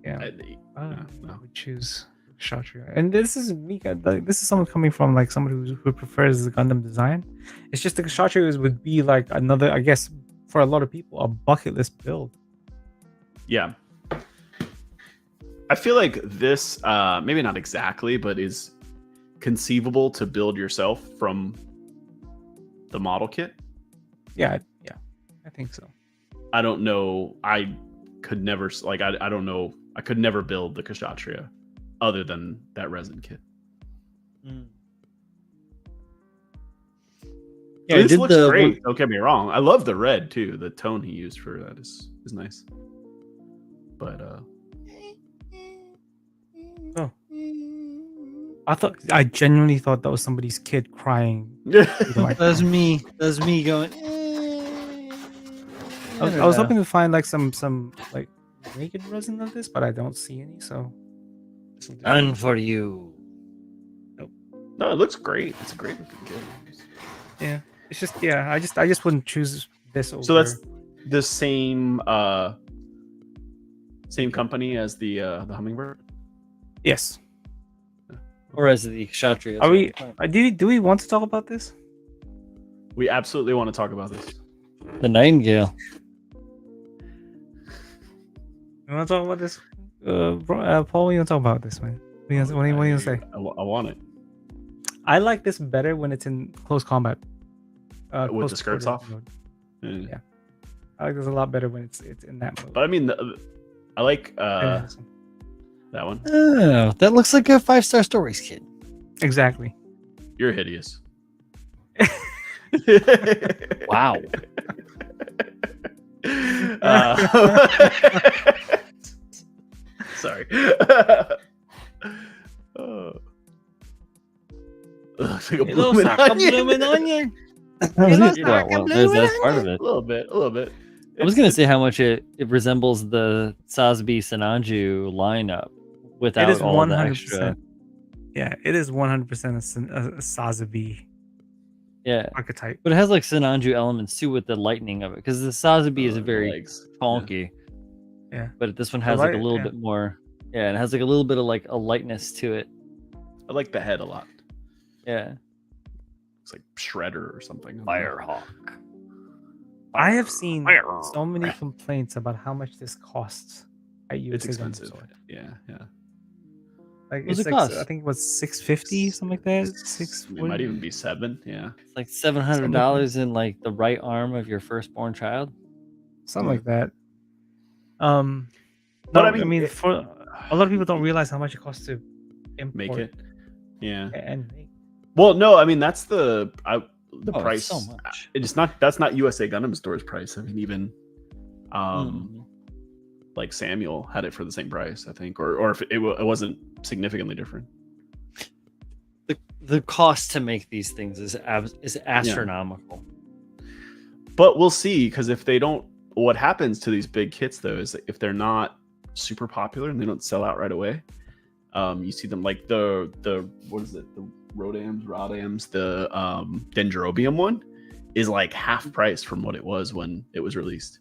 Yeah, I no. would choose Kshatriya. And this is me. This is someone coming from like somebody who prefers the Gundam design. It's just the Kshatriya would be like another, I guess, for a lot of people, a bucket list build. Yeah. I feel like this, maybe not exactly, but is conceivable to build yourself from the model kit. Yeah, I think so. I don't know. I could never I don't know. I could never build the Kshatriya other than that resin kit. Yeah, this looks great. Don't get me wrong. I love the red too. The tone he used for that is nice. But I genuinely thought that was somebody's kid crying. That's me. That's me going. I was hoping to find like some like naked resin of this, but I don't see any. So None for you. Nope. No, it looks great. It's a great looking kit. Yeah, it's just I just wouldn't choose this over. So that's the same company as the Hummingbird. Yes. Or as the Kshatriyas. Are we? Do we want to talk about this? We absolutely want to talk about this. The Nightingale. You want to talk about this? Paul, what you want to talk about this, man? What do you want to say? I want it. I like this better when it's in close combat. With close the skirts quarters off? mode. Yeah. I like this a lot better when it's in that mode. But I mean, I like that one. Oh, that looks like a 5-star stories kid. Exactly. You're hideous. Wow. Sorry. Looks like a blooming onion. Yeah, well, that's part of it. A little bit. I was gonna say how much it resembles the Sasbi Sananju lineup without It is all the 100%. extra. Yeah, it is 100% a Sazabi Yeah, archetype. but it has like Sananju elements too with the lightning of it, because the Sazabi is a very legs. funky. Yeah. But this one has like a little bit more. Yeah, and it has like a little bit of like a lightness to it. I like the head a lot. Yeah. It's like Shredder or something. Firehawk. I have seen so many complaints about how much this costs at USA It's expensive. Store. Yeah. Like What's it's it like cost? I think it was $650, something like that. It might even be $7. Yeah. It's like $700 in like the right arm of your firstborn child. something like that. But No, I mean, for a lot of people don't realize how much it costs to import make it. Yeah. and make. Well, no, I mean that's the It's price. so much. It's not. That's not USA Gundam Store's price. I mean, even like Samuel had it for the same price, I think, or if it wasn't significantly different. The cost to make these things is astronomical. But we'll see, because if they don't, what happens to these big kits though is if they're not super popular and they don't sell out right away, you see them like the what is it, the Rodams, the Dendrobium one is like half price from what it was when it was released.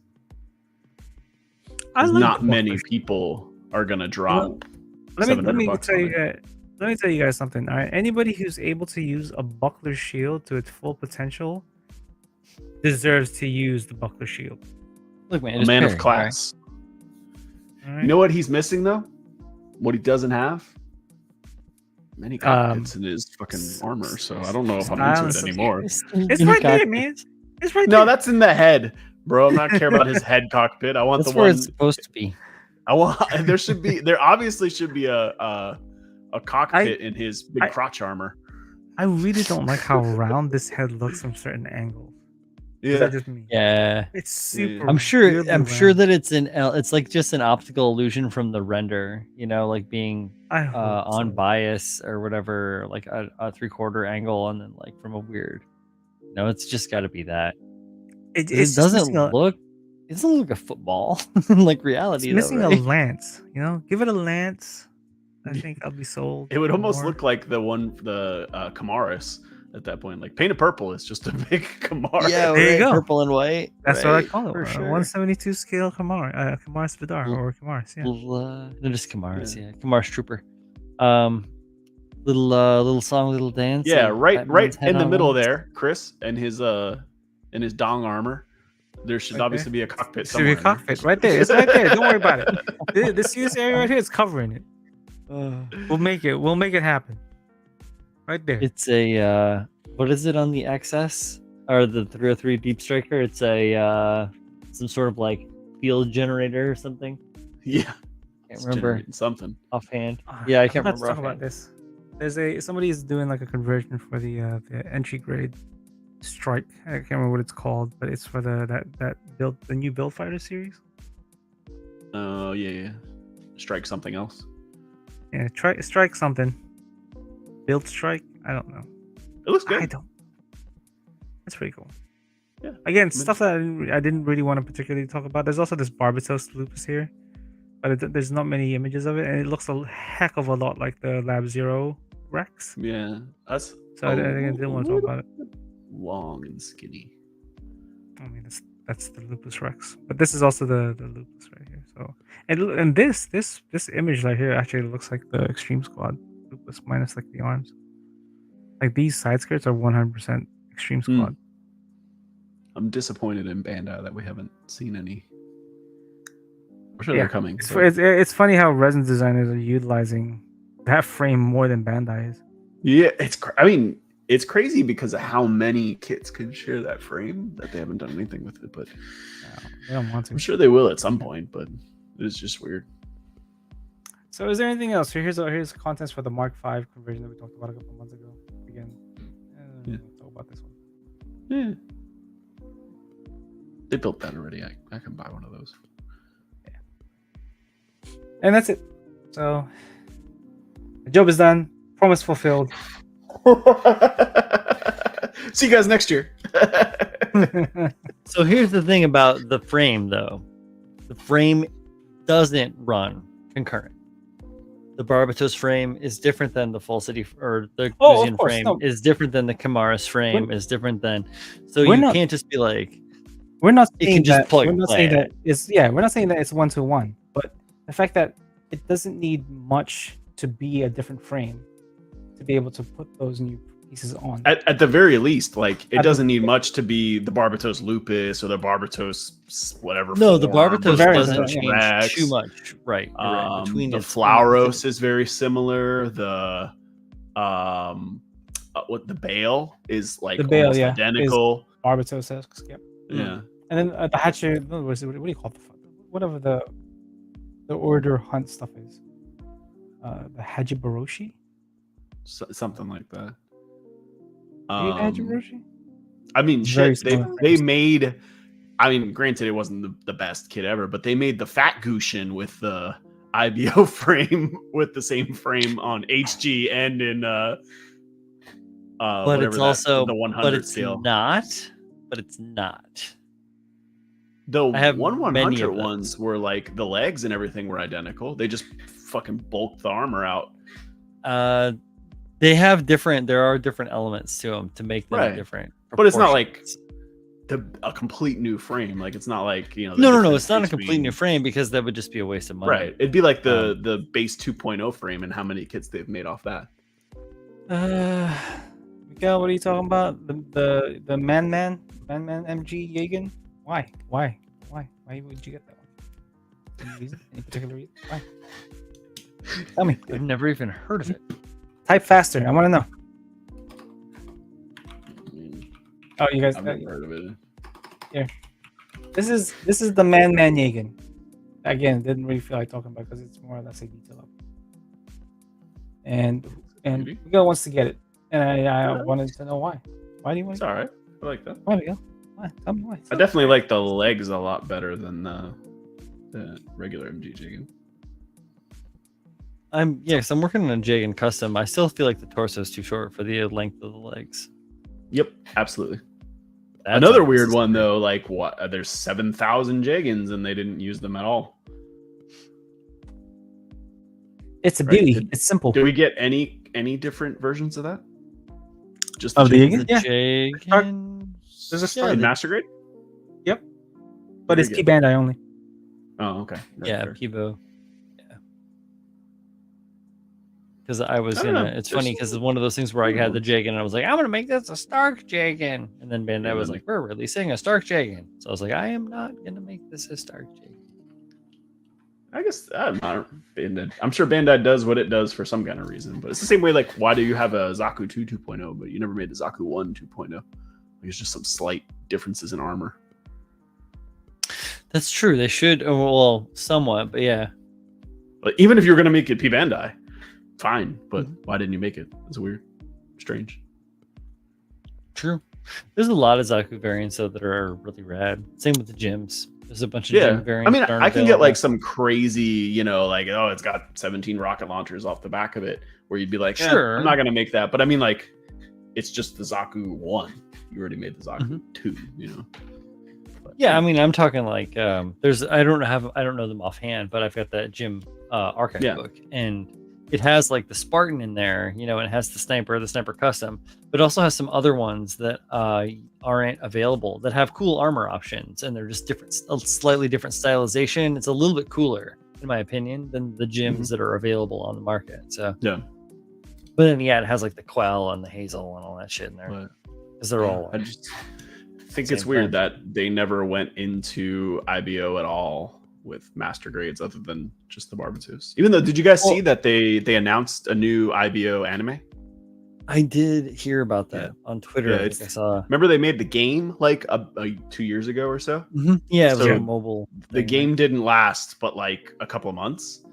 Not many people are gonna drop. Let me tell you guys something. All right, anybody who's able to use a buckler shield to its full potential deserves to use the buckler shield. Look, man, A man of class. All right? You know what he's missing though? What he doesn't have? Many cockpits in his fucking armor. So I don't know if I'm into it anymore. It's right there, man. It's right there. No, that's in the head, bro. I'm not care about his head cockpit. I want That's the where one it's supposed to be. I want. There obviously should be a cockpit in his big crotch armor. I really don't like how round this head looks from certain angles. Is that just me? Yeah, It's super. I'm sure round. that it's like just an optical illusion from the render, like being on bias or whatever, like a 3/4 angle, and then like from a weird. It's just got to be that. It doesn't look like a football like reality. It's missing though, right? a lance. Give it a lance. I think I'll be sold. It would almost more. look like the Kamaris at that point. Like painted purple is just a big Kamaris. Yeah, There you go. Purple and white. That's what I call it. For sure. 172 scale Kamaris Vidar or Kamaris. Yeah. They're just Kamaris. Yeah, Kamaris Trooper. Little song, little dance. Yeah, like right head in the on middle one. there, Chris, and his dong armor. There should obviously be a cockpit Should be somewhere. a cockpit right there. It's right there. Don't worry about it. This use area right here is covering it. We'll make it happen. Right there. It's a what is it on the XS or the 303 Deep Striker? It's a some sort of like field generator or something. Yeah, Can't remember something offhand. Yeah, I can't forgot to remember. talk about this. There's somebody's doing like a conversion for the entry grade strike. I can't remember what it's called, but it's for the new build fighter series. Oh yeah. Strike something else. Yeah, strike something. Build strike. I don't know. It looks good. I don't. That's pretty cool. Yeah. Again, stuff that I didn't really want to particularly talk about. There's also this Barbatos lupus here, but there's not many images of it, and it looks a heck of a lot like the Lab Zero Rex. Yeah, that's So I didn't want to talk about it. Long and skinny. I mean, that's the Lupus Rex, but this is also the Lupus right here. So, And this image right here actually looks like the Extreme Squad, loopless minus like the arms. Like these side skirts are 100% Extreme Squad. I'm disappointed in Bandai that we haven't seen any. I'm sure they're coming. It's funny how resin designers are utilizing that frame more than Bandai is. Yeah, I mean, it's crazy because of how many kits can share that frame that they haven't done anything with it. But they don't want to. I'm sure they will at some point, but it's just weird. So, is there anything else? Here's contents for the Mark V conversion that we talked about a couple months ago. Again, talk about this one. Yeah, they built that already. I can buy one of those. Yeah, and that's it. So, the job is done. Promise fulfilled. See you guys next year. So here's the thing about the frame, though. The frame doesn't run concurrent. The Barbatos frame is different than the Full City, or the Guzian frame is different than the Kamaris frame, is different than. So you can't just be like, we're not saying it can just plug we're and not play. saying that it's we're not saying that it's 1-to-1, but the fact that it doesn't need much to be a different frame to be able to put those new pieces on. At the very least, like it doesn't need much to be the Barbatos Lupus or the Barbatos whatever. No, the Barbatos doesn't change Rex. too much. Right. Right. Between the Flauros is very similar. The what the Bale is like almost identical. Barbatos-esque. Yep. Yeah. And then the Hatcher, what do you call it? Whatever the Order Hunt stuff is. The Hajibaroshi? Something like that. Hajibaroshi? I mean, shit, they made. I mean, granted, it wasn't the best kit ever, but they made the Fat Gushin with the IBO frame with the same frame on HG and in but it's also the 100 but it's scale. But it's not. The 100 ones were like the legs and everything were identical. They just fucking bulked the armor out. They have there are different elements to them to make them different. But it's not like a complete new frame. Like it's not like, No, it's not a complete new frame because that would just be a waste of money. Right. It'd be like the base 2.0 frame and how many kits they've made off that. Miguel, what are you talking about? The Man MG Jagen? Why would you get that one? Any reason? Any particular reason? Why? Tell me. I've never even heard of it. Type faster. I want to know. Oh, you guys. I've never heard of it. Here. This is the Man Jagen. Again, didn't really feel like talking about it because it's more or less a detail up. And Miguel wants to get it, and I wanted to know why. Why do you want? It's all right. I like that. Why, Miguel? Why? Tell me why. I definitely like the legs a lot better than the regular MG Jagen. I'm working on a Jagen custom. I still feel like the torso is too short for the length of the legs. Yep, absolutely. Another weird one though, like what? There's 7,000 Jagens and they didn't use them at all. It's a beauty. It's simple. Do we get any different versions of that? Just the Jagen? Jagen. There's a start in Master Grade. Yep, but it's key Bandai only. Oh, okay. Kibo. Because I was it's funny because it's one of those things where I had the Jagen and I was like, I'm gonna make this a Stark Jagen, and then Bandai was like, we're releasing a Stark Jagen, so I was like, I am not gonna make this a Stark Jagen. I guess I'm sure Bandai does what it does for some kind of reason, but it's the same way. Like, why do you have a Zaku 2 2.0, but you never made the Zaku 1 2.0? Like, it's just some slight differences in armor. That's true. They should, well, somewhat, but yeah. But even if you're gonna make it P Bandai, fine, but why didn't you make it? It's weird, strange. True. There's a lot of Zaku variants though that are really rad. Same with the gyms. There's a bunch of gym variants. I mean, I can get like some crazy, like, oh, it's got 17 rocket launchers off the back of it, where you'd be like, sure, I'm not gonna make that. But I mean, like, it's just the Zaku 1. You already made the Zaku 2, But, yeah, I mean, I'm talking like there's I don't know them offhand, but I've got that gym archive book, and it has like the Spartan in there, and it has the sniper custom, but it also has some other ones that aren't available that have cool armor options, and they're just different, a slightly different stylization. It's a little bit cooler. in my opinion, than the gyms that are available on the market. So Yeah. But then it has like the quell and the hazel and all that shit in there. Because they're all. I just think it's weird that they never went into IBO at all with master grades other than just the Barbatus. Even though, did you guys see that they announced a new IBO anime? I did hear about that on Twitter. Yeah, I saw. Remember they made the game like 2 years ago or so? Yeah, it was a mobile. The game didn't last, but like a couple of months.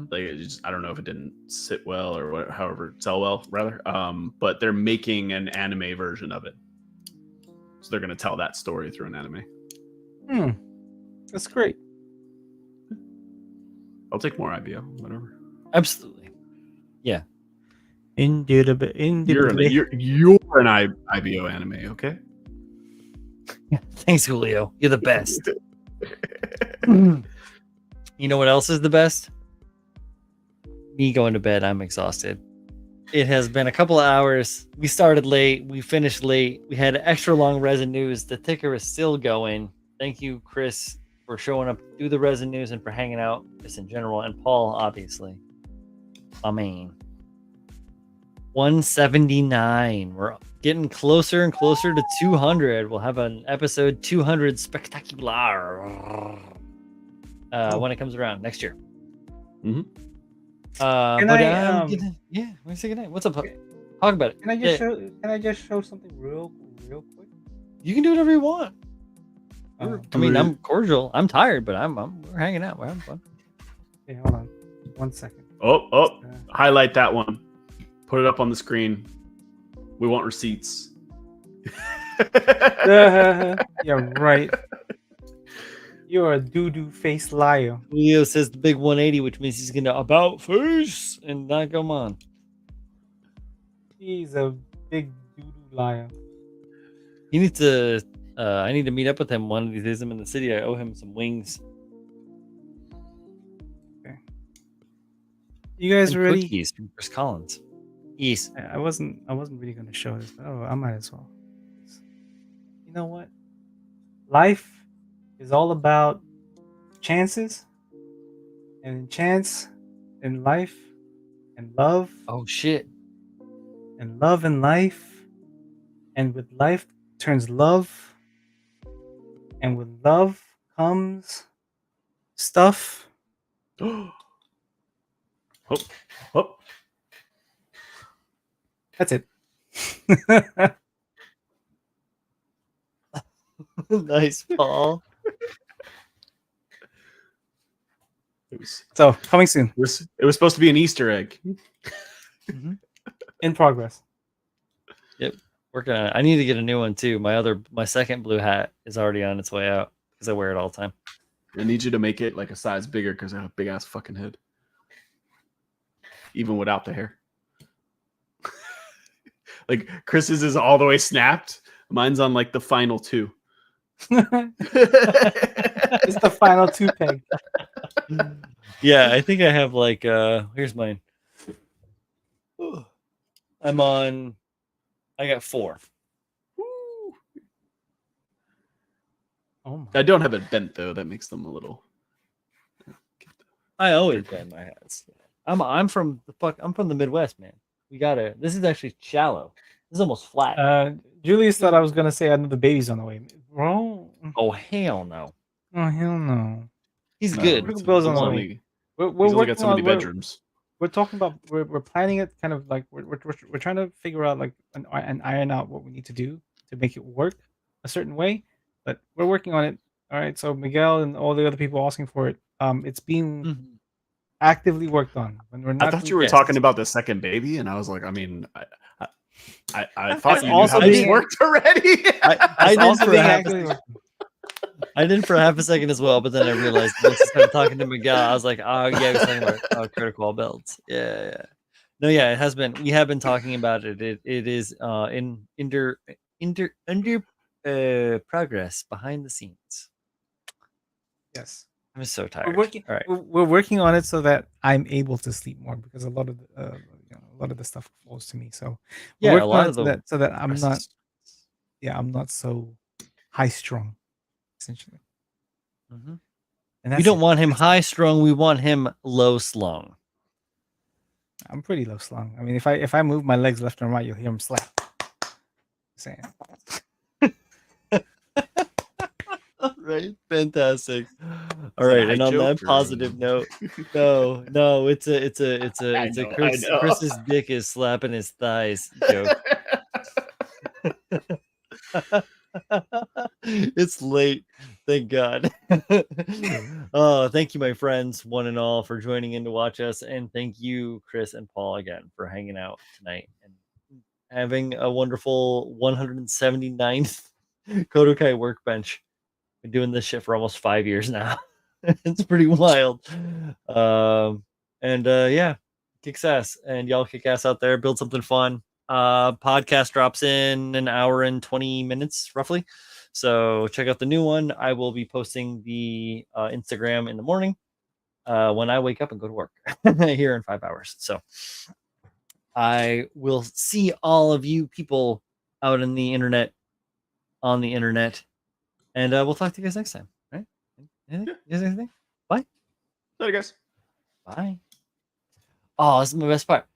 Like I don't know if it didn't sit well or what, however, sell well rather. But they're making an anime version of it, so they're gonna tell that story through an anime. That's great. I'll take more IBO, whatever. Absolutely, yeah. Indubitably. You're an IBO anime, okay? Thanks, Julio. You're the best. You know what else is the best? Me going to bed. I'm exhausted. It has been a couple of hours. We started late. We finished late. We had extra long resin news. The ticker is still going. Thank you, Chris, for showing up to do the resin news and for hanging out just in general. And Paul, obviously. I mean, 179. We're getting closer and closer to 200. We'll have an episode 200 spectacular when it comes around next year. Can I want to say goodnight? What's up? Talk about it. Can I just show something real quick? You can do whatever you want. I mean, I'm cordial. I'm tired, but we're hanging out. We're having fun. Okay, hold on. 1 second. Highlight that one. Put it up on the screen. We want receipts. Yeah, right. You're a doo-doo face liar. Leo says the big 180, which means he's going to about face and not come on. He's a big doo-doo liar. You need to, I need to meet up with him one of these days. I'm in the city. I owe him some wings. Okay. You guys ready? Cookies from Chris Collins. Yes. I wasn't really going to show this, but I might as well. You know what? Life is all about chances, and chance in life and love. Oh shit. And love and life, and with life turns love, and with love comes stuff. That's it. Nice, Paul. So coming soon. It was supposed to be an Easter egg. In progress. Yep, working on it. I need to get a new one too. My second blue hat is already on its way out because I wear it all the time. I need you to make it like a size bigger because I have a big ass fucking head, even without the hair. Like Chris's is all the way snapped. Mine's on like the final two. It's the final two peg. Yeah, I think I have like here's mine. I got 4. Oh, I don't have it bent though. That makes them a little. I always bend my hats. I'm from the Midwest, man. This is actually shallow. This is almost flat. Julius thought I was gonna say I know the baby's on the way. Bro. Oh hell no. Oh hell no. He's good. Bill's on the way. We're got so many bedrooms. We're talking about we're planning it kind of like we're trying to figure out like and iron out what we need to do to make it work a certain way, but we're working on it. All right, so Miguel and all the other people asking for it, it's being actively worked on. When we're not, I thought you were talking about the second baby, and I was like, I mean, I thought you also knew how this worked already. I did for half a second as well, but then I realized once I started talking to Miguel, I was like, oh yeah, he was talking about critical builds. Yeah. No, yeah, it has been. We have been talking about it. It is under progress behind the scenes. Yes, I'm so tired. We're working on it so that I'm able to sleep more because a lot of the stuff falls to me. So yeah, a lot of so that I'm not. Yeah, I'm not so high strung. Essentially. And We don't want him high strung. We want him low slung. I'm pretty low slung. I mean, if I move my legs left and right, you'll hear him slap. Saying. Right, fantastic. All right, and on that positive note, no, it's a Chris's dick is slapping his thighs joke. It's late, thank God. Oh, thank you, my friends, one and all, for joining in to watch us, and thank you, Chris and Paul, again for hanging out tonight and having a wonderful 179th KotoKai Workbench. Been doing this shit for almost 5 years now. It's pretty wild. Yeah, kicks ass, and y'all kick ass out there. Build something fun. Podcast drops in an hour and 20 minutes roughly, so check out the new one. I will be posting the Instagram in the morning when I wake up and go to work here in 5 hours. So I will see all of you people out in the internet, on the internet, and we'll talk to you guys next time. Right? You guys anything? Bye. Later, guys. Bye. Oh, this is my best part.